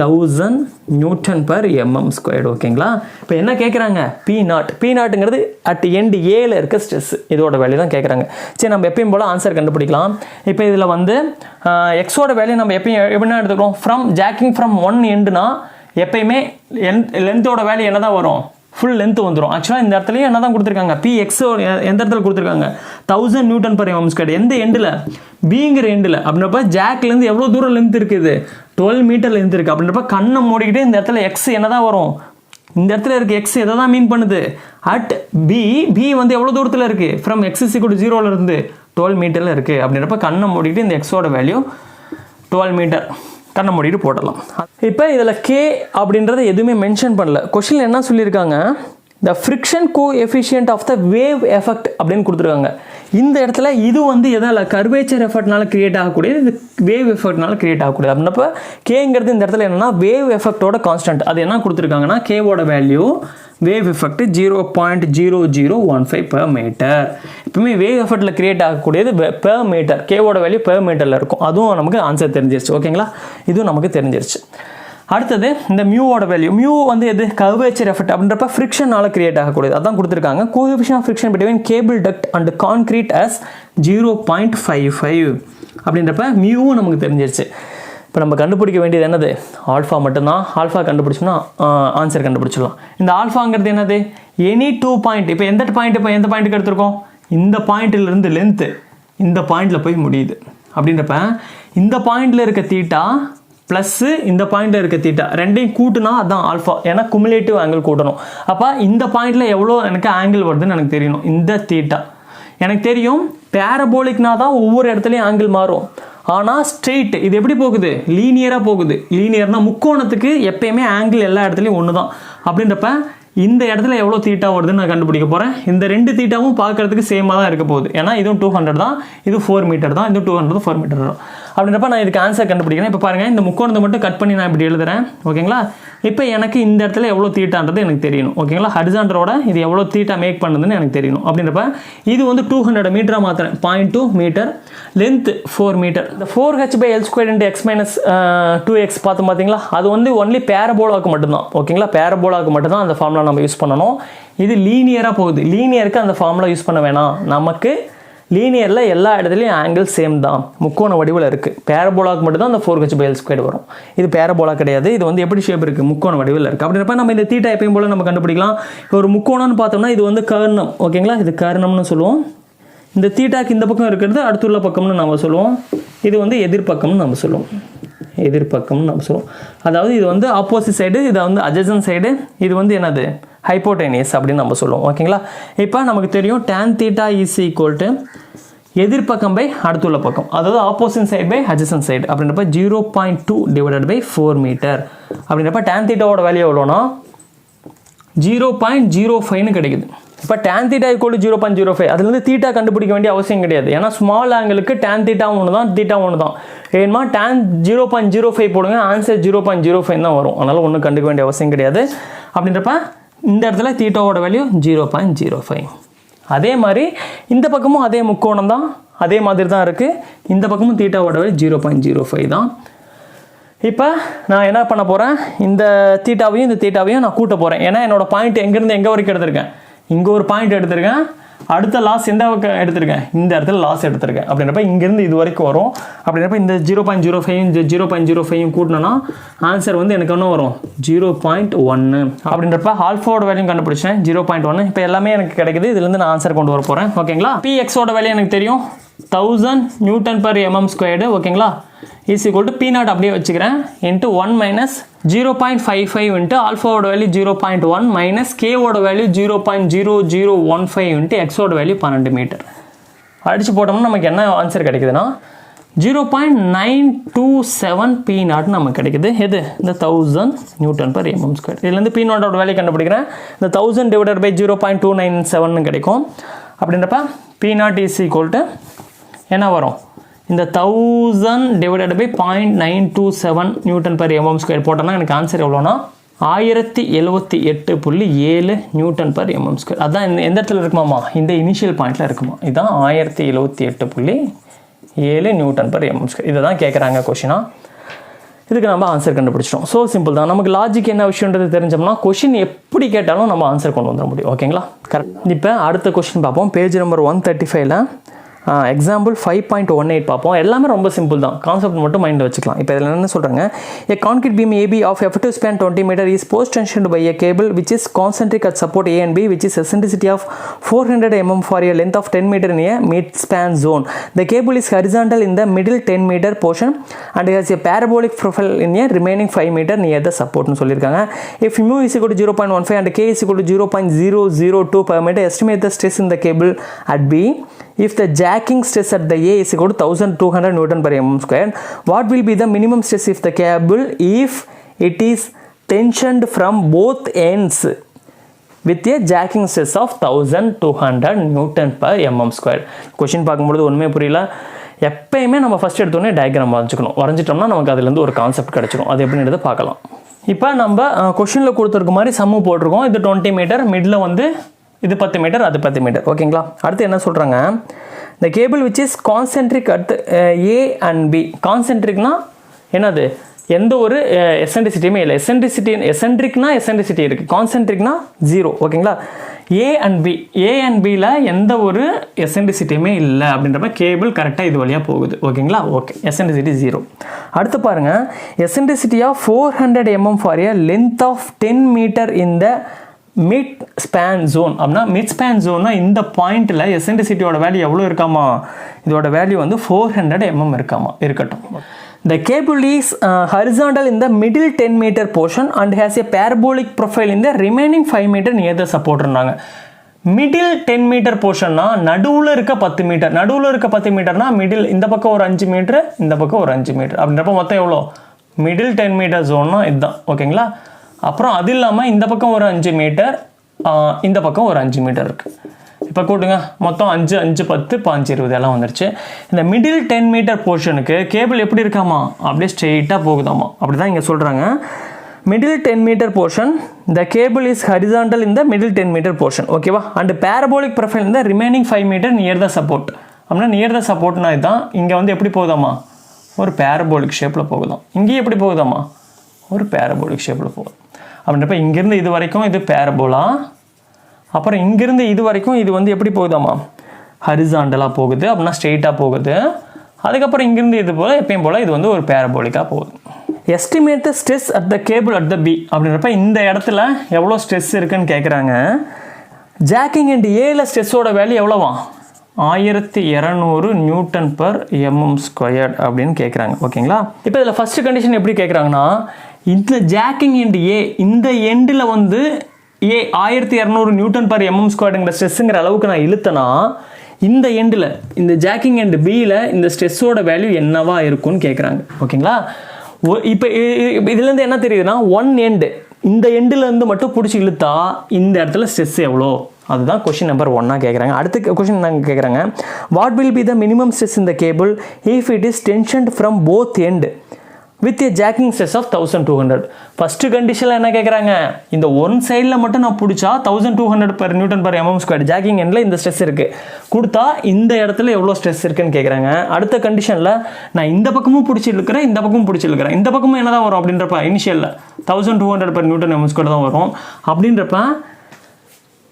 1000 Newton per mm ஸ்கொயர்டு. ஓகேங்களா. இப்போ என்ன கேட்குறாங்க, P0ங்கிறது அட் எண்ட் ஏல இருக்க ஸ்ட்ரெஸ், இதோட வேல்யூ தான் கேட்குறாங்க. சரி, நம்ம எப்பயும் போல் ஆன்சர் கண்டுபிடிக்கலாம். இப்போ இதில் வந்து எக்ஸோட வேல்யூ நம்ம எப்பயும் எப்படின்னா எடுத்துக்கிறோம், ஃப்ரம் ஜாக்கிங் ஃப்ரம் ஒன் எண்டுனா எப்பயுமே லென்த்தோட வேல்யூ என்ன தான் வரும், ஃபுல் லென்த் வந்துடும். ஆக்சுவலாக இந்த இடத்துலையும் என்ன தான் கொடுத்துருக்காங்க, Px எந்த இடத்துல கொடுத்துருக்காங்க 1000 Newton per mm ஸ்கொயர். எந்த எண்டில், பிங்கிற எண்டில். அப்படின்றப்ப ஜாக்லேருந்து எவ்வளோ தூரம் லென்த் இருக்குது, 12 மீட்டர் லென்த் இருக்குது. அப்படின்றப்ப கண்ணை மூடிக்கிட்டே இந்த இடத்துல எக்ஸ் என்ன தான் வரும், இந்த இடத்துல இருக்க எக்ஸ் எதை தான் மீன் பண்ணுது, அட் பி வந்து எவ்வளோ தூரத்தில் இருக்குது, ஃப்ரம் x = 0 இருந்து 12 மீட்டரில் இருக்குது. அப்படின்றப்ப கண்ணை மூடிக்கிட்டு இந்த எக்ஸோட வேல்யூ 12 மீட்டர் கண்ணை மூடிட்டு போடலாம். இப்போ இதில் கே அப்படின்றத எதுவுமே மென்ஷன் பண்ணல. கொஷினில் என்ன சொல்லியிருக்காங்க, the friction coefficient of the wave effect அப்படின்னு கொடுத்துருக்காங்க. இந்த இடத்துல இது வந்து எதால் கர்வேச்சர் எஃபெக்ட்னால கிரியேட் ஆகக்கூடியது, இது வேவ் எஃபெக்ட்னால கிரியேட் ஆகக்கூடியது. அப்படின்னப்போ கேங்கிறது இந்த இடத்துல என்னன்னா வேவ் எஃபெக்டோட கான்ஸ்டன்ட். அது என்ன கொடுத்துருக்காங்கன்னா கேவோட value wave effect 0.0015 per metre. எப்பவுமே வேவ் எஃபெக்டில் கிரியேட் ஆகக்கூடியது per மீட்டர், கேவோட வேல்யூ per மீட்டரில் இருக்கும். அதுவும் நமக்கு ஆன்சர் தெரிஞ்சிருச்சு. ஓகேங்களா, இதுவும் நமக்கு தெரிஞ்சிருச்சு. அடுத்தது இந்த மியூவோட வேல்யூ, மியூ வந்து எது கர்வேச்சர் எஃபெக்ட் அப்படின்றப்ப ஃப்ரிக்ஷனால கிரியேட் ஆகக்கூடியது. அதான் கொடுத்துருக்காங்க. Coefficient of friction between cable duct and concrete as 0.55 அப்படின்றப்ப மியூவும் நமக்கு தெரிஞ்சிருச்சு. இப்போ நம்ம கண்டுபிடிக்க வேண்டியது என்னது, ஆல்ஃபா மட்டும்தான். ஆல்ஃபா கண்டுபிடிச்சோம்னா ஆன்சர் கண்டுபிடிச்சிடலாம். இந்த ஆல்ஃபாங்கிறது என்னது, எனி 2 பாயிண்ட். இப்போ எந்த பாயிண்ட்டுக்கு எடுத்திருக்கோம், இந்த பாயிண்ட்டிலிருந்து லென்த்து இந்த பாயிண்டில் போய் முடியுது. அப்படின்றப்ப இந்த பாயிண்டில் இருக்க தீட்டா ப்ளஸ்ஸு இந்த பாயிண்டில் இருக்க தீட்டா ரெண்டையும் கூட்டுனா அதுதான் ஆல்ஃபா. ஏன்னா குமுலேட்டிவ் ஆங்கிள் கூட்டணும். அப்போ இந்த பாயிண்டில் எவ்வளோ எனக்கு ஆங்கிள் வருதுன்னு எனக்கு தெரியணும். இந்த தீட்டா எனக்கு தெரியும். பேரபோலிக்னா தான் ஒவ்வொரு இடத்துலையும் ஆங்கிள் மாறும். ஆனால் ஸ்ட்ரெயிட் இது எப்படி போகுது, லீனியராக போகுது. லீனியர்னால் முக்கோணத்துக்கு எப்பயுமே ஆங்கிள் எல்லா இடத்துலையும் ஒன்று தான். அப்படின்றப்ப இந்த இடத்துல எவ்வளோ தீட்டா வருதுன்னு நான் கண்டுபிடிக்க போகிறேன். இந்த ரெண்டு தீட்டாவும் பார்க்குறதுக்கு சேமாக தான் இருக்க போகுது. ஏன்னா இதுவும் 200 தான், இது 4 மீட்டர் தான், இது 200 4 மீட்டர் தான். அப்படின்றப்ப நான் இதுக்கு ஆன்சர் கண்டுபிடிக்கிறேன். இப்போ பாருங்கள், இந்த முக்கோணத்தை மட்டும் கட் பண்ணி நான் இப்படி எழுதுறேன். ஓகேங்களா, இப்போ எனக்கு இந்த இடத்துல எவ்வளோ தீட்டான்றது எனக்கு தெரியணும். ஓகேங்களா, ஹரிசாண்டரோட இது எவ்வளோ தீட்டா மேக் பண்ணுதுன்னு எனக்கு தெரியணும். அப்படின்றப்ப இது வந்து 200 மீட்டராக மாற்றுறேன். 0.2 மீட்டர், லென்த் 4 மீட்டர். இந்த 4h/L² × x - 2x பார்த்து பார்த்தீங்களா, அது வந்து ஒன்லி பேரபோலாவுக்கு மட்டும்தான். ஓகேங்களா, பேரபோலாவுக்கு மட்டும்தான் அந்த ஃபார்முலா நம்ம யூஸ் பண்ணணும். இது லீனியராக போகுது. லீனியருக்கு அந்த ஃபார்முலா யூஸ் பண்ண வேணாம். நமக்கு லீனியரில் எல்லா இடத்துலையும் ஆங்கிள் சேம் தான், முக்கோண வடிவில் இருக்குது. பேரபோலாவுக்கு மட்டும் தான் அந்த 4h/L² வரும். இது பேரபோலா கிடையாது. இது வந்து எப்படி ஷேப் இருக்குது, முக்கோண வடிவில் இருக்குது. அப்படின்றப்ப நம்ம இந்த தீட்டா எப்பயும் போல் நம்ம கண்டுபிடிக்கலாம். ஒரு முக்கோணம்னு பார்த்தோம்னா இது வந்து கர்ணம். ஓகேங்களா, இது கர்ணம்னு சொல்லுவோம். இந்த தீட்டாக்கு இந்த பக்கம் இருக்கிறது அடுத்துள்ள பக்கம்னு நம்ம சொல்லுவோம். இது வந்து எதிர்பக்கம்னு நம்ம சொல்லுவோம். எதிர்பக்கம்னு நம்ம சொல்லுவோம். அதாவது இது வந்து ஆப்போசிட் சைடு, இது வந்து அட்ஜசன்ட் சைடு, இது வந்து என்னது ஹைப்போடெனியஸ் அப்படின்னு நம்ம சொல்லுவோம். ஓகேங்களா, இப்போ நமக்கு தெரியும் tan θ இஸ் ஈக்குவல் டு எதிர்பக்கம் பை அடுத்துள்ள பக்கம், அதாவது opposite side by adjacent side. அப்படின்றப்ப 0.2 / 4 மீட்டர். அப்படின்றப்ப tan θவோட வேல்யூ எவ்வளோனா 0.05ன்னு கிடைக்குது. இப்போ tan θ = 0.05. அதுலேருந்து தீட்டா கண்டுபிடிக்க வேண்டிய அவசியம் கிடையாது. ஏன்னா ஸ்மால் ஆங்கிளுக்கு tan θ ஒன்று தான், தீட்டா ஒன்று தான். ஏன்னா tan 0.05 போடுங்க, ஆன்சர் 0.05 தான் வரும். அதனால் ஒன்றும் கண்டுக்க வேண்டிய அவசியம் கிடையாது. அப்படின்றப்ப இந்த இடத்துல தீட்டாவோட வேல்யூ 0.05. அதே மாதிரி இந்த பக்கமும் அதே முக்கோணம் தான், அதே மாதிரி தான் இருக்குது. இந்த பக்கமும் தீட்டாவோட வேல்யூ 0.05 தான். இப்போ நான் என்ன பண்ண போகிறேன், இந்த தீட்டாவையும் இந்த தீட்டாவையும் நான் கூட்ட போகிறேன். ஏன்னா என்னோடய பாயிண்ட் எங்கேருந்து எங்கே வரைக்கும் எடுத்திருக்கேன், இங்கே ஒரு பாயிண்ட் எடுத்திருக்கேன். அடுத்த லாஸ் எந்த பக்கம் எடுத்திருக்கேன், இந்த இடத்துல லாஸ் எடுத்திருக்கேன். அப்படின்றப்ப இங்கேருந்து இது வரைக்கும் வரும். அப்படின்றப்ப இந்த 0.05 இந்த 0.05 கூட்டினோன்னா ஆன்சர் வந்து எனக்கு என்ன வரும் 0.1. அப்படின்றப்ப ஆல்ஃபாவோட வேல்யூ கண்டுபிடிச்சேன் 0.1. இப்போ எல்லாமே எனக்கு கிடைக்குது. இதுலேருந்து நான் ஆன்சர் கொண்டு வர போகிறேன். ஓகேங்களா, PXோட வேல்யூ எனக்கு தெரியும் 1000 Nm². ஓகேங்களா, இஸ் ஈக்குவல் டு P0 அப்படியே வச்சுக்கிறேன் இன்ட்டு 1 - 0.55 இன்ட்டு ஆல்ஃபாவோட வேல்யூ 0.1 மைனஸ் கேவோட வேல்யூ 0.0015 இன்ட்டு எக்ஸோட வேல்யூ 12 மீட்டர். அடித்து போட்டோம்னா நமக்கு என்ன ஆன்சர் கிடைக்குதுன்னா 0.927 P0 நமக்கு கிடைக்குது. எது இந்த 1000 Nm². இதுலேருந்து P0ஓட வேல்யூ கண்டுபிடிக்கிறேன். இந்த 1000 / 0.297 கிடைக்கும். அப்படின்றப்ப P0 இஸ் ஈக்குவல் டு என்ன வரும், இந்த 1000 / 0.927 Nm² போட்டோம்னா எனக்கு ஆன்சர் எவ்வளோனா 1078.7 Nm². அதான் எந்த இடத்துல இருக்குமாமா, இந்த இனிஷியல் பாயிண்டில் இருக்குமா. இதுதான் 1078.7 Nm². இதை தான் கேட்குறாங்க கொஷினா. இதுக்கு நம்ம ஆன்சர் கண்டுபிடிச்சிட்டோம். ஸோ சிம்பிள் தான். நமக்கு லாஜிக் என்ன விஷயன்றது தெரிஞ்சோம்னா கொஷின் எப்படி கேட்டாலும் நம்ம ஆன்சர் கொண்டு வந்துட முடியும். ஓகேங்களா, கரெக்ட். இப்போ அடுத்த கொஷின் பார்ப்போம். பேஜ் நம்பர் 135ல் எக்ஸாம்பிள் 5.18 பார்ப்போம். எல்லாமே ரொம்ப சிம்பிள் தான், கான்செப்ட் மட்டும் மைண்டில் வச்சுக்கலாம். இப்போ இதில் என்ன சொல்கிறாங்க, a concrete beam AB of effective span 20 meter is post tensioned by a cable which is concentric at support A and B which is eccentricity of 400 mm for a length of 10 meter in a mid span zone. The cable is horizontal in the middle 10 meter portion and has a parabolic profile in a remaining 5 meter near the support னு சொல்லியிருக்காங்க. If mu is equal to 0.15 and K is equal to 0.002 per meter, estimate the stress in the cable at B. if the jacking stress at the A is equal to 1200 Newton per mm square, what will be the minimum stress if the cable if it is tensioned from both ends with a jacking stress of 1200 Newton per mm square? Question பார்க்கும்போது ஒன்றுமே புரியல. எப்பயுமே நம்ம first எடுத்தோடனே diagram வரைஞ்சிக்கணும். வரைஞ்சிட்டோம்னா நமக்கு அதுலேருந்து ஒரு concept கிடச்சிடும். அது எப்படின்றத பார்க்கலாம். இப்போ நம்ம கொஷினில் கொடுத்துருக்க மாதிரி சம்மு போட்டிருக்கோம். இது 20 மீட்டர், மிடில் வந்து இது 10 மீட்டர், அது 10 மீட்டர். ஓகேங்களா? அடுத்து என்ன சொல்கிறாங்க, the cable which is concentric at A and B. கான்சென்ட்ரிக்னா என்னது, எந்த ஒரு எசென்ட்ரிசிட்டியுமே இல்லை. எசென்ட்ரிக்னா எசென்ட்ரிசிட்டி இருக்குது, கான்சென்ட்ரிக்னா 0. ஓகேங்களா? ஏ அண்ட் பியில் எந்த ஒரு எசென்ட்ரிசிட்டியுமே இல்லை அப்படின்றப்ப கேபிள் கரெக்டாக இது வழியாக போகுது. ஓகேங்களா? Okay, eccentricity 0. அடுத்து பாருங்கள், eccentricity of 400 mm for a length of 10 metre in the mid span zone. அப்படின்னா மிட் ஸ்பேன் ஜோன்னா இந்த பாயிண்டில் எசென்ட்ரிசிட்டியோட வேல்யூ எவ்வளோ இருக்காமா, இதோட வேல்யூ வந்து 400 mm இருக்காமா, இருக்கட்டும். The cable is horizontal in the middle 10 meter portion and has a parabolic profile in the remaining 5 meter near the support. Middle 10 metre போர்ஷன்னா நடுவில் இருக்க 10 மீட்டர், நடுவில் இருக்க 10 மீட்டர்னா மிடில் இந்த பக்கம் ஒரு 5 மீட்டர், இந்த பக்கம் ஒரு 5 மீட்டர் அப்படின்றப்ப மொத்தம் எவ்வளோ, மிடில் 10 மீட்டர் ஜோன்னா இதுதான். ஓகேங்களா? அப்புறம் அது இல்லாமல் இந்த பக்கம் ஒரு 5 மீட்டர், இந்த பக்கம் ஒரு 5 மீட்டர் இருக்குது. இப்போ கூட்டுங்க, மொத்தம் 5, 5, 10, 5, 20 எல்லாம் வந்துருச்சு. இந்த மிடில் 10 மீட்டர் போர்ஷனுக்கு கேபிள் எப்படி இருக்காமா, அப்படியே ஸ்ட்ரெயிட்டாக போகுதாமா. அப்படி தான் இங்கே சொல்கிறாங்க. Middle 10 metre portion, the cable is horizontal இந்த மிடில் 10 மீட்டர் போர்ஷன். ஓகேவா? அண்ட் பேரபோலிக் ப்ரொஃபைல் இந்த remaining 5 metre near the support. அப்படின்னா நியர் த சப்போர்ட்னா இதுதான். இங்கே வந்து எப்படி போகுதாமா, ஒரு பேரபோலிக் ஷேப்பில் போகுதாம். இங்கேயும் எப்படி போகுதாமா, ஒரு பேரபோலிக் ஷேப்பில் போகுது. அப்படின்றப்ப இங்கேருந்து இது வரைக்கும் இது பேரபோலா, அப்புறம் இங்கேருந்து இது வரைக்கும் இது வந்து எப்படி போகுதாமா, ஹரிசாண்டலாக போகுது. அப்படின்னா ஸ்ட்ரெயிட்டாக போகுது. அதுக்கப்புறம் இங்கேருந்து இது போல் எப்பயும் போல் இது வந்து ஒரு பேரபோலிக்காக போகுது. Estimate the stress at the cable at the B அப்படின்றப்ப இந்த இடத்துல எவ்வளோ ஸ்ட்ரெஸ் இருக்குன்னு கேட்குறாங்க. ஜாக்கிங் அண்ட் ஏல ஸ்ட்ரெஸ்ஸோட வேல்யூ எவ்வளோவா, 1200 நியூட்டன் பர் mm ஸ்கொயர்ட் அப்படின்னு கேட்குறாங்க. ஓகேங்களா? இப்போ இதில் ஃபஸ்ட்டு கண்டிஷன் எப்படி கேட்குறாங்கன்னா, இந்த ஜாக்கிங் அண்ட் ஏ இந்த எண்டில் வந்து ஏ 1200 நியூட்டன் பர் mm ஸ்கொயர்டுங்கிற ஸ்ட்ரெஸ்ஸுங்கிற அளவுக்கு நான் இழுத்தனா, இந்த எண்டில் இந்த ஜாக்கிங் அண்ட் பியில் இந்த ஸ்ட்ரெஸ்ஸோட வேல்யூ என்னவா இருக்கும்னு கேட்குறாங்க. ஓகேங்களா? இப்போ இதுலேருந்து என்ன தெரியுதுன்னா, ஒன் எண்டு, இந்த எண்டிலேருந்து மட்டும் பிடிச்சி இழுத்தா இந்த இடத்துல ஸ்ட்ரெஸ் எவ்வளோ, அதுதான் கொஷின் நம்பர் 1 கேட்குறாங்க. அடுத்த கொஷின் நாங்கள் கேட்குறாங்க, what will be the minimum stress in the cable if it is tensioned from both end with a jacking stress of 1200. First கண்டிஷனில் என்ன கேட்குறாங்க, இந்த ஒன் சைடில் மட்டும் நான் பிடிச்சா 1200 per Newton per mm square jogging எண்டில் இந்த ஸ்ட்ரெஸ் இருக்குது, கொடுத்தா இந்த இடத்துல எவ்வளோ ஸ்ட்ரெஸ் இருக்குன்னு கேட்குறாங்க. அடுத்த கண்டிஷனில் நான் இந்த பக்கமும் பிடிச்சி இழுக்கிறேன், இந்த பக்கமும் பிடிச்சி இழுக்கிறேன், இந்த பக்கமும் என்ன தான் வரும் அப்படின்றப்ப இனிஷியலில் 1200 பர் நியூட்டன் mm ஸ்கொயர் தான் வரும். அப்படின்றப்ப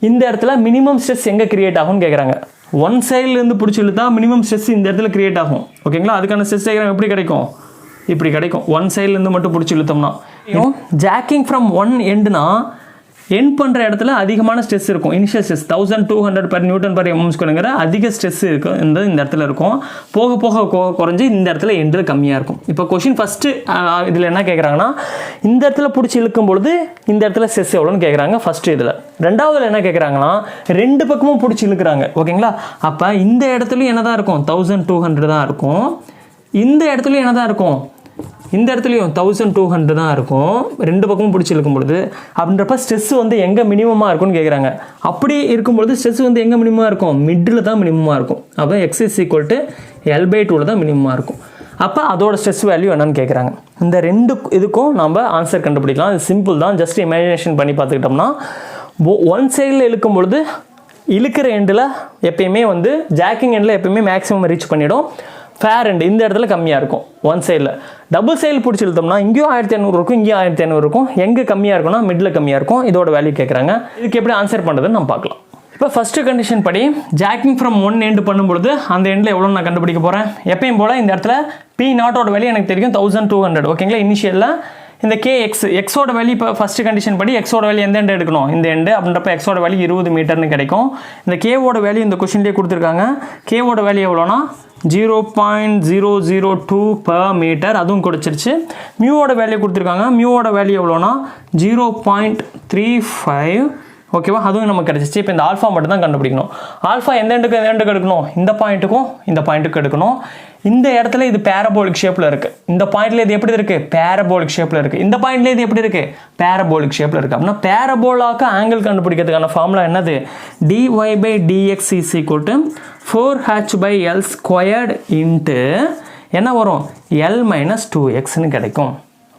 இந்த இடத்துல மினிமம் ஸ்ட்ரெஸ் எங்கே கிரியேட் ஆகும்னு கேட்குறாங்க. ஒன் சைட்லேருந்து பிடிச்சி இழுத்தா மினிமம் ஸ்ட்ரெஸ் இந்த இடத்துல கிரியேட் ஆகும். ஓகேங்களா? அதுக்கான ஸ்ட்ரெஸ் டயக்ராம் எப்படி கிடைக்கும், இப்படி கிடைக்கும். ஒன் சைட்லேருந்து மட்டும் பிடிச்சி இழுத்தோம்னா, ஜாக்கிங் ஃப்ரம் ஒன் எண்டுனா எண்ட் பண்ணுற இடத்துல அதிகமான ஸ்ட்ரெஸ் இருக்கும். Initial stress 1200 per Newton per mm ஸ்கொயருங்கிற அதிக ஸ்ட்ரெஸ் இருக்கும் இந்த இடத்துல இருக்கும். போக போக குறைஞ்சி இந்த இடத்துல எண்டில் கம்மியாக இருக்கும். இப்போ கொஷின் ஃபஸ்ட்டு இதில் என்ன கேட்குறாங்கன்னா, இந்த இடத்துல பிடிச்சி இழுக்கும் பொழுது இந்த இடத்துல ஸ்ட்ரெஸ் எவ்வளோன்னு கேட்குறாங்க ஃபஸ்ட்டு இதில். ரெண்டாவதுல என்ன கேட்குறாங்கன்னா, ரெண்டு பக்கமும் பிடிச்சி இழுக்கிறாங்க. ஓகேங்களா? அப்போ இந்த இடத்துலையும் என்ன தான் இருக்கும், 1200 தான் இருக்கும். இந்த இடத்துலையும் என்ன தான் இருக்கும், இந்த இடத்துலையும் 1200 தான் இருக்கும். ரெண்டு பக்கமும் பிடிச்சி இழுக்கும் பொழுது. அப்படின்றப்ப ஸ்ட்ரெஸ் வந்து எங்கே மினிமமாக இருக்கும்னு கேட்குறாங்க. அப்படி இருக்கும்பொழுது ஸ்ட்ரெஸ் வந்து எங்கே மினிமமாக இருக்கும், மிடில் தான் மினிமமாக இருக்கும். அப்போ x = L/2 தான் மினிமமாக இருக்கும். அப்போ அதோட ஸ்ட்ரெஸ் வேல்யூ என்னன்னு கேட்குறாங்க. இந்த ரெண்டு இதுக்கும் நம்ம ஆன்சர் கண்டுபிடிக்கலாம். இது சிம்பிள் தான். ஜஸ்ட் இமேஜினேஷன் பண்ணி பார்த்துக்கிட்டோம்னா, ஒன் சைடில் இழுக்கும் பொழுது இழுக்கிற எண்டில் எப்பயுமே வந்து ஜாக்கிங் எண்டில் எப்பயுமே மேக்ஸிமம் ரீச் பண்ணிவிடும். ஃபேர் எண்டு இந்த இடத்துல கம்மியாக இருக்கும் ஒன் சைடில். டபுள் சைடில் பிடிச்சி இழுத்தோம்னா இங்கேயும் 1500 இருக்கும், இங்கேயும் 1500 இருக்கும். எங்கே கம்மியாக இருக்கும்னா மிடில் கம்மியாக இருக்கும். இதோட வேல்யூ கேட்குறாங்க. இதுக்கு எப்படி ஆன்சர் பண்ணுறதுன்னு நம்ம பார்க்கலாம். இப்போ ஃபஸ்ட்டு கண்டிஷன் படி ஜாக்கிங் ஃப்ரம் ஒன் எண்டு பண்ணும்பொழுது அந்த எண்டில் எவ்வளோ நான் கண்டுபிடிக்க போகிறேன். எப்பயும் போல் இந்த இடத்துல P0 வேல்யூ எனக்கு தெரியும் 1200. ஓகேங்களா? இனிஷியலில் இந்த எக்ஸோட வேல்யூ இப்போ ஃபஸ்ட்டு கண்டிஷன் படி எக்ஸோட வேல்யூ எந்த எண்டு எடுக்கணும், இந்த எண்டு. அப்படின்றப்ப எக்ஸோட வேல்யூ 20 மீட்டர்னு கிடைக்கும். இந்த கேவோட வேல்யூ இந்த கொஷின்லேயே கொடுத்துருக்காங்க. கேவோட வேல்யூ எவ்வளோனா 0.002 per மீட்டர், அதுவும் கொடுத்துருச்சு. மியூவோட வேல்யூ கொடுத்துருக்காங்க. மியூவோட வேல்யூ எவ்வளோனா 0.35 ஓகேவா, அதுவும் நமக்கு கிடச்சிச்சு. இப்போ இந்த ஆல்ஃபா மட்டும் தான் கண்டுபிடிக்கணும். ஆல்ஃபா எந்த எண்டுக்கு எடுக்கணும், இந்த பாயிண்ட்டுக்கும் இந்த பாயிண்ட்டுக்கு எடுக்கணும். இந்த இடத்துல இது பேரபோலிக் ஷேப்பில் இருக்குது. இந்த பாயிண்ட்ல இது எப்படி இருக்குது, பேரபோலிக் ஷேப்பில் இருக்குது. இந்த பாயிண்ட்ல இது எப்படி இருக்குது, பேரபோலிக் ஷேப்பில் இருக்குது. அப்படின்னா பேரபோலாக்கு ஆங்கிள் கண்டுபிடிக்கிறதுக்கான ஃபார்முலா என்னது, dy/dx = 4h/l² இன்ட்டு என்ன வரும், l - 2xன்னு கிடைக்கும்.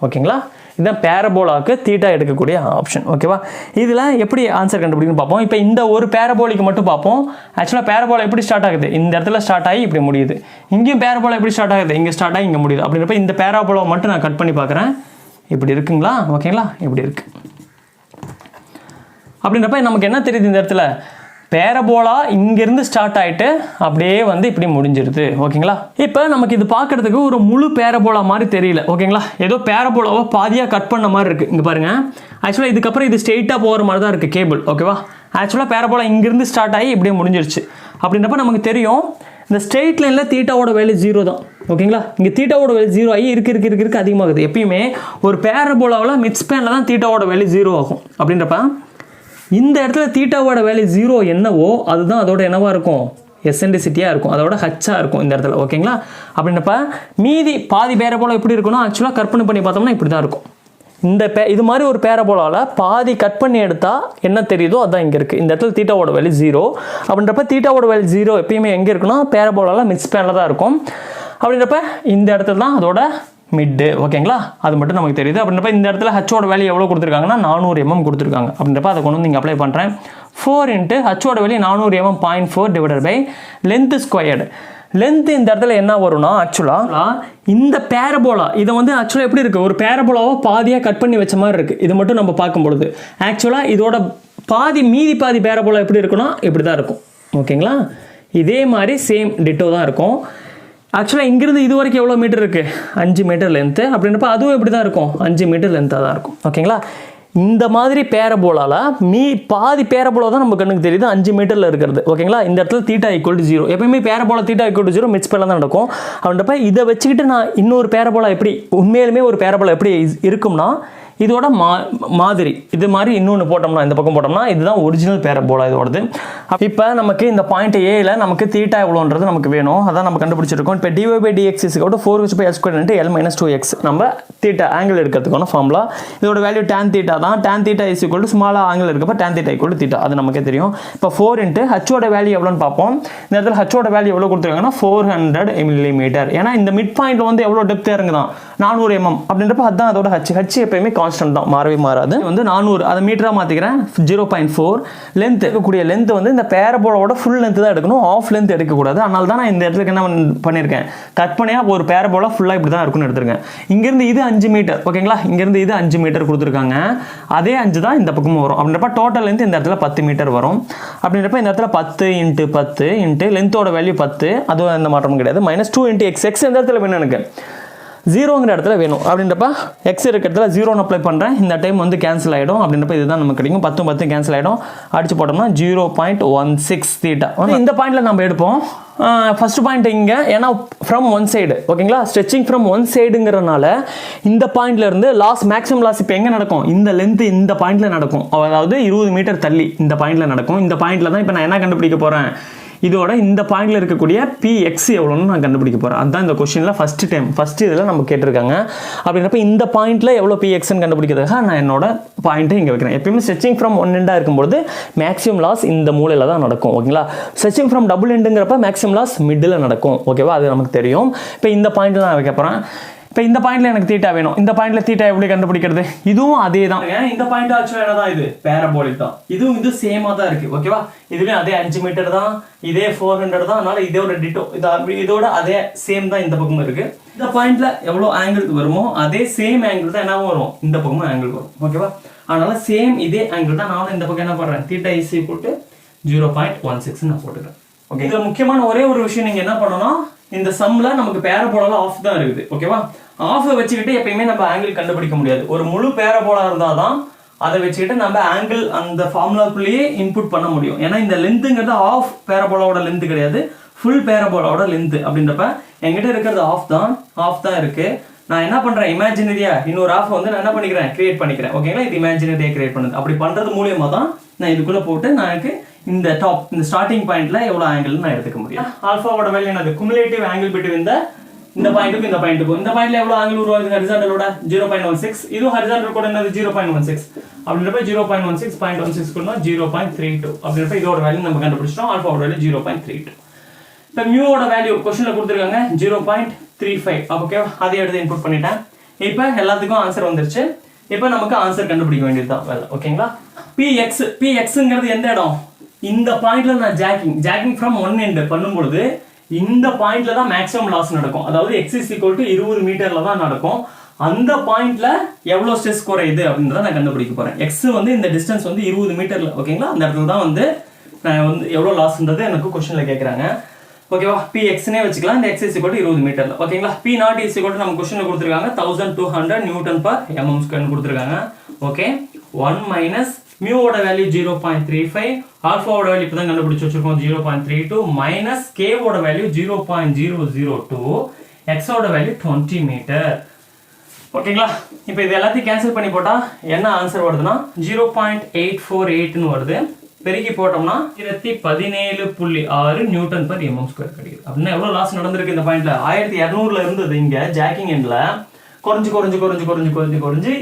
ஓகேங்களா, இதுதான் பேரபோலாவுக்கு தீட்டா எடுக்கக்கூடிய ஆப்ஷன். ஓகேவா, இதில் எப்படி ஆன்சர் கண்டுபிடிக்கணும்னு பார்ப்போம். இப்போ இந்த ஒரு பேரபோலிக்கு மட்டும் பார்ப்போம். ஆக்சுவலாக பேரபோலா எப்படி ஸ்டார்ட் ஆகுது, இந்த இடத்துல ஸ்டார்ட் ஆகி இப்படி முடியுது. இங்கேயும் பேரபோலா எப்படி ஸ்டார்ட் ஆகுது, இங்கே ஸ்டார்ட் ஆகி இங்கே முடியுது. அப்படின்றப்ப இந்த பேரபோலா மட்டும் நான் கட் பண்ணி பார்க்குறேன். இப்படி இருக்குங்களா, ஓகேங்களா, இப்படி இருக்குது. அப்படின்றப்ப நமக்கு என்ன தெரியுது, இந்த இடத்துல பேரபோலா இங்கேருந்து ஸ்டார்ட் ஆகிட்டு அப்படியே வந்து இப்படி முடிஞ்சிருது. ஓகேங்களா, இப்போ நமக்கு இது பார்க்குறதுக்கு ஒரு முழு பேரபோலா மாதிரி தெரியல. ஓகேங்களா, ஏதோ பேரபோலாவை பாதியாக கட் பண்ண மாதிரி இருக்குது. இங்கே பாருங்கள், ஆக்சுவலாக இதுக்கப்புறம் இது ஸ்ட்ரெயிட்டாக போகிற மாதிரி தான் இருக்குது கேபிள். ஓகேவா, ஆக்சுவலாக பேரபோலா இங்கேருந்து ஸ்டார்ட் ஆகி இப்படியே முடிஞ்சிருச்சு. அப்படின்றப்ப நமக்கு தெரியும் இந்த ஸ்ட்ரெயிட் லைனில் தீட்டாவோட வேல்யூ 0 தான். ஓகேங்களா, இங்கே தீட்டாவோட வேல்யூ 0 ஆகி இருக்கு அதிகமாகுது. எப்பயுமே ஒரு பேரபோலாவில் மிட் ஸ்பேனில் தான் தீட்டாவோட வேல்யூ 0 ஆகும். அப்படின்றப்ப இந்த இடத்துல தீட்டாவோட வேல்யூ 0 என்னவோ அதுதான் அதோட என்னவா இருக்கும், எசென்ட்ரிசிட்டியாக இருக்கும், அதோட ஹச்சாக இருக்கும் இந்த இடத்துல. ஓகேங்களா, அப்படின்றப்ப மீதி பாதி பேரபோலா எப்படி இருக்குன்னா ஆக்சுவலாக கற்பனை பண்ணி பார்த்தோம்னா இப்படி தான் இருக்கும். இது மாதிரி ஒரு பேரபோலாவில் பாதி கட் பண்ணி எடுத்தால் என்ன தெரியுதோ அதுதான் இங்கே இருக்குது. இந்த இடத்துல தீட்டாவோட வேல்யூ 0. அப்படின்றப்ப தீட்டாவோட வேல்யூ 0 எப்பயுமே எங்கே இருக்குன்னா பேரபோலாவில் மிட் ஸ்பேனில் தான் இருக்கும். அப்படின்றப்ப இந்த இடத்துல தான் அதோட மிட்டு. ஓகேங்களா, அது மட்டும் நமக்கு தெரியுது. அப்படின்றப்ப இந்த இடத்துல ஹச்சோட வேல்யூ எவ்வளோ கொடுத்துருக்காங்கன்னா 400 mm கொடுத்துருக்காங்க. அப்படின்றப்ப அதை கொண்டு வந்து இங்கே அப்ளை பண்ணுறேன். 4 × ஹச்சோட value 400 mm 0.4 / length squared. Length இந்த இடத்துல என்ன வரும்னா ஆக்சுவலாக இந்த பேரபோலா இதை வந்து ஆக்சுவலாக எப்படி இருக்குது, ஒரு பேரபோலாவை பாதியாக கட் பண்ணி வச்ச மாதிரி இருக்குது. இது மட்டும் நம்ம பார்க்கும்பொழுது ஆக்சுவலாக இதோட மீதி பாதி பேரபோலா எப்படி இருக்குன்னா இப்படி தான் இருக்கும். ஓகேங்களா, இதே மாதிரி சேம் டிட்டோ தான் இருக்கும். ஆக்சுவலாக இங்கிருந்து இது வரைக்கும் எவ்வளோ மீட்டர் இருக்குது, 5 மீட்டர் லென்த்து. அப்படின்றப்ப அதுவும் எப்படி தான் இருக்கும், 5 மீட்டர் லென்த்தாக தான் இருக்கும். ஓகேங்களா, இந்த மாதிரி பேரபோலாவில் பாதி பேரபோலா தான் நம்ம கண்ணுக்கு தெரியுது 5 மீட்டரில் இருக்கிறது. ஓகேங்களா, இந்த இடத்துல தீட்டா = 0. எப்பயுமே பேரபோலா தீட்டா = 0 மிட் ஸ்பேனில் தான் நடக்கும். அப்படின்றப்ப இதை வச்சுக்கிட்டு நான் இன்னொரு பேரபோலா எப்படி உண்மையிலுமே ஒரு பேரபோலா எப்படி இருக்கும்னா இதோட மாதிரி இது மாதிரி இன்னொன்று போட்டோம்னா இந்த பக்கம் போட்டோம்னா இதுதான் ஒரிஜினல் பேரபோலா இதோடது. இப்போ நமக்கு இந்த பாயிண்ட் ஏல நமக்கு தீட்டா எவ்வளோன்றது நமக்கு வேணும், அதான் நம்ம கண்டுபிடிச்சிருக்கோம். இப்போ dy/dx = 4h/l² × l - 2x நம்ம தீட்டா ஆங்கிள் எடுக்கிறதுக்கான ஃபார்முலா. இதோட வேல்யூ tan θ தான். tan θ = ஸ்மாலாக ஆங்கிள் இருக்கப்போ tan θ = θ, அது நமக்கே தெரியும். இப்போ 4 × ஹச்சோட வேல்யூ எவ்வளோன்னு பார்ப்போம். இந்த இடத்துல ஹச்சோட வேல்யூ எவ்வளோ கொடுத்துருக்காங்கன்னா 400 mm. ஏன்னா இந்த மிட் பாயிண்ட் வந்து எவ்வளோ டெப்த் இறங்குதான் 400 mm. அப்படின்றப்ப அதுதான் அதோட ஹச் எப்பயுமே கான்ஸ்டன்ட் தான், மாறவே மாறாது. வந்து 400 அதை மீட்டராக மாற்றிக்கிறேன். 0.4 லென்த் இருக்கக்கூடிய லென்த் வந்து இந்த பேரபோலாவோட ஃபுல் லென்த் தான் எடுக்கணும், ஆஃப் லென்த் எடுக்கக்கூடாது. அதனால தான் நான் இந்த இடத்துக்கு என்ன பண்ணியிருக்கேன், கற்பனையாக ஒரு பேரபோலா ஃபுல்லாக இப்படி தான் இருக்குன்னு எடுத்துருக்கேன். இங்கேருந்து இது 5 மீட்டர். ஓகேங்களா, இங்கேருந்து இது 5 மீட்டர் கொடுத்துருக்காங்க. அதே 5 தான் இந்த பக்கமும் வரும். அப்படின்றப்ப டோட்டல் லென்த் இந்த இடத்துல 10 மீட்டர் வரும். அப்படின்றப்ப இந்த இடத்துல 10 × 10 × லென்த்தோட வேல்யூ 10, அதுவும் எந்த மாற்றமும் கிடையாது. -2 × x. x இந்த இடத்துல வேணும் எனக்கு 0ங்கிற இடத்துல வேணும். அப்படின்றப்ப எக்ஸ் இருக்கிற இடத்துல 0 அப்ளை பண்ணுறேன். இந்த டைம் வந்து கேன்சல் ஆகிடும். அப்படின்றப்ப இதுதான் நமக்கு கிடைக்கும். 10 கேன்சல் ஆகிடும். அடிச்சு போட்டோம்னா 0.16 தீட்டா. இந்த பாயிண்ட்ல நம்ம எடுப்போம். ஃபர்ஸ்ட் பாயிண்ட் இங்கே, ஏன்னா ஃப்ரம் ஒன் சைடு. ஓகேங்களா, ஸ்ட்ரெச்சிங் ஃப்ரம் ஒன் சைடுங்கிறனால இந்த பாயிண்ட்ல இருந்து மேக்ஸிமம் லாஸ் இப்போ எங்கே நடக்கும், இந்த லென்த் இந்த பாயிண்ட்ல நடக்கும். அதாவது 20 மீட்டர் தள்ளி இந்த பாயிண்ட்ல நடக்கும். இந்த பாயிண்ட்ல தான் இப்போ நான் என்ன கண்டுபிடிக்க போகிறேன், இதோட இந்த பாயிண்ட்ல இருக்கக்கூடிய px எவ்வளோன்னு நான் கண்டுபிடிக்க போகிறேன். அதுதான் இந்த கொஸ்டினில் ஃபர்ஸ்ட் இதில் நம்ம கேட்டிருக்காங்க. அப்படின்றப்ப இந்த பாயிண்ட்ல எவ்வளோ pxன்னு கண்டுபிடிக்கிறதுக்காக நான் என்னோட பாயிண்ட்டை இங்கே வைக்கிறேன். எப்பயுமே ஸ்ட்ரெச்சிங் ஃப்ரம் ஒன் எண்டாக இருக்கும்போது மேக்ஸிமம் லாஸ் இந்த மூலையில் தான் நடக்கும். ஓகேங்களா, ஸ்ட்ரெச்சிங் ஃப்ரம் டபுள் எண்டுங்கிறப்ப மேக்ஸிமம் லாஸ் மிடில் நடக்கும். ஓகேவா, அது நமக்கு தெரியும். இப்போ இந்த பாயிண்ட்டில் நான் வைக்க போகிறேன். இப்போ இந்த பாயிண்ட்ல எனக்கு தீட்டா வேணும். இந்த பாயிண்ட்ல தீட்டா எப்படி கண்டுபிடிக்கிறது, இதுவும் அதே தான். இந்த பாயிண்ட் ஆக்சுவலா என்னதான், இது பேரபோலிக் தான். இதுவும் இது சேமா தான் இருக்கு. ஓகேவா, இதுவே அதே 5 மீட்டர் தான், இதே 400 தான். அதனால இதோட டிட்டோ இதோட அதே சேம் தான் இந்த பக்கமும் இருக்கு. இந்த பாயிண்ட்ல எவ்வளோ ஆங்கிள் வருமோ அதே சேம் ஆங்கிள் தான் என்ன வரும், இந்த பக்கமும் ஆங்கிள் வரும். ஓகேவா, அதனால சேம் இதே ஆங்கிள் தான் நானும் இந்த பக்கம் என்ன பண்றேன், தீட்டா இஸ் ஈக்குவல் டு 0.16 நான் போட்டுக்கிறேன். ஓகே, இதுல முக்கியமான ஒரே ஒரு விஷயம் நீங்க என்ன பண்ணணும், இந்த சம்ல நமக்கு பேரபோலா ஆஃப் தான் இருக்குது. ஓகேவா, ஆஃப் வச்சுக்கிட்டு எப்பயுமே நம்ம ஆங்கிள் கண்டுபிடிக்க முடியாது. ஒரு முழு பேரபோலா இருந்தால் தான் அதை வச்சுக்கிட்டு நம்ம ஆங்கிள் அந்த ஃபார்முலாக்குள்ளேயே இன்புட் பண்ண முடியும். ஏன்னா இந்த லென்த்துங்கிறது ஆஃப் பேரபோலாவோட லென்த் கிடையாது, ஃபுல் பேரபோலாவோட லென்த். அப்படின்றப்ப என்கிட்ட இருக்கிறது ஆஃப் தான் இருக்கு. நான் என்ன பண்ணுறேன், இமேஜினரியா இன்னொரு ஆஃப் வந்து நான் என்ன பண்ணிக்கிறேன், கிரியேட் பண்ணிக்கிறேன். ஓகேங்களா, இது இமேஜினரியா கிரியேட் பண்ணுது. அப்படி பண்ணுறது மூலியமாக தான் நான் இதுக்குள்ளே போட்டு நான் எனக்கு இந்த டாப் இந்த ஸ்டார்டிங் பாயிண்ட்ல எவ்வளோ ஆங்கிள் நான் எடுத்துக்க முடியும். ஆல்ஃபாவோட வேல்யூ என்னது, குமுலேட்டிவ் ஆங்கிள் பிட்வீன் இந்த பாயிண்ட்டுக்கும் இந்த பாயிண்ட்டுக்கும். இந்த பாயிண்ட்ல எவ்வளோ ஆங்கிள் உருவாகுது, ஹரிசாண்டலோட 0.16. இதுவும் ஹரிசாண்டல் கூட என்னது 0.16. அப்படின்றப்ப 0.16 0.16 கூட 0.32. அப்படின்றப்ப இதோட வேல்யூ நம்ம கண்டுபிடிச்சிட்டோம். ஆல்ஃபாவோட வேல்யூ 0.32. இப்போ மியூவோட வேல்யூ கொஸ்டின்ல கொடுத்துருக்காங்க 0.35. ஓகே, அதை எடுத்து இன்புட் பண்ணிட்டேன். இப்போ எல்லாத்துக்கும் ஆன்சர் வந்துருச்சு. இப்போ நமக்கு ஆன்சர் கண்டுபிடிக்க வேண்டியதுதான் வேலை. ஓகேங்களா, பிஎக்ஸ்ங்கிறது எந்த இடம், இந்த பாயிண்ட்ல நான் ஜாக்கிங் ஃப்ரம் ஒன் எண்ட் பண்ணும்பொழுது இந்த பாயிண்ட்ல தான் மேக்ஸிமம் லாஸ் நடக்கும். அதாவது x is equal to 20 மீட்டர்ல தான் நடக்கும். அந்த பாயிண்ட்ல எவ்வளவு ஸ்ட்ரெஸ் குறையுது அப்படின்றத நான் கண்டுபிடிக்க போறேன். x வந்து இந்த டிஸ்டன்ஸ் வந்து 20 மீட்டர்ல. ஓகேங்களா, அந்த இடத்துல தான் வந்து நான் வந்து எவ்வளவு லாஸ்ன்றது எனக்கு क्वेश्चनல கேக்குறாங்க. ஓகேவா, px னே வச்சுக்கலாம். இந்த x is equal to 20 மீட்டர்ல. ஓகேங்களா, p not is equal to நம்ம क्वेश्चनல கொடுத்திருக்காங்க 1200 நியூட்டன் per mm ஸ்கொயர் கொடுத்திருக்காங்க. ஓகே, 1 மைனஸ் மியூவோட வேல்யூ 0.35, ஆல்ஃபாவோட வேல்யூ இப்பதான் கண்டுபிடிச்சு வச்சிருக்கோம் 0.32, மைனஸ் கேவோட வேல்யூ 0.002, எக்ஸோட வேல்யூ 20 மீட்டர். ஓகேங்களா, இப்போ இது எல்லாத்தையும் கேன்சல் பண்ணி போட்டா என்ன ஆன்சர் வருதுன்னா 0.848 வருது. பெருக்கி போட்டோம்னா 17.6 நியூட்டன் per mm ஸ்கொயர் கிடைக்குது. அப்படின்னா எவ்வளவு லாஸ் நடந்திருக்கு இந்த பாயிண்ட்ல, 1200ல இருந்தது இங்க ஜாக்கிங் எண்ட்ல குறைஞ்சு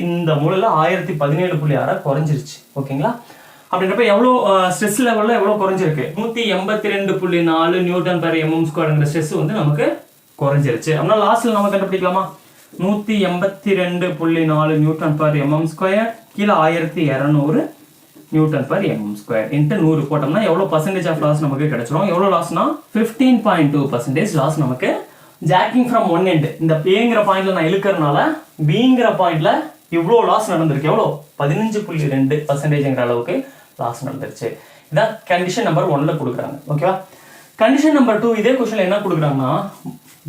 இந்த மூலையில 1017.6 குறைஞ்சிருச்சு. ஓகேங்களா, அப்படின்றப்ப எவ்வளோ ஸ்ட்ரெஸ் லெவலில் எவ்வளோ குறைஞ்சிருக்கு, 182.4 நியூட்டன் per mm ஸ்கொயர்ங்கிற ஸ்ட்ரெஸ் வந்து நமக்கு குறைஞ்சிருச்சு. அப்படின்னா லாஸ்ட்ல நம்ம கண்டுபிடிக்கலாமா, 182.4 நியூட்டன் per mm ஸ்கொயர் கீழே 1200 Newton per mm square into 100 போட்டோம்னா எவ்வளோ பர்சன்டேஜ் ஆஃப் லாஸ் நமக்கு கிடைச்சிரும். எவ்வளோ லாஸ்னா 15.2% லாஸ் நமக்கு ஜாக்கிங் ஃப்ரம் ஒன் எண்ட். இந்த பேங்கிற பாயிண்ட்ல நான் இழுக்கிறதுனால பிங்கிற பாயிண்ட்ல இவ்வளோ லாஸ் நடந்திருக்கு. எவ்வளோ 15.2%ங்கிற அளவுக்கு லாஸ் நடந்துருச்சு. இதான் கண்டிஷன் நம்பர் 1ல கொடுக்குறாங்க. ஓகேவா, கண்டிஷன் நம்பர் 2 இதே கொஸ்டின்ல என்ன கொடுக்குறாங்கன்னா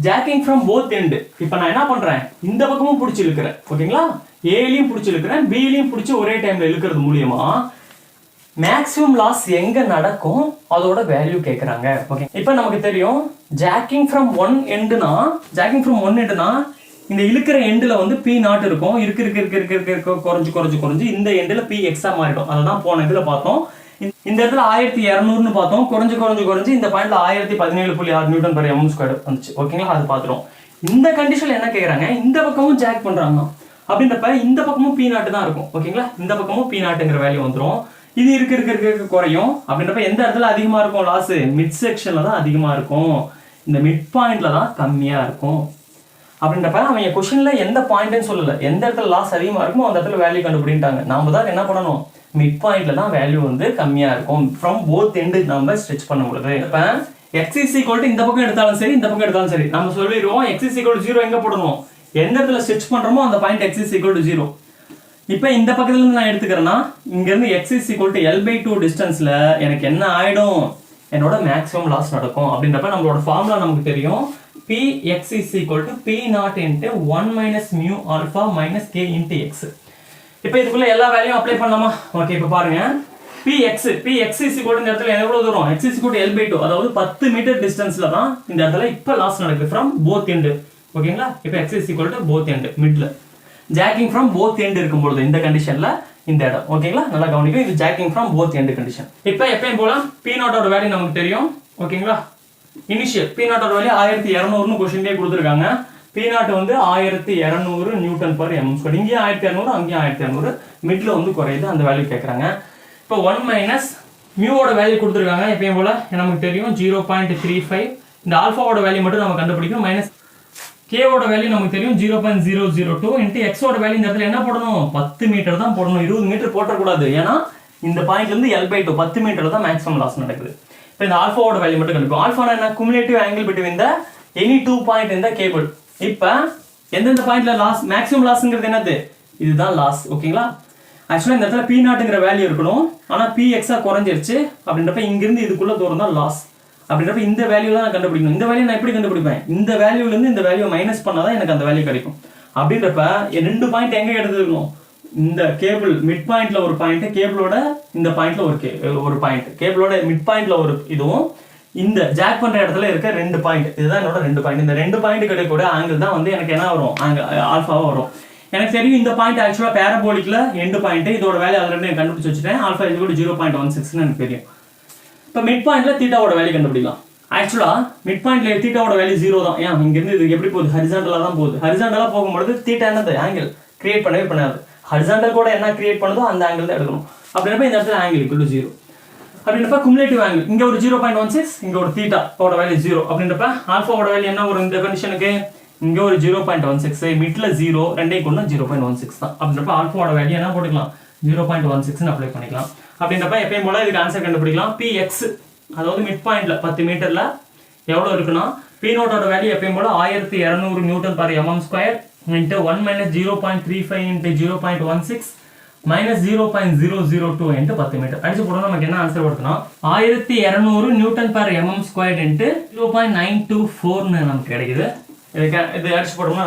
ஜாக்கிங் ஃப்ரம் போத் எண்ட். இப்போ நான் என்ன பண்றேன், இந்த பக்கமும் பிடிச்சி இழுக்கிறேன். ஓகேங்களா, ஏலையும் பிடிச்சி இழுக்கிறேன், பிலையும் பிடிச்சி ஒரே டைம்ல இழுக்கிறது மூலியமா மேக்ஸிமம் லாஸ் எங்க நடக்கும் அதோட வேல்யூ கேக்குறாங்க. ஓகே, இப்போ நமக்கு தெரியும் ஜாக்கிங் ஃப்ரம் ஒன் எண்ட்னா இந்த இழுக்கிற எண்ட்ல வந்து p நாட் இருக்கும். இருக்கு குறைஞ்சு இந்த எண்ட்ல p எக்ஸா மாறிடும். அததான் போன இதுல பார்த்தோம். இந்த இடத்துல 1200ன்னு பார்த்தோம். குறைஞ்சு இந்த பாயிண்ட்ல 1017.6 நியூட்டன் per mm ஸ்கொயர் வந்துச்சு. ஓகேங்களா, அது பார்த்துரும். இந்த கண்டிஷன்ல என்ன கேக்குறாங்க, இந்த பக்கமும் ஜாக் பண்றாங்க அப்படின்றப்ப இந்த பக்கமும் p நாட் தான் இருக்கும். ஓகேங்களா, இந்த பக்கமும் p நாட்ங்கிற வேல்யூ வந்துரும். இது இருக்கு குறையும். அப்படின்றப்ப எந்த இடத்துல அதிகமா இருக்கும் லாஸ், மிட் செக்ஷன்ல தான் அதிகமா இருக்கும். இந்த மிட் பாயிண்ட்ல தான் கம்மியா இருக்கும். அப்படின்றப்ப அவங்க கொஸ்டின்ல எந்த பாயிண்ட்னு சொல்லல, எந்த இடத்துல லாஸ் அதிகமா இருக்குமோ அந்த இடத்துல வேல்யூ கண்டுபிடிட்டாங்க. நாம தான் என்ன பண்ணணும், மிட் பாயிண்ட்ல தான் வேல்யூ வந்து கம்மியா இருக்கும். ஃப்ரம் போத் எண்ட் நம்ம ஸ்ட்ரெச் பண்ண முடியுது. இப்ப x is equal to இந்த பக்கம் எடுத்தாலும் சரி இந்த பக்கம் எடுத்தாலும் சரி நம்ம சொல்லிடுவோம் x is equal to 0 எங்க போடணும், எந்த இடத்துல ஸ்ட்ரெச் பண்றோமோ அந்த point x is equal to 0. இப்போ இந்த பக்கத்துல இருந்து நான் எடுத்துக்கிறேன்னா இங்க இருந்து x is equal to L/2 டிஸ்டன்ஸ்ல எனக்கு என்ன ஆயிடும், என்னோட மேக்ஸிமம் லாஸ் நடக்கும். அப்படின்றப்ப நம்மளோட ஃபார்முலா நமக்கு தெரியும், Px is equal to P naught into 1 minus mu alpha minus k into x. இப்போ இதுக்குள்ள எல்லா வேல்யூம் அப்ளை பண்ணலாமா? ஓகே, இப்போ பாருங்க Px is equal to இந்த இடத்துல எவ்வளவு தூரம், x is equal to L/2, அதாவது 10 மீட்டர் டிஸ்டன்ஸ்ல தான் இந்த இடத்துல இப்போ லாஸ் நடக்குது ஃப்ரம் போத் எண்ட். ஓகேங்களா, இப்போ x is equal to both end மிட்ல ஜாக்கிங் ஃப்ரம் போத் எண்ட் இருக்கும்போது இந்த கண்டிஷன்ல இந்த இடம். ஓகேங்களா, நல்லா கவனிக்கும். இது jacking from both end condition. இப்போ எப்பயும் போல P naught ஓட வேல்யூ நமக்கு தெரியும். ஓகேங்களா, இனிஷியல் P naught ஓட வேல்யூ 1200னு क्वेश्चनலயே கொடுத்திருக்காங்க. P naught வந்து 1200 நியூட்டன் per mm ஸ்கொயர். இங்கே 1200 அங்கே 1200 மிட்ல வந்து குறையுது, அந்த வேல்யூ கேக்குறாங்க. இப்போ 1 மைனஸ் மியூவோட வேல்யூ கொடுத்திருக்காங்க. எப்பயும் போல நமக்கு தெரியும் 0.35. இந்த ஆல்பாவோட வேல்யூ மட்டும் நம்ம கண்டுபிடிக்கணும். மைனஸ் கேவோட வேல்யூ நமக்கு தெரியும் 0.002 இன்ட்டு எக்ஸோட வேல்யூ இந்த இடத்துல என்ன போடணும், 10 மீட்டர் தான் போடணும். 20 மீட்டர் போட்டக்கூடாது. ஏன்னா இந்த பாயிண்ட்ல இருந்து L/2 10 மீட்டர் தான் மேக்ஸிமம் லாஸ் நடக்குது. இப்போ இந்த ஆல்பாவோட வேல்யூ மட்டும் கண்டுபிடிக்கும். ஆல்பானா என்ன, cumulative angle between the any 2 point in the cable. இப்போ எந்தெந்த பாயிண்ட்ல லாஸ் மேக்ஸிமம் லாஸ்ங்கிறது என்னது, இதுதான் லாஸ். ஓகேங்களா, ஆக்சுவலா இந்த இடத்துல P நாட்ங்கிற வேல்யூ இருக்கணும். ஆனா Px குறைஞ்சிருச்சு. அப்படின்றப்ப இங்கிருந்து இதுக்குள்ள தூரம் தான் லாஸ். அப்படின்றப்ப இந்த வேல்யூ தான் நான் கண்டுபிடிக்கணும். இந்த வேல்யூ நான் எப்படி கண்டுபிடிப்பேன், இந்த வேல்யூல இருந்து இந்த வேல்யூ மைனஸ் பண்ணாதான் எனக்கு அந்த வேல்யூ கிடைக்கும். அப்படின்றப்ப ரெண்டு பாயிண்ட் எங்க எடுத்துக்கணும், இந்த கேபிள் மிட் பாயிண்ட்ல ஒரு பாயிண்ட், கேபிளோட இந்த பாயிண்ட்ல ஒரு பாயிண்ட், கேபிளோட மிட் பாயிண்ட்ல ஒரு இதுவும் இந்த ஜாக் பண்ணுற இடத்துல இருக்க 2 பாயிண்ட், இதுதான் என்னோட 2 பாயிண்ட். இந்த 2 பாயிண்ட் கிடைக்கக்கூடிய ஆங்கிள் தான் வந்து எனக்கு என்ன வரும், ஆல்ஃபாவாக வரும். எனக்கு தெரியும் இந்த பாயிண்ட் ஆக்சுவலாக பேரபோலிக்கில் எண்டு பாயிண்ட், இதோட வேல்யூ ஆல்ரெடி கண்டுபிடிச்சு வச்சுட்டேன். ஆல்ஃபா இது கூட 0.16 எனக்கு தெரியும். இப்போ மிட் பாயிண்ட்ல தீட்டாவோட வேல்யூ கண்டுபிடிக்கலாம். ஆக்சுவலாக மிட் பாயிண்ட்ல தீட்டாவோட வேல்யூ 0 தான். ஏன் இங்கேருந்து இது எப்படி போகுது, ஹரிசாண்டலாக தான் போகுது. ஹரிசாண்டலாக போகும்போது தீட்டா என்னது, ஆங்கிள் கிரியேட் பண்ணவே பண்ணாது. ஹரிசாண்டல் கூட என்ன கிரியேட் பண்ணுதோ அந்த ஆங்கிள் தான் எடுக்கணும். அப்படின்றப்ப இந்த இடத்துல ஆங்கிள் ஈக்குவல் டு 0. அப்படின்றப்ப குமுலேட்டிவ் ஆங்கிள் இங்கே ஒரு 0.16, இங்கே ஒரு தீட்டாவோட வேல்யூ 0. அப்படின்றப்ப ஆல்ஃபாவோட வேல்யூ என்ன வரும் இந்த கண்டிஷனுக்கு, இங்கே ஒரு 0.16, மிட்ல 0, ரெண்டையும் கொண்டு 0.16 தான். அப்படின்றப்ப ஆல்ஃபாவோட வேல்யூ என்ன போட்டுக்கலாம், 0.16 அப்ளை பண்ணிக்கலாம். அப்படின்றப்ப எப்பயும் போல இதுக்கு ஆன்சர் கண்டுபிடிக்கலாம். Px அதாவது மிட் பாயிண்ட்ல 10 மீட்டர்ல எவ்வளோ இருக்குன்னா, P நோட்டோட வேல்யூ எப்பயும் போல 1200 newton per mm² into 1 minus 0.35 into 0.16 minus 0.002 into 10 metre. அடிச்சு போட்டோம் நமக்கு என்ன ஆன்சர் வருதுன்னா 1200 நியூட்டன் பர் mm² into 0.924 நமக்கு கிடைக்குது. இது அடிச்சு போட்டோம்னா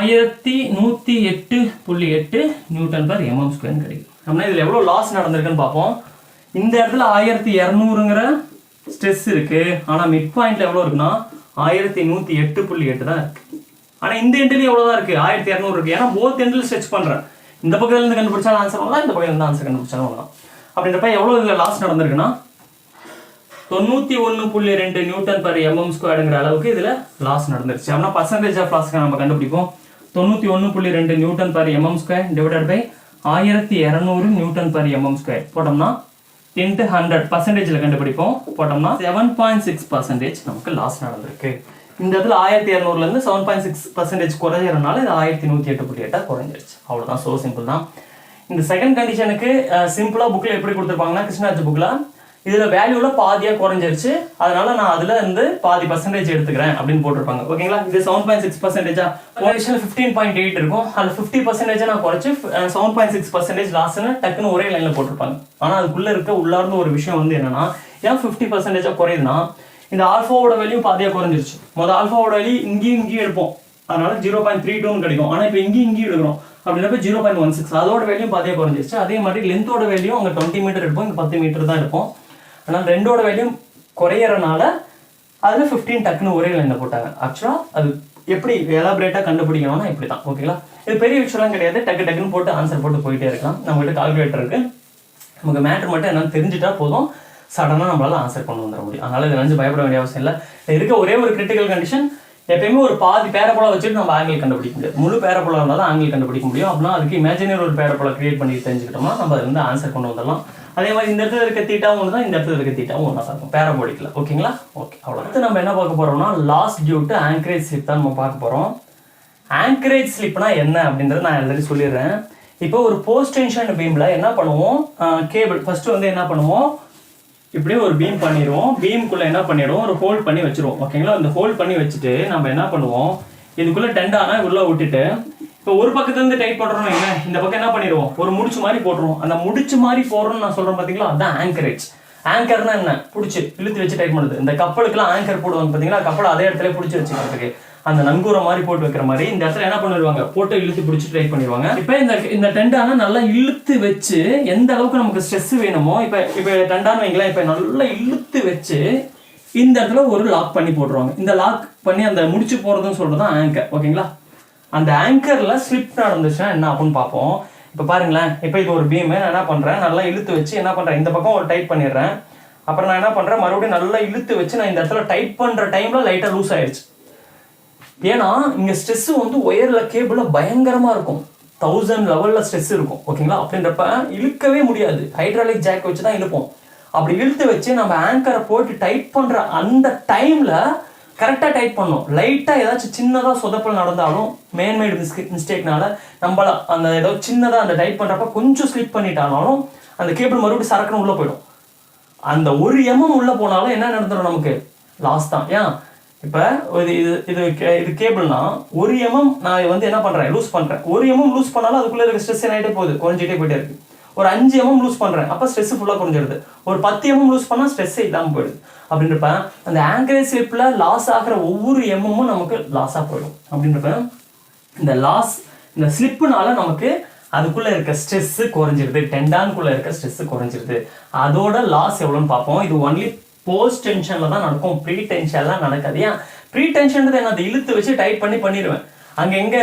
1108.8 நியூட்டன் பர் mm² கிடைக்கும். அப்படின்னா இதில் எவ்வளோ லாஸ் நடந்திருக்குன்னு பார்ப்போம். இந்த இடத்துல 1200ங்கிற ஸ்ட்ரெஸ் இருக்கு, ஆனால் மிட் பாயிண்ட்ல எவ்வளோ இருக்குன்னா 1108.8 தான் இருக்கு. ஆனால் இந்த எண்ட்லேயும் எவ்வளோ தான் இருக்கு, 1200 இருக்கு. ஏன்னா போத் எண்டில் ஸ்ட்ரெச் பண்ணுறேன். இந்த பக்கத்துலேருந்து கண்டுபிடிச்சாலும் ஆன்சர் வரலாம், இந்த பக்கத்துலேருந்து ஆன்சர் கண்டுபிடிச்சாலும் வரலாம். அப்படின்றப்ப எவ்வளோ இதில் லாஸ் நடந்திருக்குன்னா 91.2 நியூட்டன் பர் mm²ங்கிற அளவுக்கு இதில் லாஸ் நடந்துருச்சு. அப்படின்னா பர்சன்டேஜ் ஆஃப் லாஸ்க்கு நம்ம கண்டுபிடிப்போம். 91.2 newton per mm² divided by 1200 newton per mm² போட்டோம்னா into 100 பர்சன்டேஜில் கண்டுபிடிப்போம். போட்டோம்னா 7.6% நமக்கு லாஸ் நடந்திருக்கு. இந்த இடத்துல 1200லேருந்து 7.6% குறைஞ்சதுனால இது 1108.8 குறைஞ்சிருச்சு. அவ்வளோதான், ஸோ சிம்பிள் தான். இந்த செகண்ட் கண்டிஷனுக்கு சிம்பிளாக புக்கில் எப்படி கொடுத்துருப்பாங்கன்னா, கிருஷ்ணாஜி புக்கில் இதில் வேல்யூவில் பாதியாக குறைஞ்சிருச்சு, அதனால நான் அதில் இருந்து பாதி பர்சன்டேஜ் எடுத்துக்கிறேன் அப்படின்னு போட்டிருப்பாங்க. ஓகேங்களா, இது 7.6%. 15.8 இருக்கும், அதில் 50% நான் குறைச்சி 7.6% லாஸ்ன்னு டக்குன்னு ஒரே லைனில் போட்டிருப்பாங்க. ஆனால் அதுக்குள்ளே இருக்க உள்ளார்ந்து ஒரு விஷயம் வந்து என்னன்னா, ஏன் 50% குறையுதுன்னா, இந்த ஆல்ஃபாவோட வேல்யூ பாதியாக குறைஞ்சிருச்சு. முதல் ஆல்ஃபாவோட வேல்யூ இங்கேயும் எடுப்போம், அதனால 0.32 கிடைக்கும். ஆனால் இப்போ இங்கேயும் எடுக்கிறோம், அப்படின்றப்ப 0.16 அதோட வேல்யூ பாதியாக குறைஞ்சிருச்சு. அதே மாதிரி லென்த்தோட வேல்யூ அங்கே 20 மீட்டர் எடுப்போம், இங்கே 10 மீட்டர் தான் இருக்கும். ஆனால் ரெண்டோட வேல்யூ குறையறனால அதில் 15 டக்குன்னு ஒரே லைனில் போட்டாங்க. ஆக்சுவலாக அது எப்படி எலாபரேட்டாக கண்டுபிடிக்கணும்னா இப்படி தான். ஓகேங்களா, இது பெரிய விஷயம்லாம் கிடையாது, டக்குன்னு போட்டு ஆன்சர் போட்டு போயிட்டே இருக்கலாம். நம்மகிட்ட கால்குலேட்டர் இருக்கு, நமக்கு மேட்ரு மட்டும் என்னன்னு தெரிஞ்சுட்டா போதும், சடனாக நம்மளால ஆன்சர் கொண்டு வந்துட முடியும். அதனால இதை நினச்சி பயப்பட வேண்டிய அவசியம் இல்லை. இருக்க ஒரே ஒரு கிரிட்டிக்கல் கண்டிஷன், எப்பயுமே ஒரு பாதி பேரபோலா வச்சுட்டு நம்ம ஆங்கிள் கண்டுபிடிக்க முடியாது. முழு பேரபோலா இருந்தாலும் ஆங்கிள் கண்டுபிடிக்க முடியும். அப்படின்னா அதுக்கு இமேஜினரி ஒரு பேரபோலா கிரியேட் பண்ணி தெரிஞ்சுக்கிட்டோம்னா நம்ம அது வந்து ஆன்சர் கொண்டு வந்துடலாம். அதே மாதிரி இந்த இடத்துல இருக்க தீட்டாவும் ஒன்று தான், இந்த இடத்துல இருக்க தீட்டாவும் ஒன்றா தான் இருக்கும் பேரபோலிக்கில். ஓகேங்களா, ஓகே, அவ்வளோ. அடுத்து நம்ம என்ன பார்க்க போறோம்னா, loss due to anchorage slip தான் நம்ம பார்க்க போகிறோம். ஆங்கரேஜ் ஸ்லிப்னா என்ன அப்படின்றத நான் ஆல்ரெடி சொல்லிடுறேன். இப்போ ஒரு போஸ்ட் டென்ஷன் பீமில் என்ன பண்ணுவோம், கேபிள் ஃபர்ஸ்ட் வந்து என்ன பண்ணுவோம், இப்படியே ஒரு பீம் பண்ணிடுவோம். பீமுக்குள்ளே என்ன பண்ணிடுவோம், ஒரு ஹோல்ட் பண்ணி வச்சிருவோம். ஓகேங்களா, இந்த ஹோல்ட் பண்ணி வச்சுட்டு நம்ம என்ன பண்ணுவோம், இதுக்குள்ளே டெண்டானா உள்ள விட்டுட்டு இப்போ ஒரு பக்கத்துலேருந்து டைட் பண்ணுறோம், என்ன இந்த பக்கம் என்ன பண்ணிடுவோம், ஒரு முடிச்சு மாதிரி போட்டுருவோம். அந்த முடிச்சு மாதிரி போடுறோம்னு நான் சொல்கிறேன் பார்த்தீங்களா, அதுதான் ஆங்கரேஜ். ஆங்கர்னா என்ன, பிடிச்சி இழுத்து வச்சு டைட் பண்ணுது. இந்த கப்பலுக்குலாம் ஆங்கர் போடுவாங்க பார்த்தீங்களா, கப்பலை அதே இடத்துல பிடிச்சி வச்சுக்கிறதுக்கு அந்த நங்கூரை மாதிரி போட்டு வைக்கிற மாதிரி இந்த இடத்துல என்ன பண்ணிடுவாங்க, போட்டு இழுத்து பிடிச்சி டைட் பண்ணிடுவாங்க. இப்போ இந்த டெண்டானா நல்லா இழுத்து வச்சு எந்த அளவுக்கு நமக்கு ஸ்ட்ரெஸ் வேணுமோ, இப்போ டெண்டான்னு வைங்களேன், இப்போ நல்லா இழுத்து வச்சு இந்த இடத்துல ஒரு லாக் பண்ணி போட்டுருவாங்க. இந்த லாக் பண்ணி அந்த முடிச்சு போகிறதுன்னு சொல்கிறது தான் ஆங்கர். ஓகேங்களா, அந்த ஆங்கரில் ஸ்லிப் நடந்துச்சுன்னா என்ன ஆகும்னு பார்ப்போம். இப்போ பாருங்களேன், இப்போ இது ஒரு பீமு, நான் என்ன பண்ணுறேன், நல்லா இழுத்து வச்சு என்ன பண்ணுறேன், இந்த பக்கம் ஒரு டைட் பண்ணிடுறேன். அப்புறம் நான் என்ன பண்ணுறேன், மறுபடியும் நல்லா இழுத்து வச்சு நான் இந்த இடத்துல டைட் பண்ணுற டைமில் லைட்டாக லூஸ் ஆயிடுச்சு. ஏன்னா இங்கே ஸ்ட்ரெஸ் வந்து ஒயரில் கேபிளில் பயங்கரமாக இருக்கும், 1000 லெவலில் ஸ்ட்ரெஸ் இருக்கும். ஓகேங்களா, அப்படின்றப்ப இழுக்கவே முடியாது, ஹைட்ராலிக் ஜாக் வச்சு தான் இழுப்போம். அப்படி இழுத்து வச்சு நம்ம ஆங்கரை போட்டு டைட் பண்ணுற அந்த டைமில் கரெக்டாக டைட் பண்ணணும். லைட்டாக ஏதாச்சும் சின்னதாக சொதப்பல் நடந்தாலும் மேன்மேடு மிஸ்டேக்னால நம்மள அந்த ஏதோ சின்னதாக அந்த டைட் பண்ணுறப்ப கொஞ்சம் ஸ்லிப் பண்ணிட்டாலும் அந்த கேபிள் மறுபடியும் சரக்குன்னு உள்ளே போயிடும். அந்த 1 mm உள்ளே போனாலும் என்ன நடந்துடும், நமக்கு லாஸ் தான். ஏன் இப்போ இது கேபிள்னா 1 mm நான் வந்து என்ன பண்ணுறேன், லூஸ் பண்ணுறேன். 1 mm லூஸ் பண்ணாலும் அதுக்குள்ளே இருக்க ஸ்ட்ரெஸ் என்னாகிட்டே போகுது, குறைஞ்சிட்டே போயிட்டே இருக்கு. ஒரு 5 mm லூஸ் பண்ணுறேன், அப்போ ஸ்ட்ரெஸ் ஃபுல்லாக குறைஞ்சிடுது. ஒரு 10 mm லூஸ் பண்ணால் ஸ்ட்ரெஸ்ஸே இல்லாமல் போயிடுது. அப்படின்றப்ப அந்த ஆங்கரேஜ் ஸ்லிப்பில் லாஸ் ஆகிற ஒவ்வொரு எம்மும் நமக்கு லாஸாக போயிடும். அப்படின்றப்ப இந்த ஸ்லிப்புனால நமக்கு அதுக்குள்ளே இருக்க ஸ்ட்ரெஸ்ஸு குறைஞ்சிருது, டெண்டானுக்குள்ளே இருக்க ஸ்ட்ரெஸ்ஸு குறைஞ்சிருது. அதோட லாஸ் எவ்வளோன்னு பார்ப்போம். இது ஒன்லி போஸ்ட் டென்ஷனில் தான் நடக்கும், ப்ரீ டென்ஷன்லாம் நடக்காது. ஏன் ப்ரீ டென்ஷன்றது என்ன, அதை இழுத்து வச்சு டைட் பண்ணிடுவேன். அங்கே எங்கே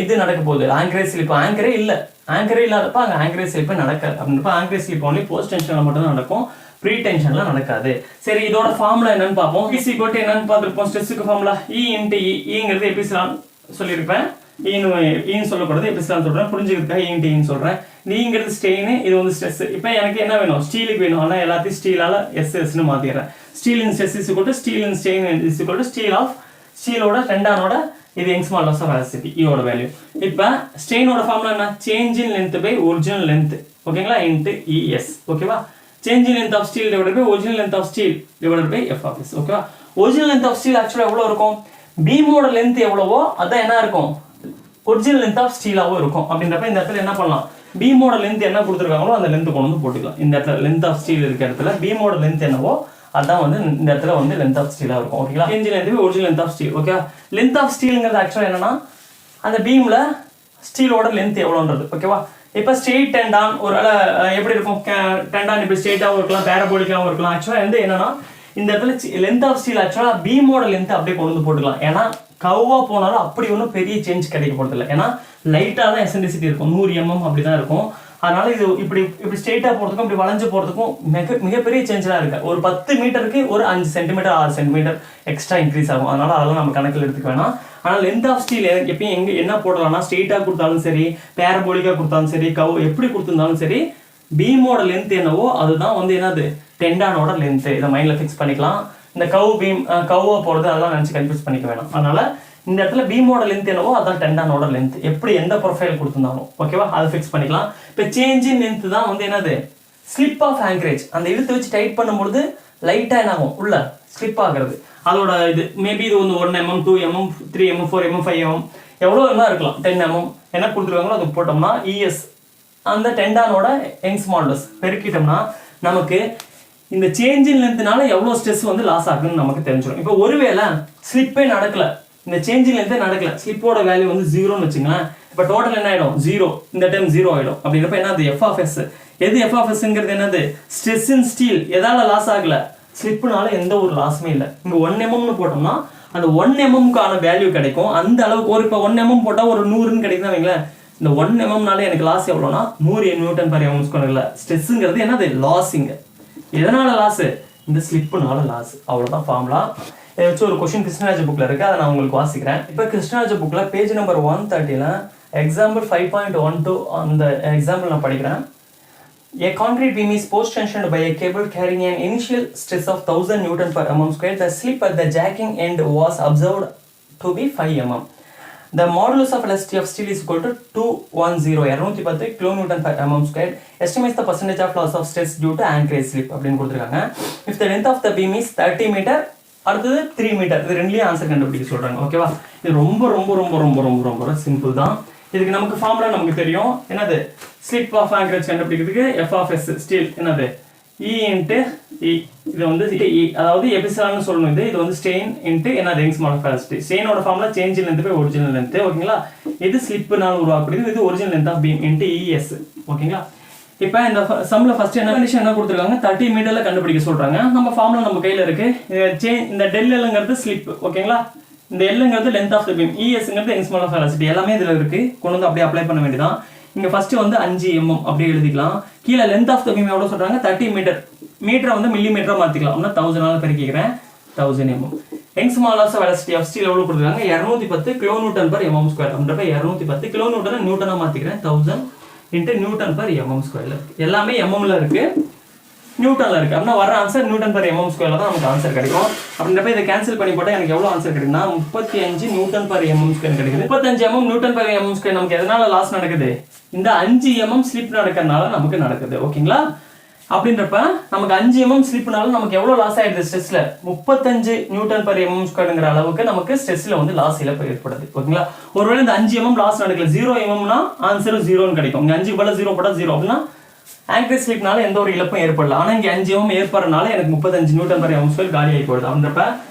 இது நடக்க போகுது, ஆங்கரேஜ் ஸ்லிப், ஆங்கரே இல்லை, ஆங்கரே இல்லாதப்ப அங்கே ஆங்கரேஜ் ஸ்லிப்பே நடக்காது. அப்படின்றப்ப ஆங்கரேஜ் ஸ்லிப் ஒன்லி போஸ்ட் டென்ஷனில் மட்டும் தான் நடக்கும், ப்ரீ டென்ஷன்லாம் நடக்காது. சரி, இதோட ஃபார்முலா என்னன்னு பார்ப்போம். இசி கோட்டு என்னன்னு பார்த்துருப்போம். ஸ்ட்ரெஸ்ஸுக்கு ஃபார்முலா இ இன்ட்டு இங்கிறது எபிசிலான் சொல்லியிருப்பேன். ஈன்னு சொல்லக்கூடாது, எபிசிலான் சொல்கிறேன், புரிஞ்சுக்கிறதுக்காக இன்ட்டு ஈன்னு சொல்கிறேன். நீங்கிறது ஸ்டெயின், இது வந்து ஸ்ட்ரெஸ். இப்போ எனக்கு என்ன வேணும், ஸ்டீலுக்கு வேணும். ஆனால் எல்லாத்தையும் ஸ்டீலால் எஸ்எஸ்ன்னு மாற்றிடுறேன். Steel in stress is equal to steel in strain is equal to ஸ்டீலோட டெண்டானோட இது யங்ஸ் மாடுலஸ் ஆஃப் எலாஸ்டிசிட்டி ஈயோட வேல்யூ. இப்போ ஸ்டெயினோட ஃபார்முலா என்ன, change in length by original length, ஓகேங்களா, இன்ட்டு இஎஸ், ஓகேவா. Change in length of steel divided by original length of steel divided by F of S, ஓகேவா. ஒரிஜினல் லென்த் ஆஃப் ஸ்டீல் ஆக்சுவலாக எவ்வளோ இருக்கும், பீமோட லென்த் எவ்வளவோ அதான் என்ன இருக்கும், ஒரிஜினல் லென்த் ஆஃப் ஸ்டீலாகவும் இருக்கும். அப்படின்றப்ப இந்த இடத்துல என்ன பண்ணலாம், பீமோட லென்த் என்ன கொடுத்துருக்காங்களோ அந்த லென்த் கொண்டு வந்து போட்டுக்கலாம். இந்த இடத்துல லென்த் ஆஃப் ஸ்டீல் இருக்கிற இடத்துல பீமோட லென்த் என்னவோ அதான் வந்து இந்த இடத்துல வந்து லென்த் ஆஃப் ஸ்டீலாக இருக்கும், ஓகேங்களா. Change length original length of steel, okay. Length of ஸ்டீலுங்கிறது ஆக்சுவலாக என்னன்னா அந்த பீமில் ஸ்டீலோட லென்த் எவ்வளோன்றது, ஓகேவா. இப்போ ஸ்ட்ரெயிட் டெண்டான் ஒரு எப்படி இருக்கும், டெண்டான் இப்படி ஸ்ட்ரெயிட்டாகவும் இருக்கலாம், பேரபோலிக்காகவும் இருக்கலாம். ஆக்சுவலாக வந்து என்னன்னா இந்த இடத்துல லென்த் ஆஃப் ஸ்டீல் ஆக்சுவலாக பீமோட லென்த் அப்படியே கொண்டு வந்து போட்டுக்கலாம். ஏன்னா கவ்வாக போனாலும் அப்படி ஒன்றும் பெரிய சேஞ்ச் கிடைக்க போகிறதில்ல. ஏன்னா லைட்டாக தான் எசென்ட்ரிசிட்டி இருக்கும், 100 mm அப்படி தான் இருக்கும். அதனால இது இப்படி ஸ்ட்ரெயிட்டாக போகிறதுக்கும் இப்படி வளைஞ்சு போகிறதுக்கும் மிகப்பெரிய சேஞ்செலாம் இருக்குது. ஒரு 10 மீட்டருக்கு ஒரு 5 சென்டிமீட்டர் 6 சென்டிமீட்டர் எக்ஸ்ட்ரா இன்க்ரீஸ் ஆகும். அதனால அதெல்லாம் நம்ம கணக்கில் எடுத்துக்க வேணாம். ஆனால் லென்த் ஆஃப் ஸ்டீல் எப்பயும் என்ன போடலாம்னா ஸ்ட்ரெயிட்டாக கொடுத்தாலும் சரி, பேரபோலிக்காக கொடுத்தாலும் சரி, எப்படி கொடுத்துருந்தாலும் சரி, பீமோட லென்த் என்னவோ அதுதான் வந்து என்னது டெண்டானோட லென்த்து. இதை மைண்டில் ஃபிக்ஸ் பண்ணிக்கலாம். இந்த கவ்வாக போகிறது அதெல்லாம் நினச்சி கன்ஃபியூஸ் பண்ணிக்க வேணாம். அதனால இந்த இடத்துல பீமோட லென்த் என்னவோ அதான் டெண்டானோட லென்த், எப்படி எந்த ப்ரொஃபைல் கொடுத்துருந்தாலும், ஓகேவா, அதை ஃபிக்ஸ் பண்ணிக்கலாம். இப்போ சேஞ்ச் இன் லென்த் தான் வந்து என்னது ஸ்லிப் ஆஃப் ஆங்கரேஜ். அந்த இழுத்து வச்சு டைட் பண்ணும்பொழுது லைட்டாக என்ன ஆகும், உள்ள ஸ்லிப் ஆகிறது. அதோட இது மேபி இது வந்து 1 mm 2 mm 3 mm 4 mm 5 mm எவ்வளோ வேணா இருக்கலாம். 10 mm என்ன கொடுத்துருக்காங்களோ அது போட்டோம்னா இஎஸ் அந்த டெண்டானோட யங்ஸ் மாடுலஸ் பெருக்கிட்டோம்னா நமக்கு இந்த சேஞ்ச் இன் லென்த்னால எவ்வளோ ஸ்ட்ரெஸ் வந்து லாஸ் ஆகுன்னு நமக்கு தெரிஞ்சிடும். இப்போ ஒருவேளை ஸ்லிப்பே நடக்கல, இந்த சேஞ்ச் இன் லென்த்தே நடக்கல, ஸ்லிப்போட வேல்யூ வந்து 0ன்னு வச்சுங்களேன். இப்போ டோட்டல் என்ன ஆகிடும், 0. இந்த டைம் 0 ஆகிடும். அப்படின்றப்ப என்னது எஃப் ஆஃப் எஸ். எது எஃப் ஆஃப் எஸ்ங்கிறது என்னது, ஸ்ட்ரெஸ் இன் ஸ்டீல். எதால லாஸ் ஆகல, ஸ்லிப்புனால எந்த ஒரு லாஸுமே இல்லை. இங்கே 1 mmன்னு போட்டோம்னா அந்த 1 mmக்கான வேல்யூ கிடைக்கும். அந்த அளவுக்கு ஒரு இப்போ 1 mm போட்டால் ஒரு 100ன்னு கிடைக்குதுன்னு வைங்களேன். இந்த 1 mmனால எனக்கு லாஸ் எவ்வளோனா 100 Nm/mm². இல்லை, ஸ்ட்ரெஸ்ஸுங்கிறது என்னது லாஸிங்க. எதனால லாஸு, இந்த ஸ்லிப்புனால லாஸ். அவ்வளோதான் ஃபார்முலா. இதை வச்சு ஒரு கொஸ்டின் கிருஷ்ணராஜ புக்கில் இருக்குது, அதை நான் உங்களுக்கு வாசிக்கிறேன். இப்போ கிருஷ்ணராஜ புக்கில் பேஜ் நம்பர் 130ல் எக்ஸாம்பிள் 5.12 அந்த எக்ஸாம்பிள் நான் படிக்கிறேன். A concrete beam is post tensioned by a cable carrying an initial stress of 1000 Nm/mm². The slip at the jacking end was observed to be 5 mm. The modulus of elasticity of steel is equal to 210 kN/mm². Estimates the percentage of loss of stress due to anchorage slip அப்படின்னு கொடுத்துருக்காங்க. If the length of the beam is 30 meter, அடுத்தது 3 metre. இது ரெண்டுலேயும் answer கண்டுபிடிக்க சொல்கிறாங்க, ஓகேவா. இது ரொம்ப ரொம்ப ரொம்ப ரொம்ப ரொம்ப ரொம்ப சிம்பிள் தான். இதுக்கு நமக்கு ஃபார்முலா நமக்கு தெரியும். என்னது, ஸ்லிப் ஆஃப் ஆங்கரேஜ் கண்டுபிடிக்கிறதுக்கு எஃப் ஆஃப் எஸ் ஸ்டீல் என்னது இ இன்ட்டு இ. இது வந்து இ, அதாவது எபிசிலான்னு சொல்லணும். இது வந்து ஸ்டெயின் இன்ட்டு என்னது யங்ஸ் மாடுலஸ் ஆஃப் எலாஸ்டிசிட்டி. ஸ்டெயினோட formula change in length by original length, ஓகேங்களா. இது ஸ்லிப்புனால உருவாக்கக்கூடியது. இது original length of beam into ES, ஓகேங்களா. இப்போ இந்த சம்மில் ஃபஸ்ட்டு என்ன கண்டிஷன் என்ன கொடுத்துருக்காங்க, 30 மீட்டரில் கண்டுபிடிக்க சொல்கிறாங்க. நம்ம ஃபார்முலா நம்ம கையில் இருக்குது. இந்த டெல் எல்லுங்கிறது ஸ்லிப், ஓகேங்களா. இந்த எல்லுங்கிறது லென்த் ஆஃப் த பீம், இஎஸ்ங்கிறது யங்ஸ் மாடுலஸ் ஆஃப் எலாஸ்டிசிட்டி. எல்லாமே இதில் இருக்குது. கொண்டு வந்து அப்படியே அப்ளை பண்ண வேண்டியதான். இங்கே ஃபஸ்ட்டு வந்து 5 mm அப்படியே எழுதிக்கலாம். கீழே லென்த் ஆஃப் த பீம் எவ்வளோ சொல்கிறாங்க, 30 மீட்டர். மீட்டரை வந்து மில்லிமீட்டராக மாற்றிக்கலாம். அப்படின்னா 1000 பெருக்கிக்கிறேன், 1000 mm. Young's modulus of elasticity of steel எவ்வளோ கொடுத்துருக்காங்க, 210 kN/mm². அப்படின்றப்ப 210 kN நியூட்டனாக மாற்றிக்கிறேன். 1000 × Nm/mm². எல்லாமே எம்எம்ல இருக்கு, நியூட்டன்ல இருக்கு. அப்படின்னா வர ஆன்சர் Nm/mm² தான் நமக்கு ஆன்சர் கிடைக்கும். அப்படின்றப்ப இதை கேன்சல் பண்ணி போட்டால் எனக்கு எவ்வளோ ஆன்சர் கிடைக்குன்னா 35 Nm/mm² கிடைக்குது. 35 Nm/mm² நமக்கு எதனால லாஸ் நடக்குது, இந்த 5 mm ஸ்லிப் நடக்கிறதுனால நமக்கு நடக்குது, ஓகேங்களா. அப்படின்றப்ப நமக்கு 5 mm ஸ்லிப்னால நமக்கு எவ்வளோ லாஸ் ஆயிடுது ஸ்ட்ரெஸ்ல, 35 Nm/mm² அளவுக்கு நமக்கு ஸ்ட்ரெஸ்ல வந்து லாஸ் இழப்பு ஏற்படுது, ஓகேங்களா. ஒருவேளை இந்த 5 mm லாஸ் நடக்கல, 0 mmனா ஆன்சரும் 0ன்னு கிடைக்கும். இங்கே 5 பதில் 0 போட்டால் 0. அப்படின்னா ஆங்கரேஜ் ஸ்லிப்னால எந்த ஒரு இழப்பும் ஏற்படல. ஆனால் இங்கே 5 mm ஏற்படுறதுனால எனக்கு 35 Nm/mm² காலி ஆகி போடுது. அப்படின்றப்ப